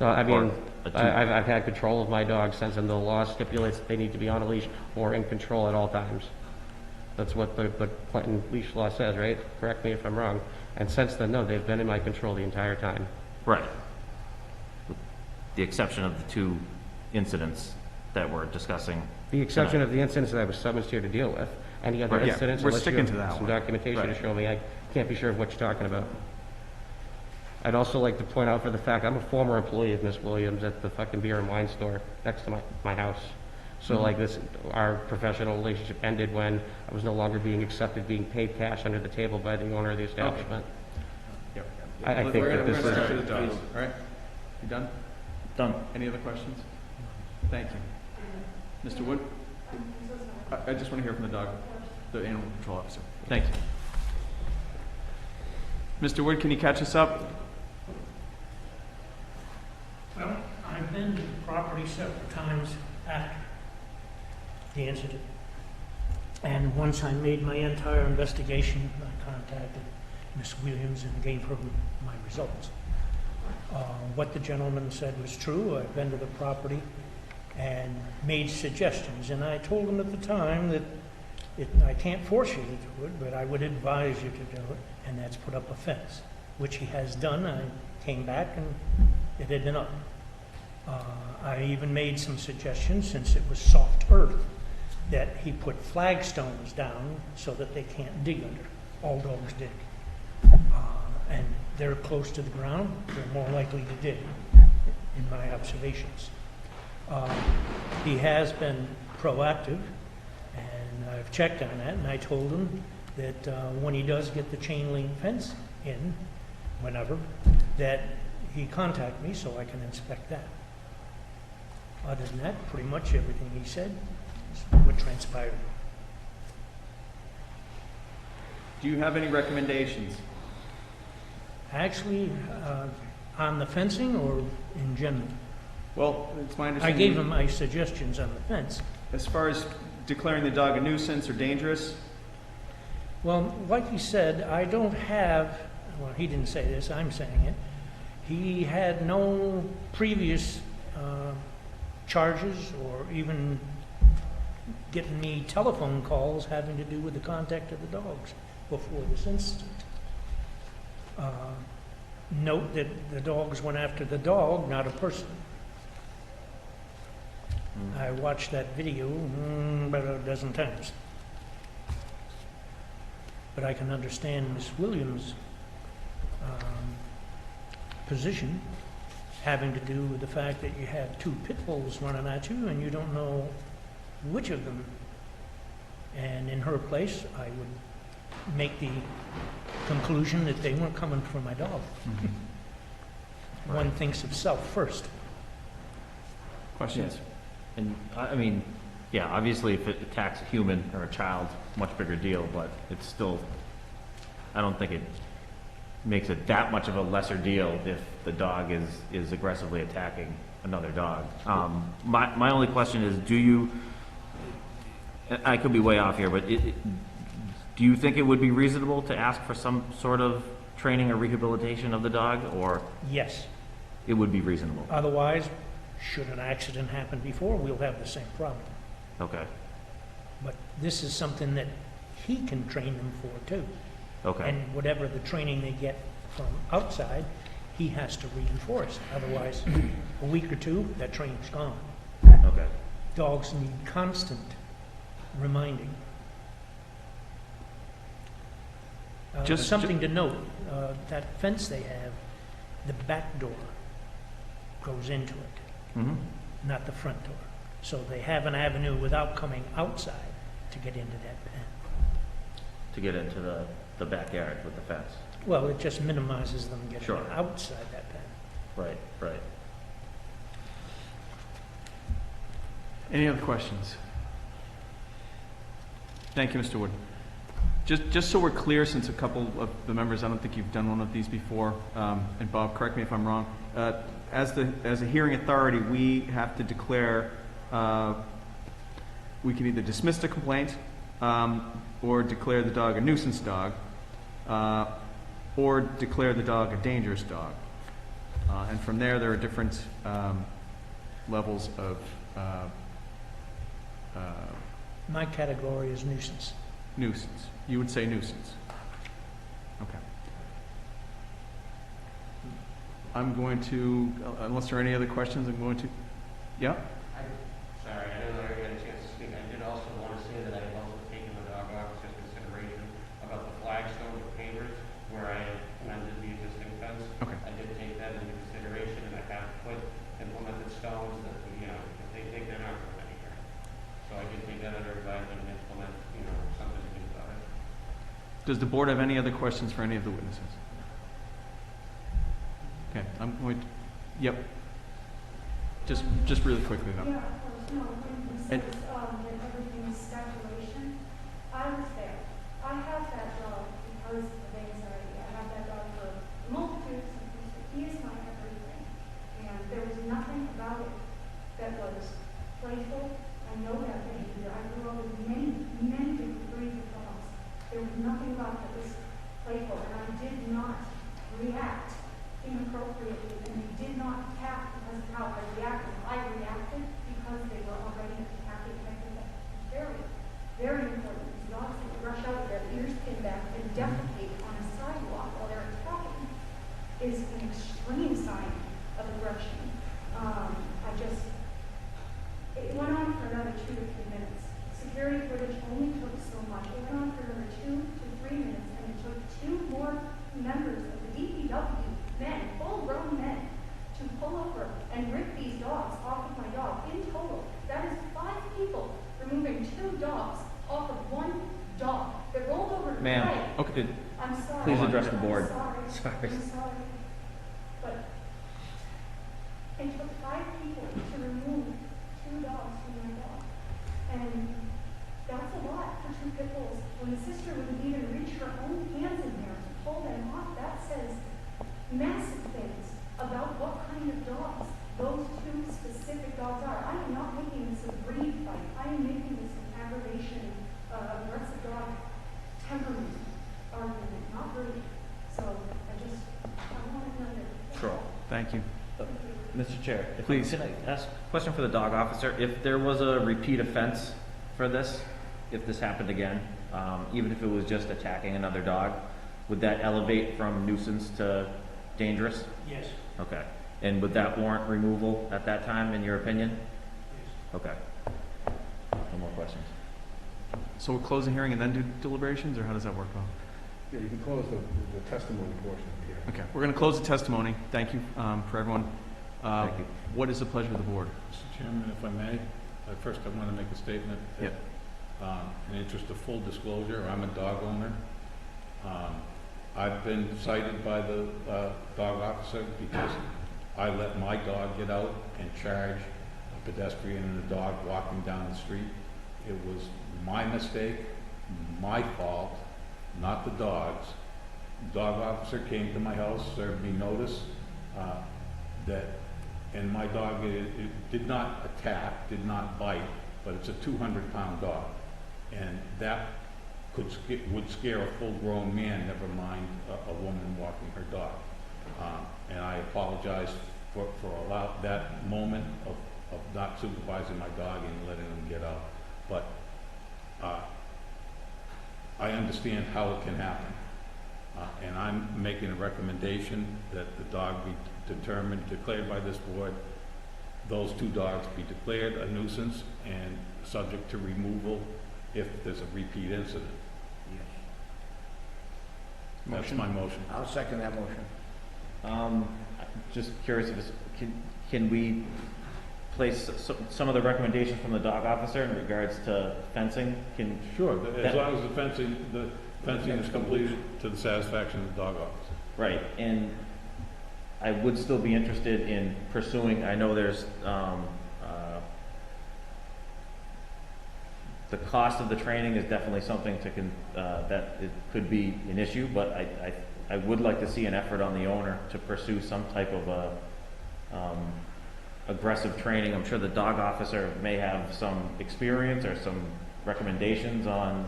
I mean, I've had control of my dogs since, and the law stipulates that they need to be on a leash or in control at all times. That's what the Clinton leash law says, right? Correct me if I'm wrong. And since then, no, they've been in my control the entire time. Right. With the exception of the 2 incidents that we're discussing. The exception of the incidents that I was summoned here to deal with. Any other incidents, we're unless sticking you to have that some one. documentation to show me, I can't be sure of what you're talking about. I'd also like to point out for the fact I'm a former employee of Miss Williams at the fucking beer and wine store next to my house. So like this, our professional relationship ended when I was no longer being accepted, being paid cash under the table by the owner of the establishment. I think that this is... All right, you done? Done. Any other questions? Thank you. Mr. Wood? I just want to hear from the animal control officer. Thank you. Mr. Wood, can you catch us up? Well, I've been to the property several times after the incident. And once I made my entire investigation, I contacted Miss Williams and gave her my results. What the gentleman said was true. I've been to the property and made suggestions. And I told him at the time that I can't force you to do it, but I would advise you to do it, and that's put up a fence, which he has done. I came back and it had been up. I even made some suggestions, since it was soft earth, that he put flagstones down so that they can't dig under. All dogs dig. And they're close to the ground, they're more likely to dig, in my observations. He has been proactive, and I've checked on that, and I told him that when he does get the chain link fence in, whenever, that he contacted me so I can inspect that. Other than that, pretty much everything he said is what transpired. Do you have any recommendations? Actually, on the fencing or in general? Well, it's my I understanding. gave him my suggestions on the fence. As far as declaring the dog a nuisance or dangerous, Well, like he said, I don't have, well, he didn't say this, I'm saying it. He had no previous charges or even getting me telephone calls having to do with the contact of the dogs before this incident. Note that the dogs went after the dog, not a person. I watched that video about a dozen times. But I can understand Miss Williams' position having to do with the fact that you have two pit bulls running at you and you don't know which of them. And in her place, I would make the conclusion that they weren't coming for my dog. One thinks of self first. questions? And, I mean, yeah, obviously if it attacks a human or a child, much bigger deal, but it's still, I don't think it makes it that much of a lesser deal if the dog is aggressively attacking another dog. My only question is, do you, I could be way off here, but do you think it would be reasonable to ask for some sort of training or rehabilitation of the dog, or? Yes. It would be reasonable? Otherwise, should an accident happen before, we'll have the same problem. Okay. But this is something that he can train them for too. Okay. And whatever the training they get from outside, he has to reinforce. Otherwise, a week or two, that training's gone. Okay. Dogs need constant reminding. Something to note, that fence they have, the back door goes into it, not the front door. So they have an avenue without coming outside to get into that pen. To get into the backyard with the fence? Well, it just minimizes them getting Sure. outside that pen. Right, right. Any other questions? Thank you, Mr. Wood. Just so we're clear, since a couple of the members, I don't think you've done one of these before, and Bob, correct me if I'm wrong, as a hearing authority, we have to declare, we can either dismiss the complaint, or declare the dog a nuisance dog, or declare the dog a dangerous dog. And from there are different levels of My category is nuisance. nuisance. You would say nuisance. Okay. I'm going to, unless there are any other questions, I'm going to, yeah? Sorry, I didn't know you had a chance to speak. I did also want to say that I have also taken the dog officer's consideration about the flagstone or pavers where I amended the existing fence. Okay. I did take that into consideration, and I have put implemented stones that, if they take, they're not going anywhere. So I did take that under advisement and implement, something to do about it. Does the board have any other questions for any of the witnesses? Okay, I'm going to, yep. Just really quickly though. Yeah, of course, no, when he says that everything's speculation, I was there. I have that dog because of anxiety. I have that dog for multitudes of reasons. He is my everything. And there was nothing about it that was playful. I know that behavior. I grew up with many, many different breeds of dogs. There was nothing about that was playful, and I did not react inappropriately, and they did not attack because of how I reacted. I reacted because they were already attacking. I think that's very, very important. These dogs that rush out with their ears pinned back and defecate on a sidewalk while they're attacking is an extreme sign of aggression. It went on for another 2 to 3 minutes. Security footage only took so much. It went on for another 2 to 3 minutes, and it took 2 more members of the DPW, men, full-grown men, to pull over and rip these dogs off of my dog. In total, that is 5 people removing 2 dogs off of 1 dog that rolled over to Ma'am, play. okay, I'm sorry. please address the board. I'm sorry. Sorry. I'm sorry. But lot for 2 pit bulls when the sister wouldn't even reach her own hands in there to pull them off. That says massive things about what kind of dogs those 2 specific dogs are. I am not making this a breed fight. I am making this an aggravation, aggressive dog temperament argument, not breed. So I want to know that. Sure. Thank you. Mr. Chair, if Please. Can I ask a question for the dog officer? If there was a repeat offense for this, if this happened again, even if it was just attacking another dog, would that elevate from nuisance to dangerous? Yes. Okay. And would that warrant removal at that time, in your opinion? Yes. Okay. No more questions. So we'll close the hearing and then do deliberations, or how does that work, Bob? Yeah, you can close the testimony portion of the hearing. Okay, we're going to close the testimony. Thank you for everyone. Thank you. What is the pleasure of the board? Mr. Chairman, if I may, first I want to make a statement. That, in the interest of full disclosure, I'm a dog owner. I've been cited by the dog officer because I let my dog get out and charge a pedestrian and a dog walking down the street. It was my mistake, my fault, not the dog's. The dog officer came to my house, served me notice and my dog it did not attack, did not bite, but it's a 200-pound dog, and that would scare a full-grown man, never mind a woman walking her dog. And I apologize for that moment of not supervising my dog and letting him get out. But I understand how it can happen. And I'm making a recommendation that the dog be declared by this board, those 2 dogs be declared a nuisance and subject to removal if there's a repeat incident. Yes. That's my motion. I'll second that motion. Just curious, if can we place some of the recommendations from the dog officer in regards to fencing? Sure, as long as the fencing is completed to the satisfaction of the dog officer. Right, and I would still be interested in pursuing, I know there's the cost of the training is definitely something that it could be an issue, but I would like to see an effort on the owner to pursue some type of aggressive training. I'm sure the dog officer may have some experience or some recommendations on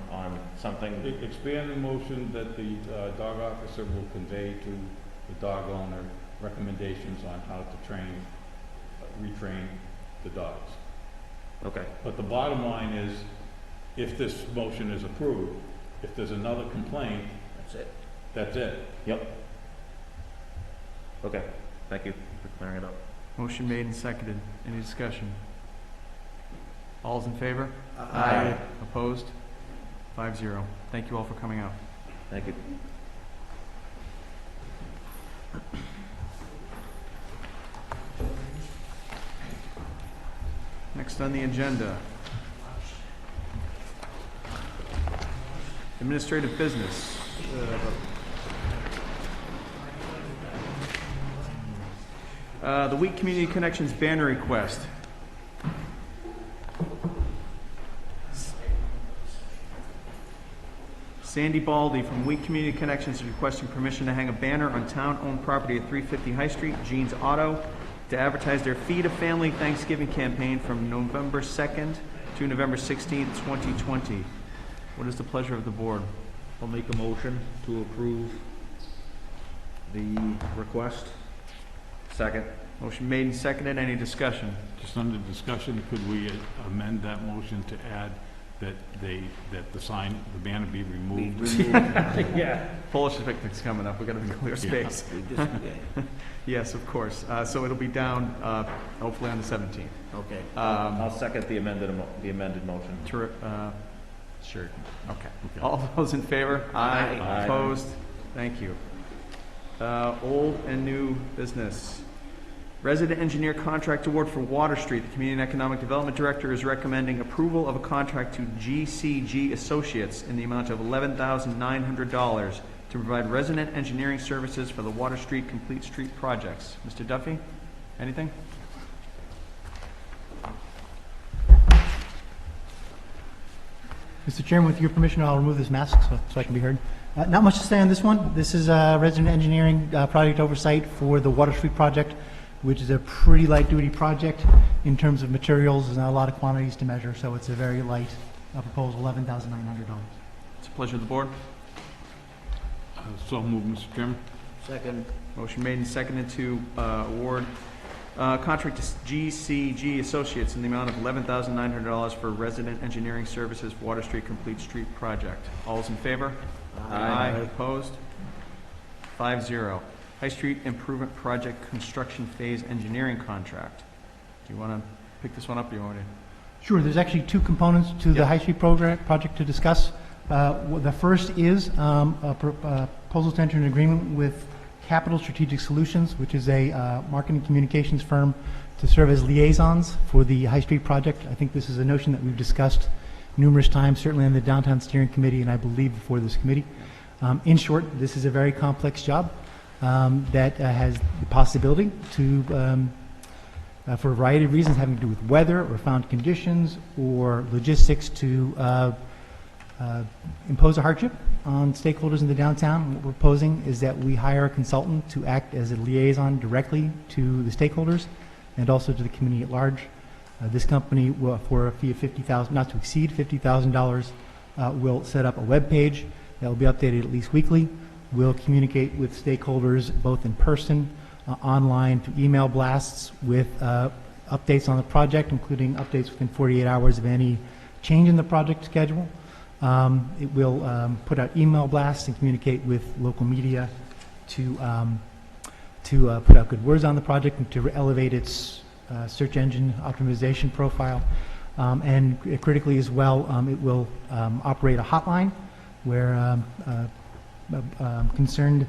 something. Expand the motion that the dog officer will convey to the dog owner recommendations on how to retrain the dogs. Okay. But the bottom line is, if this motion is approved, if there's another complaint, That's it. that's it. Yep. Okay, thank you for clearing it up. Motion made and seconded. Any discussion? All's in favor? Aye. Opposed? 5-0. Thank you all for coming out. Thank you. Next on the agenda, administrative business. The Week Community Connections banner request. Sandy Baldy from Week Community Connections is requesting permission to hang a banner on town-owned property at 350 High Street, Jean's Auto, to advertise their Feed a Family Thanksgiving campaign from November 2nd to November 16th, 2020. What is the pleasure of the board? I'll make a motion to approve the request. Second. Motion made and seconded. Any discussion? Just under discussion, could we amend that motion to add that the banner be removed? Yeah. Polish picnic's coming up. We've got to clear space. Yes, of course. So it'll be down hopefully on the 17th. Okay. I'll second the amended motion. Sure. Okay. All those in favor? Aye. Opposed? Thank you. Old and new business. Resident engineer contract award for Water Street. The Community and Economic Development Director is recommending approval of a contract to GCG Associates in the amount of $11,900 to provide resident engineering services for the Water Street Complete Street projects. Mr. Duffy, anything? Mr. Chairman, with your permission, I'll remove this mask so I can be heard. Not much to say on this one. This is a resident engineering project oversight for the Water Street project, which is a pretty light-duty project in terms of materials. There's not a lot of quantities to measure, so it's a very light proposal, $11,900. It's a pleasure of the board. So moved, Mr. Chairman. Second. Motion made and seconded to award contract to GCG Associates in the amount of $11,900 for resident engineering services for Water Street Complete Street Project. All's in favor? Aye. Opposed? 5-0. High Street Improvement Project Construction Phase Engineering Contract. Do you want to pick this one up, or you want to? Sure, there's actually two components to the High Street project to discuss. The first is a proposal to enter an agreement with Capital Strategic Solutions, which is a marketing communications firm to serve as liaisons for the High Street project. I think this is a notion that we've discussed numerous times, certainly on the Downtown Steering Committee, and I believe before this committee. In short, this is a very complex job that has the possibility to, for a variety of reasons having to do with weather or found conditions or logistics, to impose a hardship on stakeholders in the downtown. What we're proposing is that we hire a consultant to act as a liaison directly to the stakeholders and also to the community at large. This company, will, for a fee of $50,000, not to exceed $50,000, will set up a web page that will be updated at least weekly. We'll communicate with stakeholders both in person, online, through email blasts with updates on the project, including updates within 48 hours of any change in the project schedule. It will put out email blasts and communicate with local media to put out good words on the project and to elevate its search engine optimization profile. And critically as well, it will operate a hotline where concerned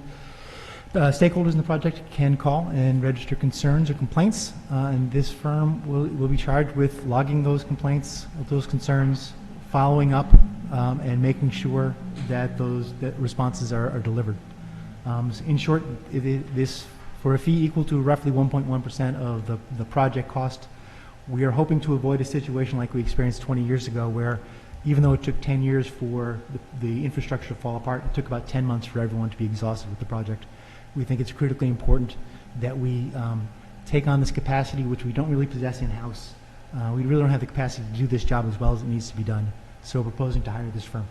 stakeholders in the project can call and register concerns or complaints, and this firm will be charged with logging those complaints, those concerns, following up, and making sure that that responses are delivered. So in short, this, for a fee equal to roughly 1.1% of the project cost, we are hoping to avoid a situation like we experienced 20 years ago, where even though it took 10 years for the infrastructure to fall apart, it took about 10 months for everyone to be exhausted with the project. We think it's critically important that we take on this capacity, which we don't really possess in-house. We really don't have the capacity to do this job as well as it needs to be done. So we're proposing to hire this firm.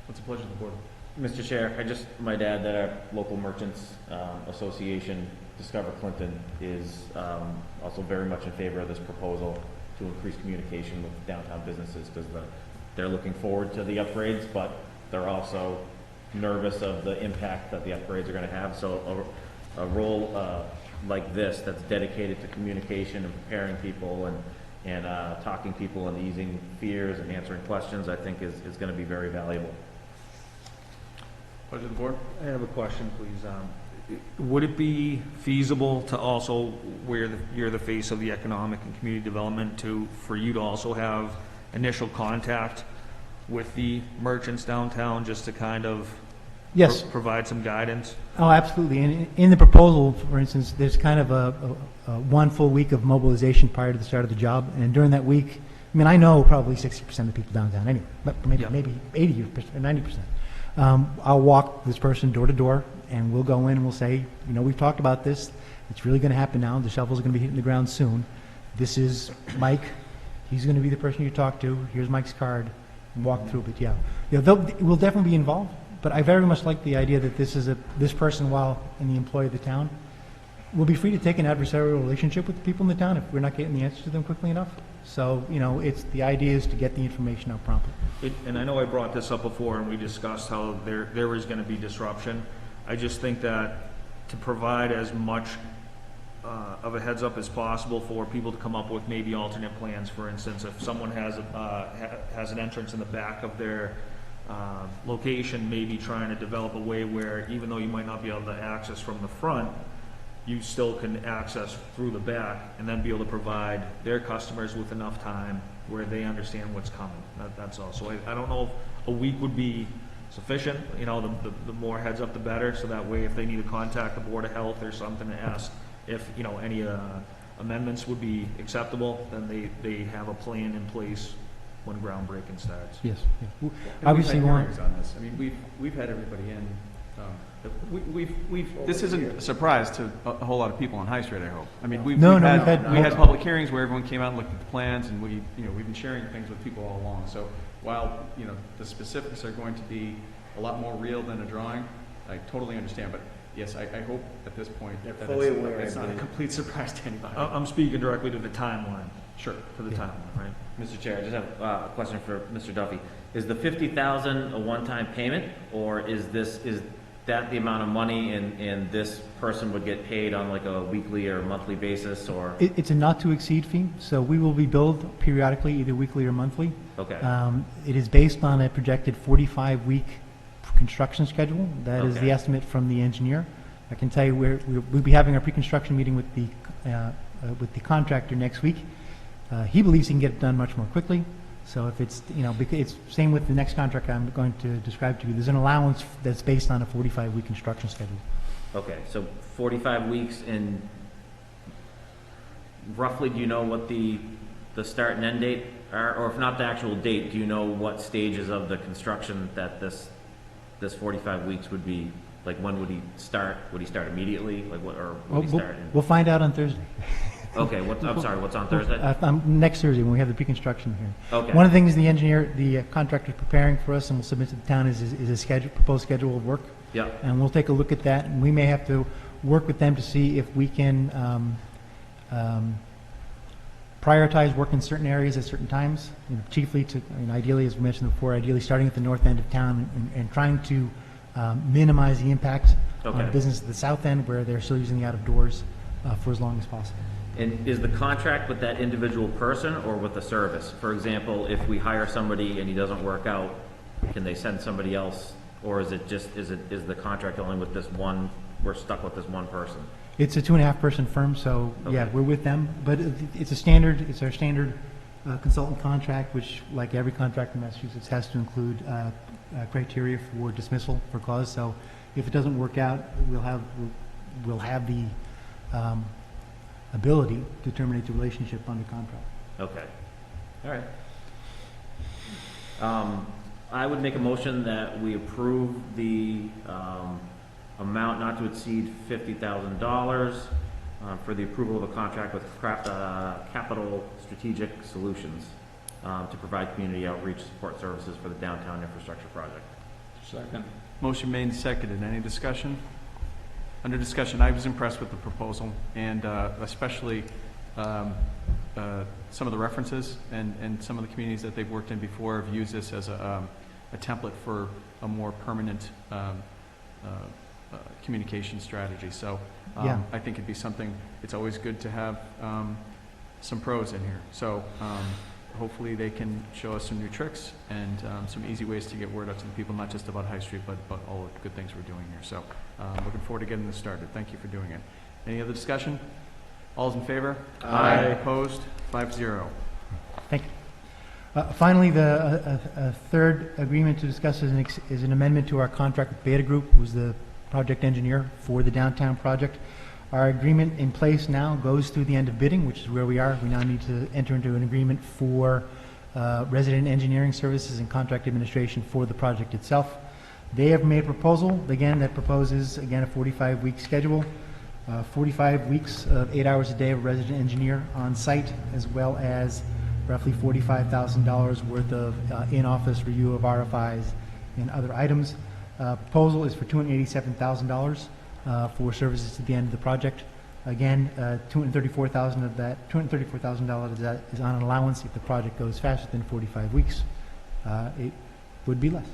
What's the pleasure of the board? Mr. Chair, I just might add that our local merchants association, Discover Clinton, is also very much in favor of this proposal to increase communication with downtown businesses, because they're looking forward to the upgrades, but they're also nervous of the impact that the upgrades are going to have. So a role like this that's dedicated to communication and preparing people and talking people and easing fears and answering questions, I think is going to be very valuable. Pleasure of the board. I have a question, please. Would it be feasible to also, where you're the face of the economic and community development, for you to also have initial contact with the merchants downtown, just to kind of Yes. Provide some guidance? Oh, absolutely. And in the proposal, for instance, there's kind of a 1 full week of mobilization prior to the start of the job. And during that week, I mean, I know probably 60% of the people downtown anyway, but maybe 80 or 90%. I'll walk this person door to door, and we'll go in and we'll say, you know, we've talked about this. It's really going to happen now. The shovels are going to be hitting the ground soon. This is Mike. He's going to be the person you talk to. Here's Mike's card. And walk through it. Yeah, we'll definitely be involved. But I very much like the idea that this person, while in the employ of the town, will be free to take an adversarial relationship with the people in the town if we're not getting the answers to them quickly enough. So, you know, the idea is to get the information out promptly. And I know I brought this up before, and we discussed how there is going to be disruption. I just think that to provide as much of a heads up as possible for people to come up with maybe alternate plans. For instance, if someone has an entrance in the back of their location, maybe trying to develop a way where, even though you might not be able to access from the front, you still can access through the back, and then be able to provide their customers with enough time where they understand what's coming. That's all. So I don't know if a week would be sufficient. You know, the more heads up, the better. So that way, if they need to contact the Board of Health or something to ask if, you know, any amendments would be acceptable, then they have a plan in place when groundbreaking starts. Yes. Yeah. And Obviously, we've we had want, hearings on this. I mean, we've had everybody in. This isn't a surprise to a whole lot of people on High Street, I hope. I mean, we've had multiple- public hearings where everyone came out and looked at the plans, and we've been sharing things with people all along. So while, the specifics are going to be a lot more real than a drawing, I totally understand. But yes, I hope at this point that it's not a complete surprise to anybody. I'm speaking directly to the timeline. Sure. To the timeline, right? Mr. Chair, I just have a question for Mr. Duffy. Is the $50,000 a one-time payment, or is that the amount of money and this person would get paid on like a weekly or monthly basis, or? it's a not-to-exceed fee, so we will be billed periodically, either weekly or monthly. Okay. It is based on a projected 45-week construction schedule. That is the Okay. estimate from the engineer. I can tell you we'll be having our pre-construction meeting with the contractor next week. He believes he can get it done much more quickly. So if it's, it's same with the next contract I'm going to describe to you. There's an allowance that's based on a 45-week construction schedule. Okay, so 45 weeks, and roughly, do you know what the start and end date are? Or if not the actual date, do you know what stages of the construction that this 45 weeks would be? Like, when would he start? Would he start immediately? Like, what, or would he start? We'll find out on Thursday. Okay, I'm sorry, what's on Thursday? Next Thursday, when we have the pre-construction here. Okay. One of the things the contractor is preparing for us and we'll submit to the town is a proposed schedule of work. Yeah. And we'll take a look at that, and we may have to work with them to see if we can prioritize work in certain areas at certain times, chiefly ideally, as we mentioned before, ideally starting at the north end of town and trying to minimize the impact on business at the south end where they're still using the out-of-doors for as long as possible. And is the contract with that individual person or with the service? For example, if we hire somebody and he doesn't work out, can they send somebody else? Or is the contract only with this one, we're stuck with this one person? It's a 2.5-person firm, so yeah, we're with them. But it's our standard consultant contract, which, like every contract in Massachusetts, has to include criteria for dismissal for cause. So if it doesn't work out, we'll have the ability to terminate the relationship under contract. Okay. All right. I would make a motion that we approve the amount not to exceed $50,000 for the approval of a contract with Capital Strategic Solutions to provide community outreach support services for the downtown infrastructure project. Second. Motion made and seconded. Any discussion? Under discussion, I was impressed with the proposal, and especially some of the references and some of the communities that they've worked in before have used this as a template for a more permanent communication strategy. So Yeah. I think it'd be something, it's always good to have some pros in here. So hopefully they can show us some new tricks and some easy ways to get word out to the people, not just about High Street, but all the good things we're doing here. So looking forward to getting this started. Thank you for doing it. Any other discussion? All's in favor? Aye. Opposed? 5-0. Thank you. Finally, the third agreement to discuss is an amendment to our contract with Beta Group, who's the project engineer for the downtown project. Our agreement in place now goes through the end of bidding, which is where we are. We now need to enter into an agreement for resident engineering services and contract administration for the project itself. They have made a proposal, again, that proposes, again, a 45-week schedule, 45 weeks of 8 hours a day of resident engineer on site, as well as roughly $45,000 worth of in-office review of RFIs and other items. Proposal is for $287,000 for services to the end of the project. Again, $234,000 of that is on an allowance. If the project goes faster than 45 weeks, it would be less.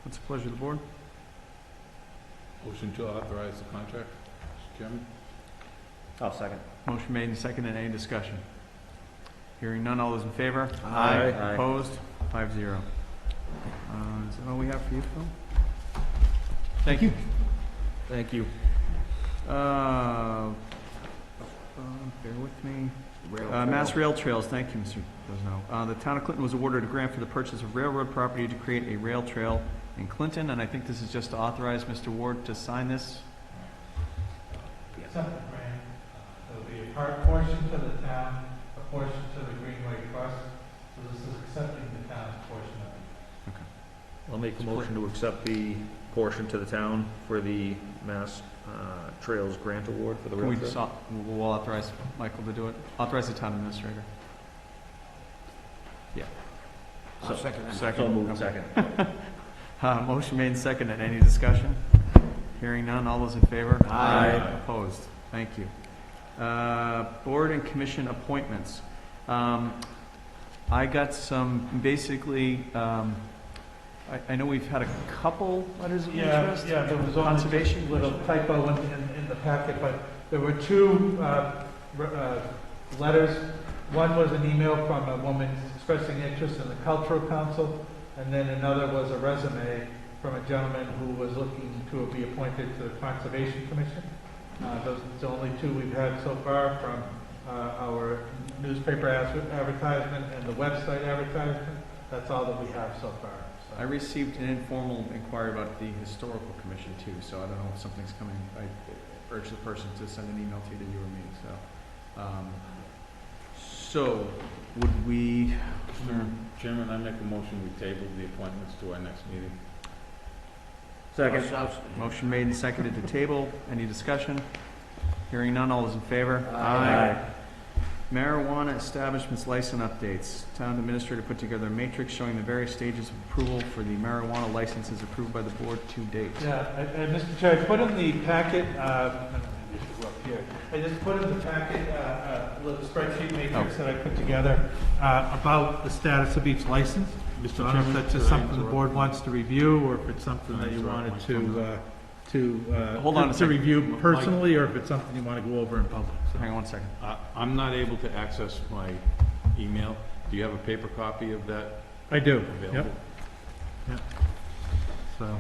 What's the pleasure of the board? Motion to authorize the contract, Mr. Chairman. I'll second. Motion made and seconded. Any discussion? Hearing none, all those in favor? Aye. Aye. Opposed? 5-0. Is that all we have for you, Phil? Thank you. Thank you. Bear with me. Mass Rail Trails, thank you, Mr. Bosno. The town of Clinton was awarded a grant for the purchase of railroad property to create a rail trail in Clinton, and I think this is just to authorize Mr. Ward to sign this. Separate grant. There'll be a portion to the town, a portion to the Greenway Trust. So this is I'll make a motion to accept the portion to the town for the Mass Trails Grant Award for the Can rail we trail. just, we'll authorize Michael to do it? Authorize the town administrator. Yeah. I'll second that. So moved. Second. Motion made and seconded. Any discussion? Hearing none. All those in favor? Aye. Opposed? Thank you. Board and commission appointments. I got some, basically, I know we've had a couple letters of interest. Yeah, there was only Conservation a little typo in the packet, but there were two letters. One was an email from a woman expressing interest in the Cultural Council, and then another was a resume from a gentleman who was looking to be appointed to the Conservation Commission. Those are the only two we've had so far from our newspaper advertisement and the website advertisement. That's all that we have so far. So. I received an informal inquiry about the Historical Commission too, so I don't know if something's coming. I urge the person to send an email to either you or me, so would we... Chairman, I make a motion we table the appointments to our next meeting. Second. Motion made and seconded to table. Any discussion? Hearing none. All those in favor? Aye. Marijuana establishments license updates. Town administrator put together a matrix showing the various stages of approval for the marijuana licenses approved by the board to date. Yeah, Mr. Chair, I put in the packet, I just put in the packet a little spreadsheet matrix that I put together about the status of each license. Mr. So I don't know if that's just something the board wants to review, or if it's something that you wanted Hold on a to second. review personally, or if it's something you want to go over in public. So. Hang on 1 second. I'm not able to access my email. Do you have a paper copy of that? I do. Available? Yep. So.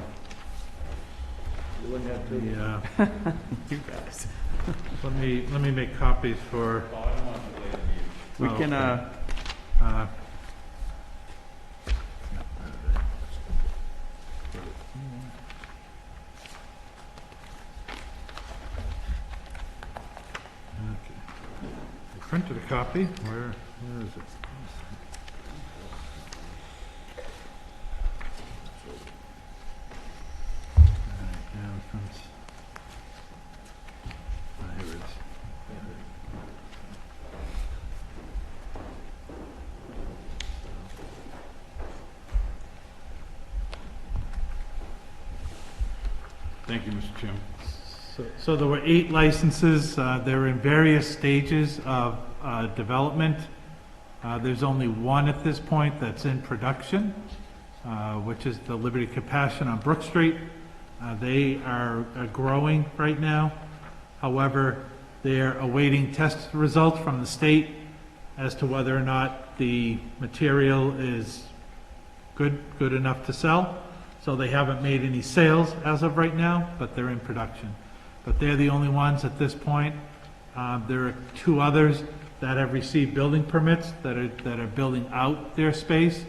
You wouldn't have to. You guys. Let me make copies for. We can. I printed a copy. Where is it? Here it is. Thank you, Mr. Chairman. So there were 8 licenses. They're in various stages of development. There's only one at this point that's in production, which is the Liberty Compassion on Brook Street. They are growing right now. However, they're awaiting test results from the state as to whether or not the material is good enough to sell. So they haven't made any sales as of right now, but they're in production. But they're the only ones at this point. There are 2 others that have received building permits that are building out their space,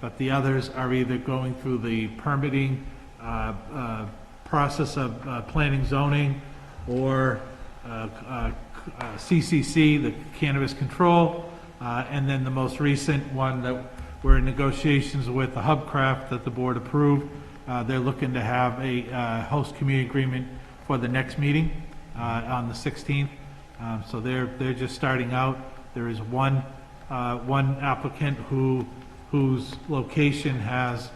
but the others are either going through the permitting process of planning zoning or CCC, the Cannabis Control, and then the most recent one that we're in negotiations with, the Hubcraft that the board approved. They're looking to have a host community agreement for the next meeting on the 16th. So they're just starting out. There is one applicant whose location has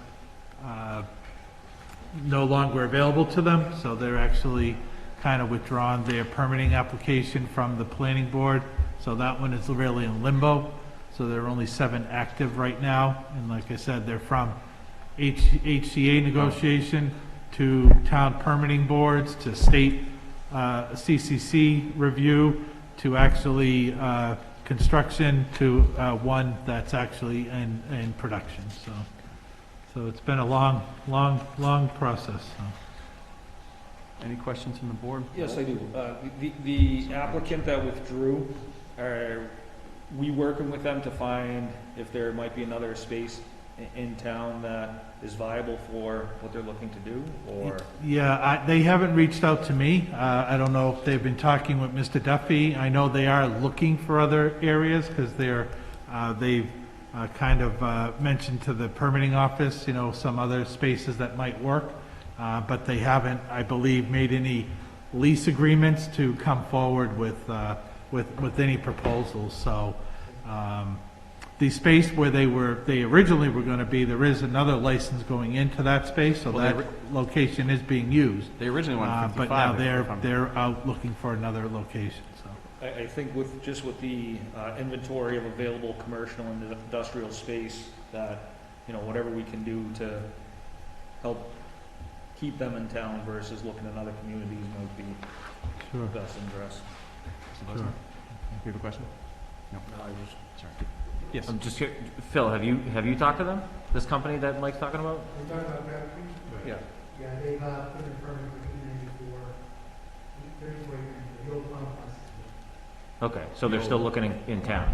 no longer available to them, so they're actually kind of withdrawn their permitting application from the planning board. So that one is really in limbo. So there are only 7 active right now, and like I said, they're from HCA negotiation to town permitting boards to state CCC review to actually construction to one that's actually in production. So it's been a long process. So. Any questions from the board? Yes, I do. The applicant that withdrew, are we working with them to find if there might be another space in town that is viable for what they're looking to do, or? Yeah, they haven't reached out to me. I don't know if they've been talking with Mr. Duffy. I know they are looking for other areas because they've kind of mentioned to the permitting office, some other spaces that might work, but they haven't, I believe, made any lease agreements to come forward with any proposals. So the space where they originally were going to be, there is another license going into that space, so Well, that location is being used. They originally wanted 55. But now if I'm- they're out looking for another location, so. I think with the inventory of available commercial and industrial space, that, whatever we can do to help keep them in town versus looking at other communities might be Sure. best interest. Sure. You have a question? No. I just, Sorry. Yes. I'm just curious, Phil, have you talked to them? This company that Mike's talking about? We talked about Crabtree? Yeah. Yeah, they've put in a permit for 34 acres, the old farm process. Okay, so they're still looking in town.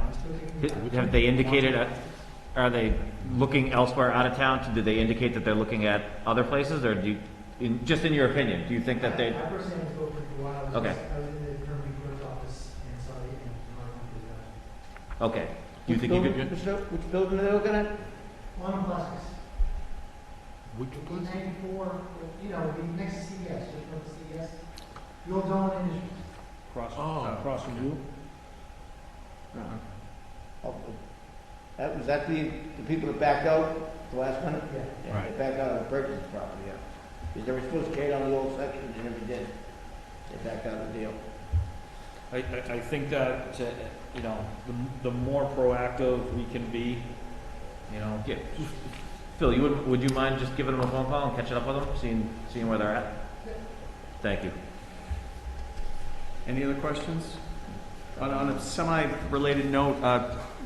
Have they indicated, are they looking elsewhere out of town? Did they indicate that they're looking at other places, or just in your opinion, do you think that they? I personally haven't spoken for a while. I was in the permitting clerk's office and saw the, Okay. Do you think you could? Which building are they looking at? Quantum Plastics. Which 1894, the next to CES, just north of CES. The old Dawn Industries. Across from you? Was that the people that backed out the last minute? Yeah. Yeah, they backed out on the purchase of the property, yeah. Because they were supposed to carry on the old section, they never did. They backed out of the deal. I think that, the more proactive we can be, Yeah. Phil, would you mind just giving them a phone call and catching up with them, seeing where they're at? Thank you. Any other questions? On a semi-related note,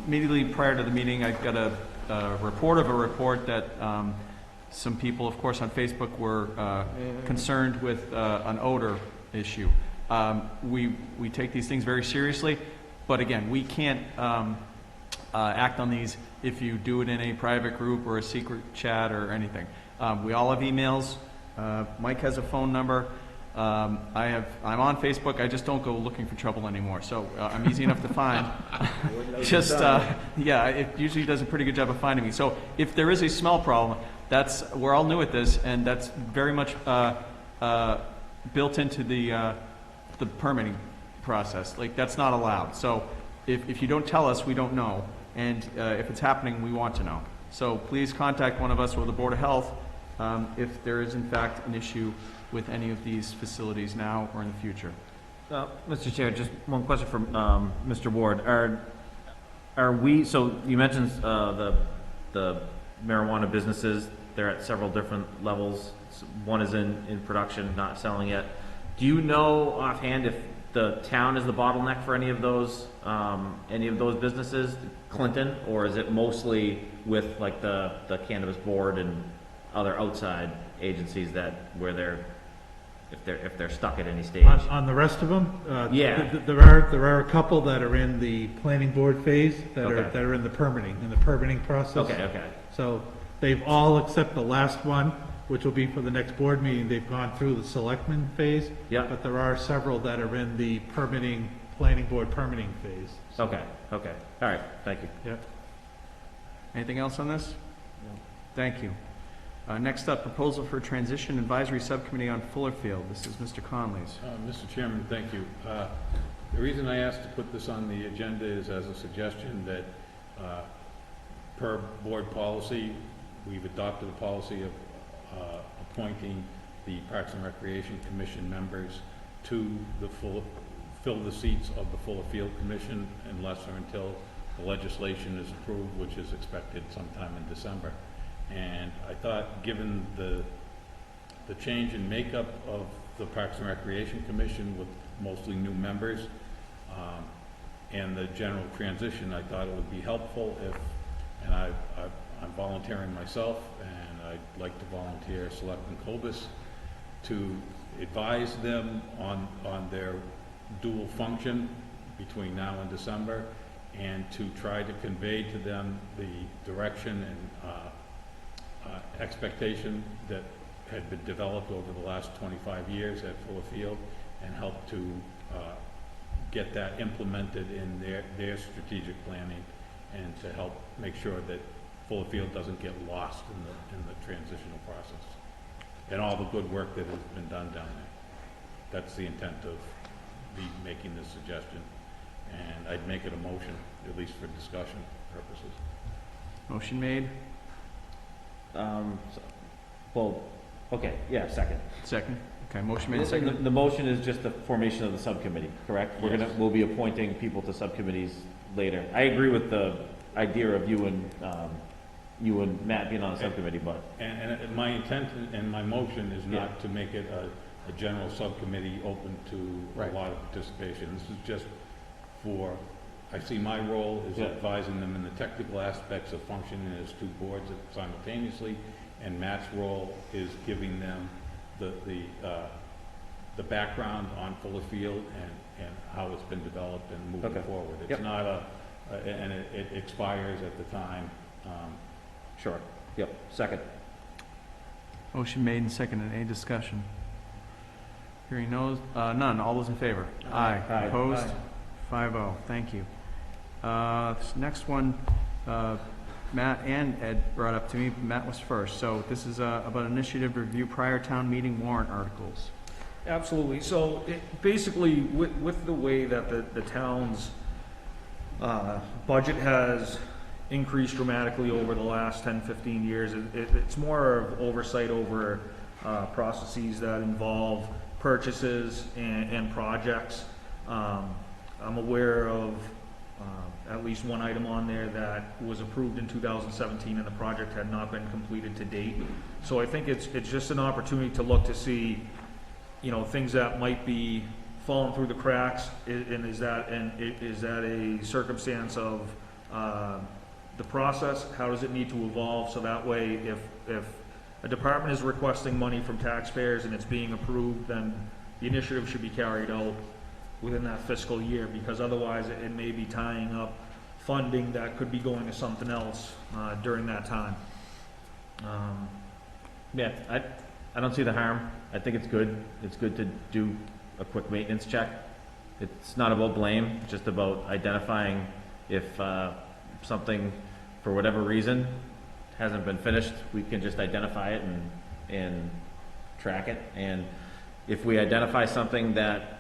immediately prior to the meeting, I got a report of a report that some people, of course, on Facebook were concerned with an odor issue. We take these things very seriously, but again, we can't act on these if you do it in a private group or a secret chat or anything. We all have emails. Mike has a phone number. I'm on Facebook. I just don't go looking for trouble anymore. So I'm easy enough to find. It usually does a pretty good job of finding me. So if there is a smell problem, we're all new at this, and that's very much built into the permitting process. Like, that's not allowed. So if you don't tell us, we don't know. And if it's happening, we want to know. So please contact one of us or the Board of Health if there is, in fact, an issue with any of these facilities now or in the future. Mr. Chair, just one question from Mr. Ward. Are we, so you mentioned the marijuana businesses, they're at several different levels. One is in production, not selling yet. Do you know offhand if the town is the bottleneck for any of those businesses, Clinton, or is it mostly with like the cannabis board and other outside agencies where if they're stuck at any stage? On the rest of them? Yeah. There are a couple that are in the planning board phase that are in the permitting process. Okay. So they've all, except the last one, which will be for the next board meeting, they've gone through the selectmen phase. Yeah. But there are several that are in the planning board permitting phase. Okay. All right, thank you. Yep. Anything else on this? No. Thank you. Next up, proposal for transition advisory subcommittee on Fuller Field. This is Mr. Conley's. Mr. Chairman, thank you. The reason I asked to put this on the agenda is as a suggestion that per board policy, we've adopted a policy of appointing the Parks and Recreation Commission members to fill the seats of the Fuller Field Commission unless or until the legislation is approved, which is expected sometime in December. And I thought, given the change in makeup of the Parks and Recreation Commission with mostly new members and the general transition, I thought it would be helpful and I'm volunteering myself, and I'd like to volunteer Selectman Kobus to advise them on their dual function between now and December, and to try to convey to them the direction and expectation that had been developed over the last 25 years at Fuller Field, and help to get that implemented in their strategic planning and to help make sure that Fuller Field doesn't get lost in the transitional process. And all the good work that has been done down there. That's the intent of me making this suggestion. And I'd make it a motion, at least for discussion purposes. Motion made. Well, okay, yeah, second. Second. Okay, motion made and seconded. The motion is just the formation of the subcommittee, correct? Yes. We'll be appointing people to subcommittees later. I agree with the idea of you and Matt being on the subcommittee, but. And my intent and my motion is not to make it a general subcommittee open to a lot of participation. This is just for, I see my role is advising them in the technical aspects of functioning as two boards simultaneously, and Matt's role is giving them the background on Fuller Field and how it's been developed and moving forward. It's not and it expires at the time. Sure. Yep. Second. Motion made and seconded. Any discussion? Hearing none. All those in favor? Aye. Aye. Opposed? 5-0. Thank you. This next one, Matt and Ed brought up to me. Matt was first. So this is about initiative to review prior town meeting warrant articles. Absolutely. So basically, with the way that the town's budget has increased dramatically over the last 10, 15 years, it's more of oversight over processes that involve purchases and projects. I'm aware of at least one item on there that was approved in 2017 and the project had not been completed to date. So I think it's just an opportunity to look to see, things that might be falling through the cracks, and is that a circumstance of the process? How does it need to evolve? So that way, if a department is requesting money from taxpayers and it's being approved, then the initiative should be carried out within that fiscal year, because otherwise it may be tying up funding that could be going to something else during that time. Yeah, I don't see the harm. I think it's good. It's good to do a quick maintenance check. It's not about blame, it's just about identifying if something, for whatever reason, hasn't been finished. We can just identify it and track it. And if we identify something that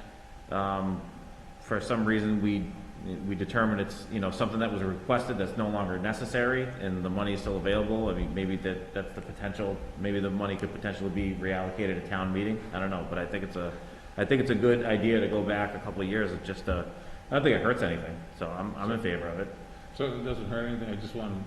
for some reason we determine it's something that was requested that's no longer necessary and the money is still available, I mean, maybe that's the potential. Maybe the money could potentially be reallocated at town meeting. I don't know, but I think it's a good idea to go back a couple of years. It's just I don't think it hurts anything, so I'm in favor of it. So it doesn't hurt anything. I just want,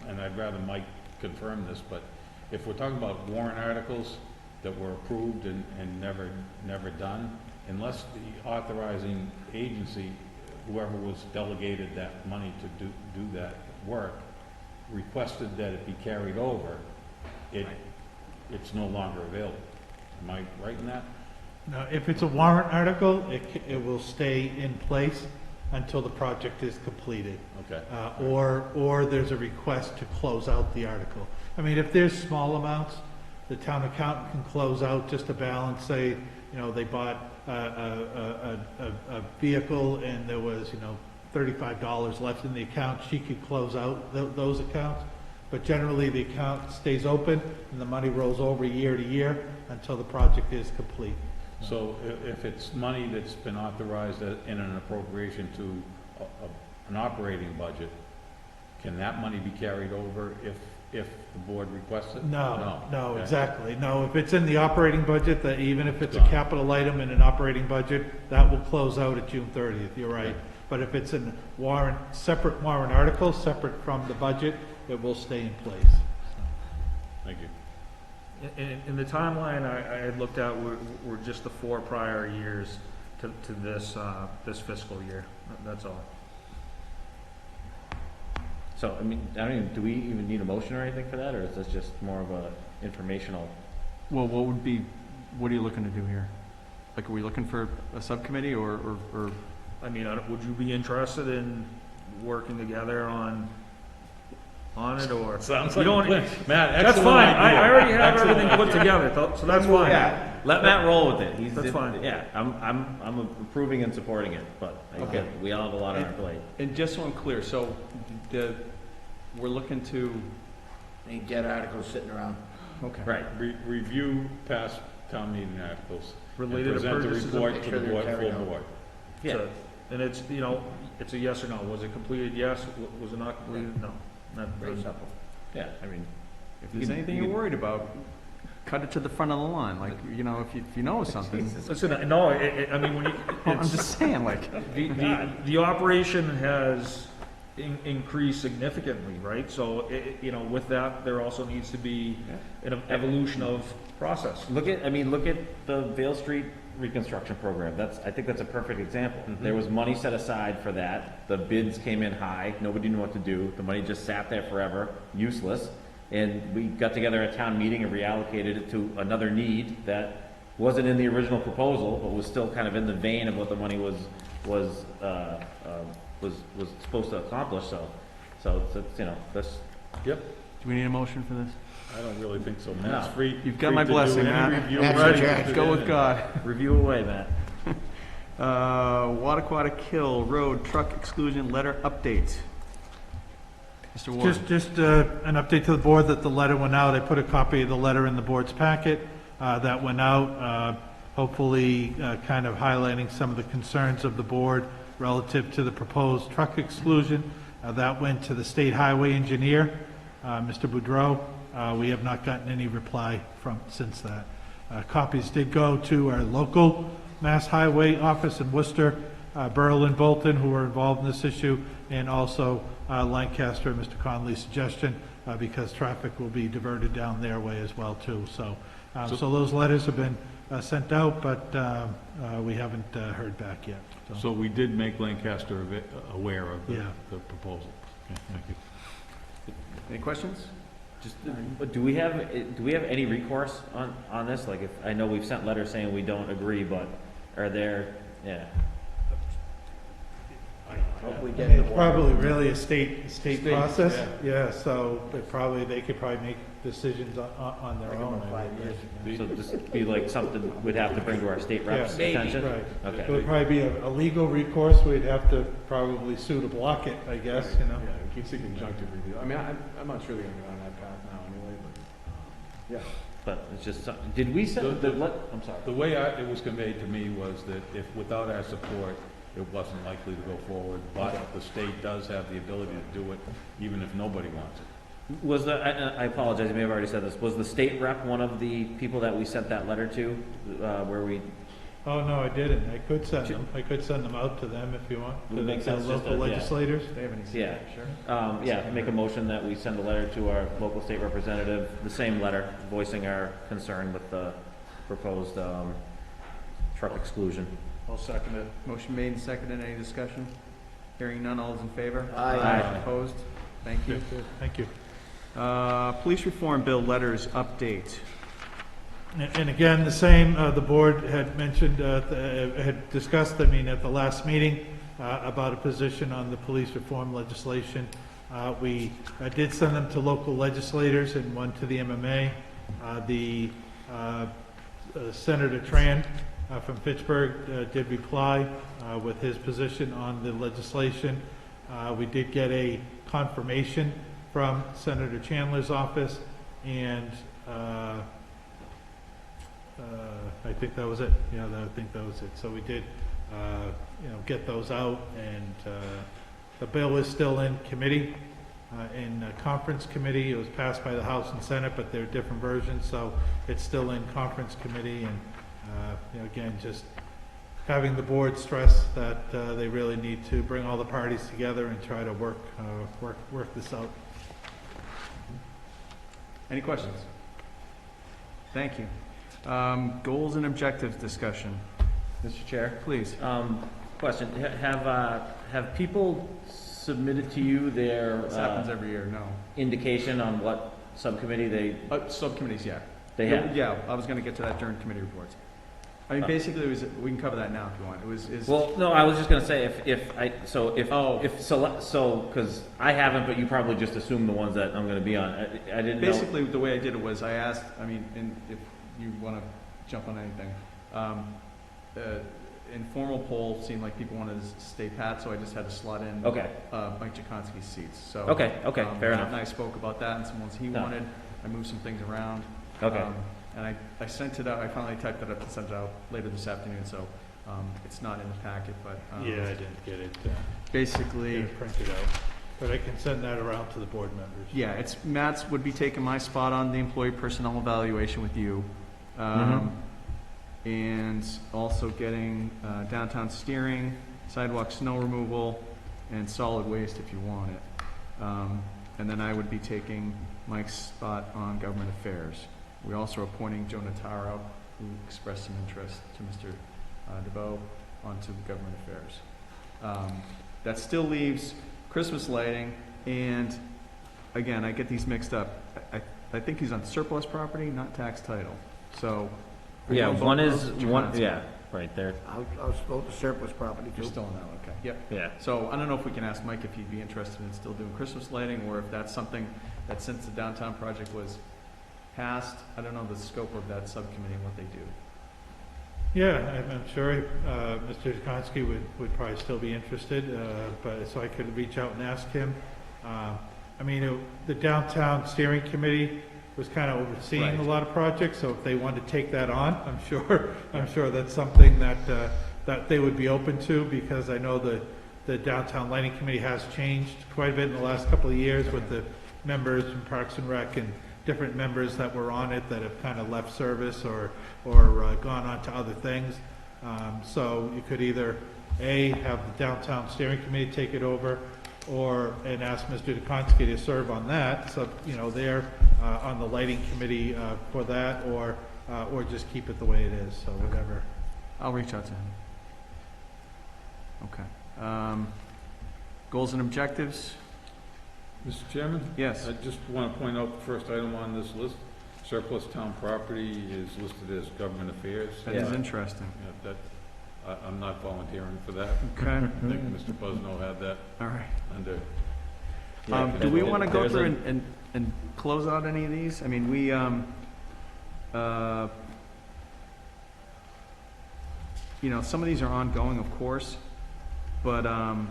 and I'd rather Mike confirm this, but if we're talking about warrant articles that were approved and never done, unless the authorizing agency, whoever was delegated that money to do that work, requested that it be carried over, it's no longer available. Am I right in that? Now, if it's a warrant article, it will stay in place until the project is completed. Okay. Or there's a request to close out the article. I mean, if there's small amounts, the town accountant can close out just a balance, say, they bought a vehicle and there was, $35 left in the account, she could close out those accounts. But generally, the account stays open and the money rolls over year to year until the project is complete. So if it's money that's been authorized in an appropriation to an operating budget, can that money be carried over if the board requests it? No, Okay. exactly. No, if it's in the operating budget, that even if it's a capital item in an operating budget, that will close out at June 30th, you're right. But if it's in separate warrant article, separate from the budget, it will stay in place. Thank you. In the timeline I had looked at were just the 4 prior years to this fiscal year. That's all. So, I mean, do we even need a motion or anything for that, or is this just more of a informational? Well, what are you looking to do here? Like, are we looking for a subcommittee or? I mean, would you be interested in working together on it, or? Sounds you like don't, Matt, that's fine. I already have everything put together, so that's fine. Yeah, let Matt roll with it. That's fine. Yeah, I'm approving and supporting it, but Okay. we all have a lot on our plate. And just so I'm clear, so we're looking to, Any dead articles sitting around. okay. Right. Review past town meeting articles. Related to and purchases present of- the report Make to sure the they're board, carried full out. board. Yeah. So- And it's, you know, it's a yes or no. Was it completed? Yes. Was it not completed? No. Very simple. Yeah, I mean, If there's anything you're worried about, cut it to the front of the line, like, you know, if you know something. Listen, no, I mean, when you, I'm just saying, like, the operation has increased significantly, right? So, you know, with that, there also needs to be an evolution of process. look at the Vale Street reconstruction program. I think that's a perfect example. There was money set aside for that. The bids came in high. Nobody knew what to do. The money just sat there forever, useless. And we got together at town meeting and reallocated it to another need that wasn't in the original proposal, but was still kind of in the vein of what the money was supposed to accomplish. So it's, you know, that's. Yep. do we need a motion for this? I don't really think so. Matt's free. You've got free my to do blessing, any Matt. review Matt's right in charge. to Go the with end. God. Review away, Matt. Wattaquatta Kill Road Truck Exclusion Letter Update. Mr. Ward. Just an update to the board that the letter went out. I put a copy of the letter in the board's packet that went out, hopefully kind of highlighting some of the concerns of the board relative to the proposed truck exclusion. That went to the state highway engineer, Mr. Boudreau. We have not gotten any reply from since that. Copies did go to our local Mass Highway office in Worcester, Berlin, Bolton, who are involved in this issue, and also Lancaster, Mr. Conley's suggestion, because traffic will be diverted down their way as well, too. So those letters have been sent out, but we haven't heard back yet. So we did make Lancaster aware of Yeah. the proposal. Okay, thank you. Any questions? Just, do we have any recourse on this? Like, if, I know we've sent letters saying we don't agree, but are there, yeah. Hopefully get It's the probably really a state process. yeah. Yeah, so they could probably make decisions on their own. I would So just be like something we'd have to bring to our state reps' Yeah. attention? Right. Okay. It would probably be a legal recourse. We'd have to probably sue to block it, I guess, you know? Yeah, we keep seeking conjunctive review. I mean, I'm not sure they're gonna go down that path now anyway, but, yeah. But it's just, did we send, I'm sorry. The way it was conveyed to me was that if, without our support, it wasn't likely to go forward, but the state does have the ability to do it, even if nobody wants it. Was I apologize, you may have already said this, was the state rep one of the people that we sent that letter to, where we? Oh, no, I didn't. I could send them. I could send them out to them if you want. Would To make the sense just local to- yeah. legislators. They have any? Yeah. Sure. Yeah, make a motion that we send a letter to our local state representative, the same letter, voicing our concern with the proposed, truck exclusion. I'll second it. Motion made and seconded. Any discussion? Hearing none, all those in favor? Aye. Opposed? Thank you. Thank you. Police reform bill letters update. And again, the same, the board had mentioned, had discussed, I mean, at the last meeting, about a position on the police reform legislation. We did send them to local legislators and one to the MMA. The Senator Tran from Fitchburg did reply with his position on the legislation. We did get a confirmation from Senator Chandler's office, and I think that was it. Yeah, I think that was it. So we did, get those out, and the bill is still in committee, in conference committee. It was passed by the House and Senate, but they're different versions, so it's still in conference committee. And again, just having the board stress that they really need to bring all the parties together and try to work this out. Any questions? Thank you. Goals and objectives discussion. Mr. Chair? Please. Question, have people submitted to you their? This happens every year, no. Indication on what subcommittee they? Subcommittees, yeah. They have? Yeah, I was gonna get to that during committee reports. I mean, basically, we can cover that now if you want. Well, no, I was just gonna say, because I haven't, but you probably just assumed the ones that I'm gonna be on. I didn't know. Basically, the way I did it was I asked, I mean, and if you want to jump on anything. Informal poll seemed like people wanted to stay pat, so I just had to slot in Okay. Mike Jaconski's seats. So Okay, fair Matt enough. and I spoke about that and some ones he No. wanted. I moved some things around. Okay. And I sent it out. I finally typed it up and sent it out later this afternoon. So it's not in the packet, but Yeah, I didn't get it, basically get it printed out, but I can send that around to the board members. yeah, it's Matt's would be taking my spot on the employee personnel evaluation with you. And also getting downtown steering, sidewalk snow removal, and solid waste if you want it. And then I would be taking Mike's spot on government affairs. We're also appointing Joe Notaro, who expressed some interest to Mr. DeBoe, onto the government affairs. That still leaves Christmas lighting, and again, I get these mixed up. I think he's on surplus property, not tax title. So Yeah, one is, Jaconski. yeah, right there. I'll vote the surplus property You're too. still on that one, okay, yep. Yeah. So I don't know if we can ask Mike if he'd be interested in still doing Christmas lighting, or if that's something that since the downtown project was passed, I don't know the scope of that subcommittee and what they do. Yeah, I'm sure Mr. Jaconski would probably still be interested, but so I could reach out and ask him. I mean, the downtown steering committee was kind of overseeing Right. a lot of projects, so if they wanted to take that on, I'm sure that's something that they would be open to, because I know the downtown lighting committee has changed quite a bit in the last couple of years with the members from Parks and Rec and different members that were on it that have kind of left service or gone on to other things. So you could either have the downtown steering committee take it over, and ask Mr. Jaconski to serve on that, so, they're on the lighting committee for that, or just keep it the way it is, so whatever. I'll reach out to him. Okay. Goals and objectives? Mr. Chairman? Yes. I just want to point out the first item on this list, surplus town property is listed as government affairs. That is interesting. Yeah, I'm not volunteering for that. Okay. I think Mr. Busno had that All right. under. Do we want to go there's through and close out any of these? I mean, we, some of these are ongoing, of course, but, I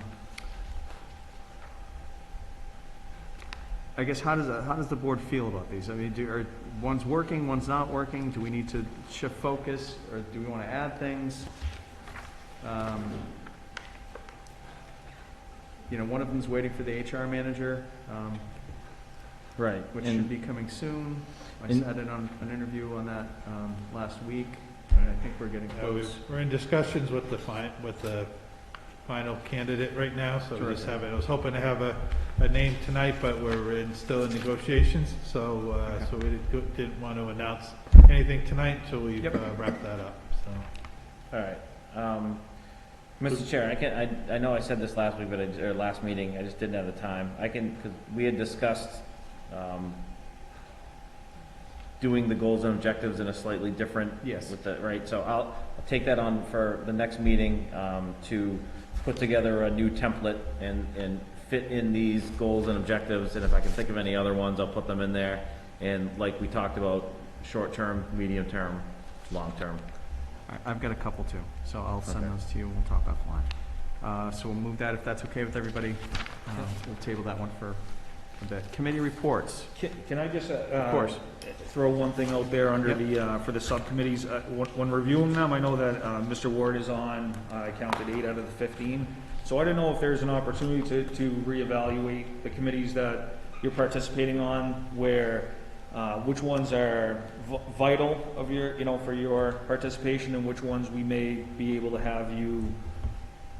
guess, how does the board feel about these? I mean, are one's working, one's not working? Do we need to shift focus, or do we want to add things? One of them's waiting for the HR manager, Right. which And- should be coming soon. I and- sat in on an interview on that last week, and I think we're getting close. We're in discussions with the final candidate right now, so we just Terrific. I was hoping to have a name tonight, but we're still in negotiations, so we didn't want to announce anything tonight until we wrap that up, so. All right. Mr. Chair, I know I said this last week, or last meeting, I just didn't have the time. Because we had discussed doing the goals and objectives in a slightly different. Yes. Right, so I'll take that on for the next meeting, to put together a new template and fit in these goals and objectives, and if I can think of any other ones, I'll put them in there. And like we talked about, short-term, medium-term, long-term. I've got a couple too, so I'll send Okay. those to you, and we'll talk offline. So we'll move that, if that's okay with everybody. We'll table that one for a bit. Committee reports. Can I just, Of course. throw one thing out there under Yep. for the subcommittees? When reviewing them, I know that Mr. Ward is on, I counted 8 out of the 15. So I don't know if there's an opportunity to reevaluate the committees that you're participating on, where which ones are vital of your, for your participation, and which ones we may be able to have you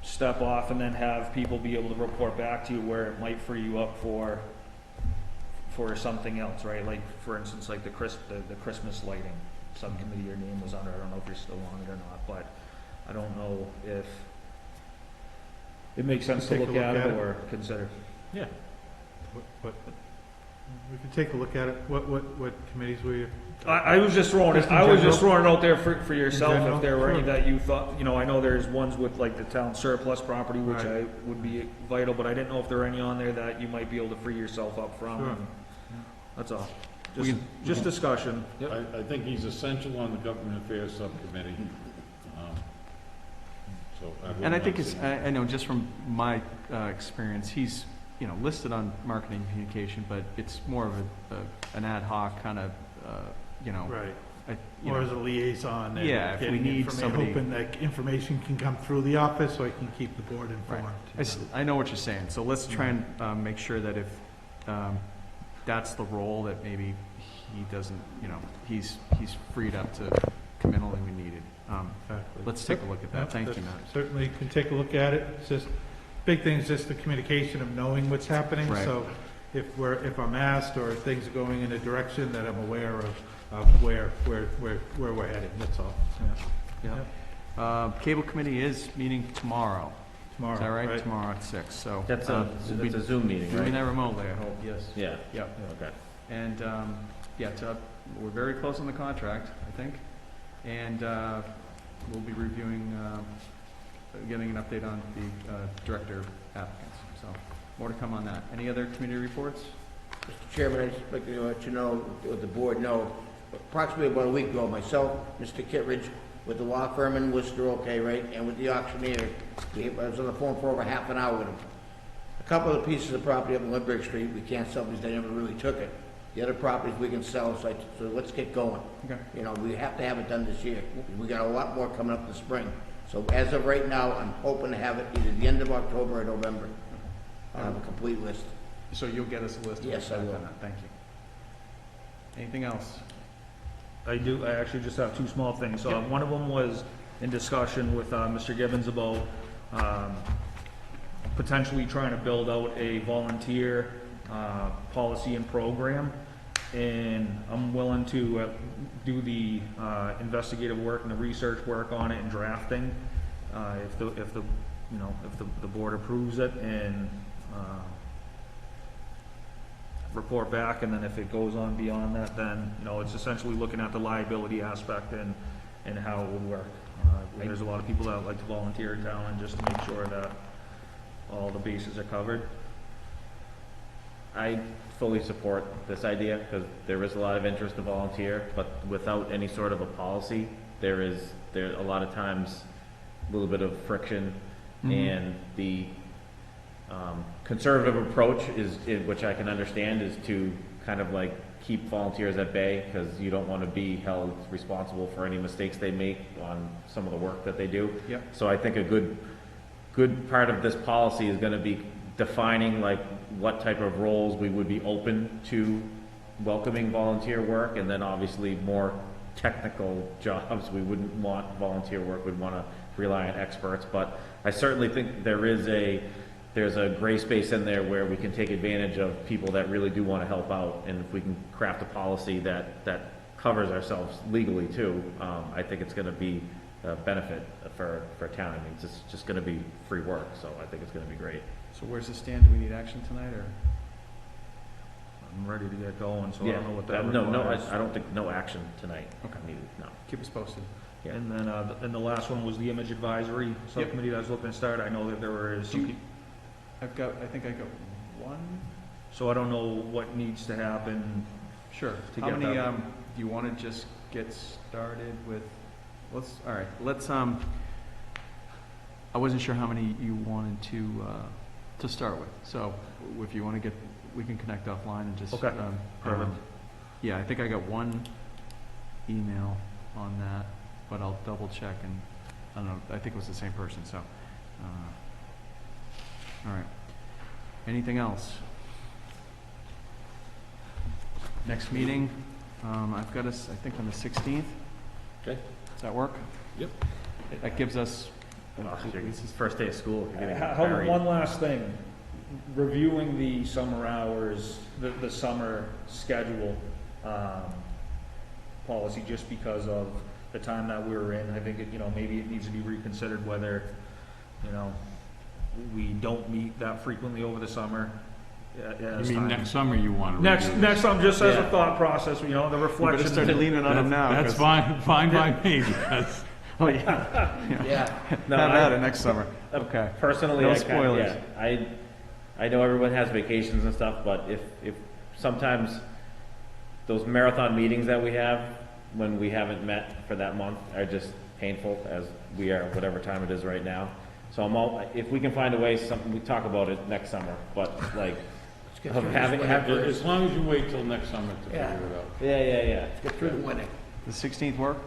step off and then have people be able to report back to you, where it might free you up for something else, right? Like, for instance, like the Christmas lighting subcommittee your name was under. I don't know if you're still on it or not, but I don't know if it makes sense to Take a look look at at it it. or consider. Yeah. We can take a look at it. What committees were you? I was just throwing it. Just in I was just general? throwing it out there for yourself. general? If there were any Sure. that you thought, I know there's ones with like the town surplus property, which Right. I would be vital, but I didn't know if there were any on there that you might be able to free yourself up from. Sure. and That's all. Just discussion. I think he's essential on the Government Affairs Subcommittee. So I And I wouldn't think mind it's, seeing I know just from my experience, he's, listed on marketing communication, but it's more of an ad hoc kind of, Right. you Or know. as a liaison. and Yeah, if we getting need informa- somebody- Hoping that information can come through the office so I can keep the board informed. I know what you're saying, so let's try and make sure that if that's the role, that maybe he doesn't, he's freed up to come in only when needed. Exactly. Let's take a look at that. Thank you, That's- Matt. Certainly can take a look at it. It's just, big thing is just the communication of knowing what's happening. Right. So if I'm asked or things are going in a direction that I'm aware of where we're heading, that's all. Yeah. Cable committee is meeting tomorrow. Tomorrow, Is that right? right? Tomorrow at 6, so. That's we'll be a Zoom meeting, doing right? that remotely, I hope, yes. Yeah. Yep. Okay. And, we're very close on the contract, I think. And, we'll be reviewing, getting an update on the, director applicants. So, more to come on that. Any other committee reports? Mr. Chairman, I'd just like to let you know, let the board know, approximately about a week ago, myself, Mr. Kittredge, with the law firm in Worcester, okay, right, and with the auctioneer, I was on the phone for over half an hour with him. A couple of the pieces of property up on Lindbergh Street, we can't sell because they never really took it. The other properties we can sell, so let's get going. Okay. We have to have it done this year. We got a lot more coming up this spring. So as of right now, I'm hoping to have it either the end of October or November. I'll have a complete list. So you'll get us a list? Yes, I will. Thank you. Anything else? I do, I actually just have two small things. So one of them was in discussion with Mr. Gibbons about potentially trying to build out a volunteer policy and program. And I'm willing to do the investigative work and the research work on it and drafting, if the board approves it, and report back. And then if it goes on beyond that, then it's essentially looking at the liability aspect and how it would work. There's a lot of people that like to volunteer in town, and just to make sure that all the bases are covered. I fully support this idea because there is a lot of interest to volunteer, but without any sort of a policy, there a lot of times a little bit of friction, and the conservative approach which I can understand, is to kind of like keep volunteers at bay, because you don't want to be held responsible for any mistakes they make on some of the work that they do. Yep. So I think a good part of this policy is going to be defining like what type of roles we would be open to welcoming volunteer work, and then obviously more technical jobs we wouldn't want volunteer work, we'd want to rely on experts. But I certainly think there's a gray space in there where we can take advantage of people that really do want to help out, and if we can craft a policy that covers ourselves legally too, I think it's going to be a benefit for town. I mean, it's just going to be free work, so I think it's going to be great. So where's the stand? Do we need action tonight, or? I'm ready to get going, so I Yeah, don't know what that no, requires. I don't think no action tonight. Okay. Needed, no. Keep us posted. Yeah. And then, and the last one was the image advisory subcommittee that I was looking to start. I know that there were some people. I think I got one. So I don't know what needs to happen. Sure. To How get many, that. do you want to just get started with, let's, I wasn't sure how many you wanted to start with. So if you want to we can connect offline and just. Okay. Perfect. Yeah, I think I got one email on that, but I'll double check, and I don't know, I think it was the same person, so. All right. Anything else? Next meeting, I've got us, I think, on the 16th. Okay. Does that work? Yep. That gives us. This is first day of school. You're getting How, married. one last thing, reviewing the summer hours, the summer schedule, policy, just because of the time that we were in. I think maybe it needs to be reconsidered whether, we don't meet that frequently over the summer. You mean next summer you want to Next review this? summer, just as a thought process, the reflection. You better start leaning on them now. That's fine by me, because Oh, yeah. Yeah. No, Have at it next summer. Okay. Personally, No I spoilers. I know everyone has vacations and stuff, but if sometimes those marathon meetings that we have when we haven't met for that month are just painful, as we are whatever time it is right now. So if we can find a way, we talk about it next summer, but like, of having, As long as you wait till next summer to figure it out. yeah. Let's get through the winter. The 16th work?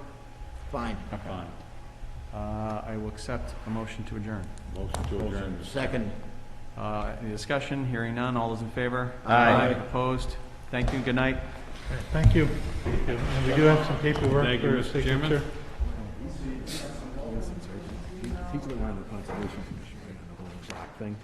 Fine. Fine. I will accept a motion to adjourn. Motion to adjourn. Second. Any discussion? Hearing none. All those in favor? Aye. Opposed? Thank you. Good night. Thank you. And we do have some paperwork Thank you, for Mr. Chairman. signature. People that wanted the Conservation Commission, right, on the whole black thing.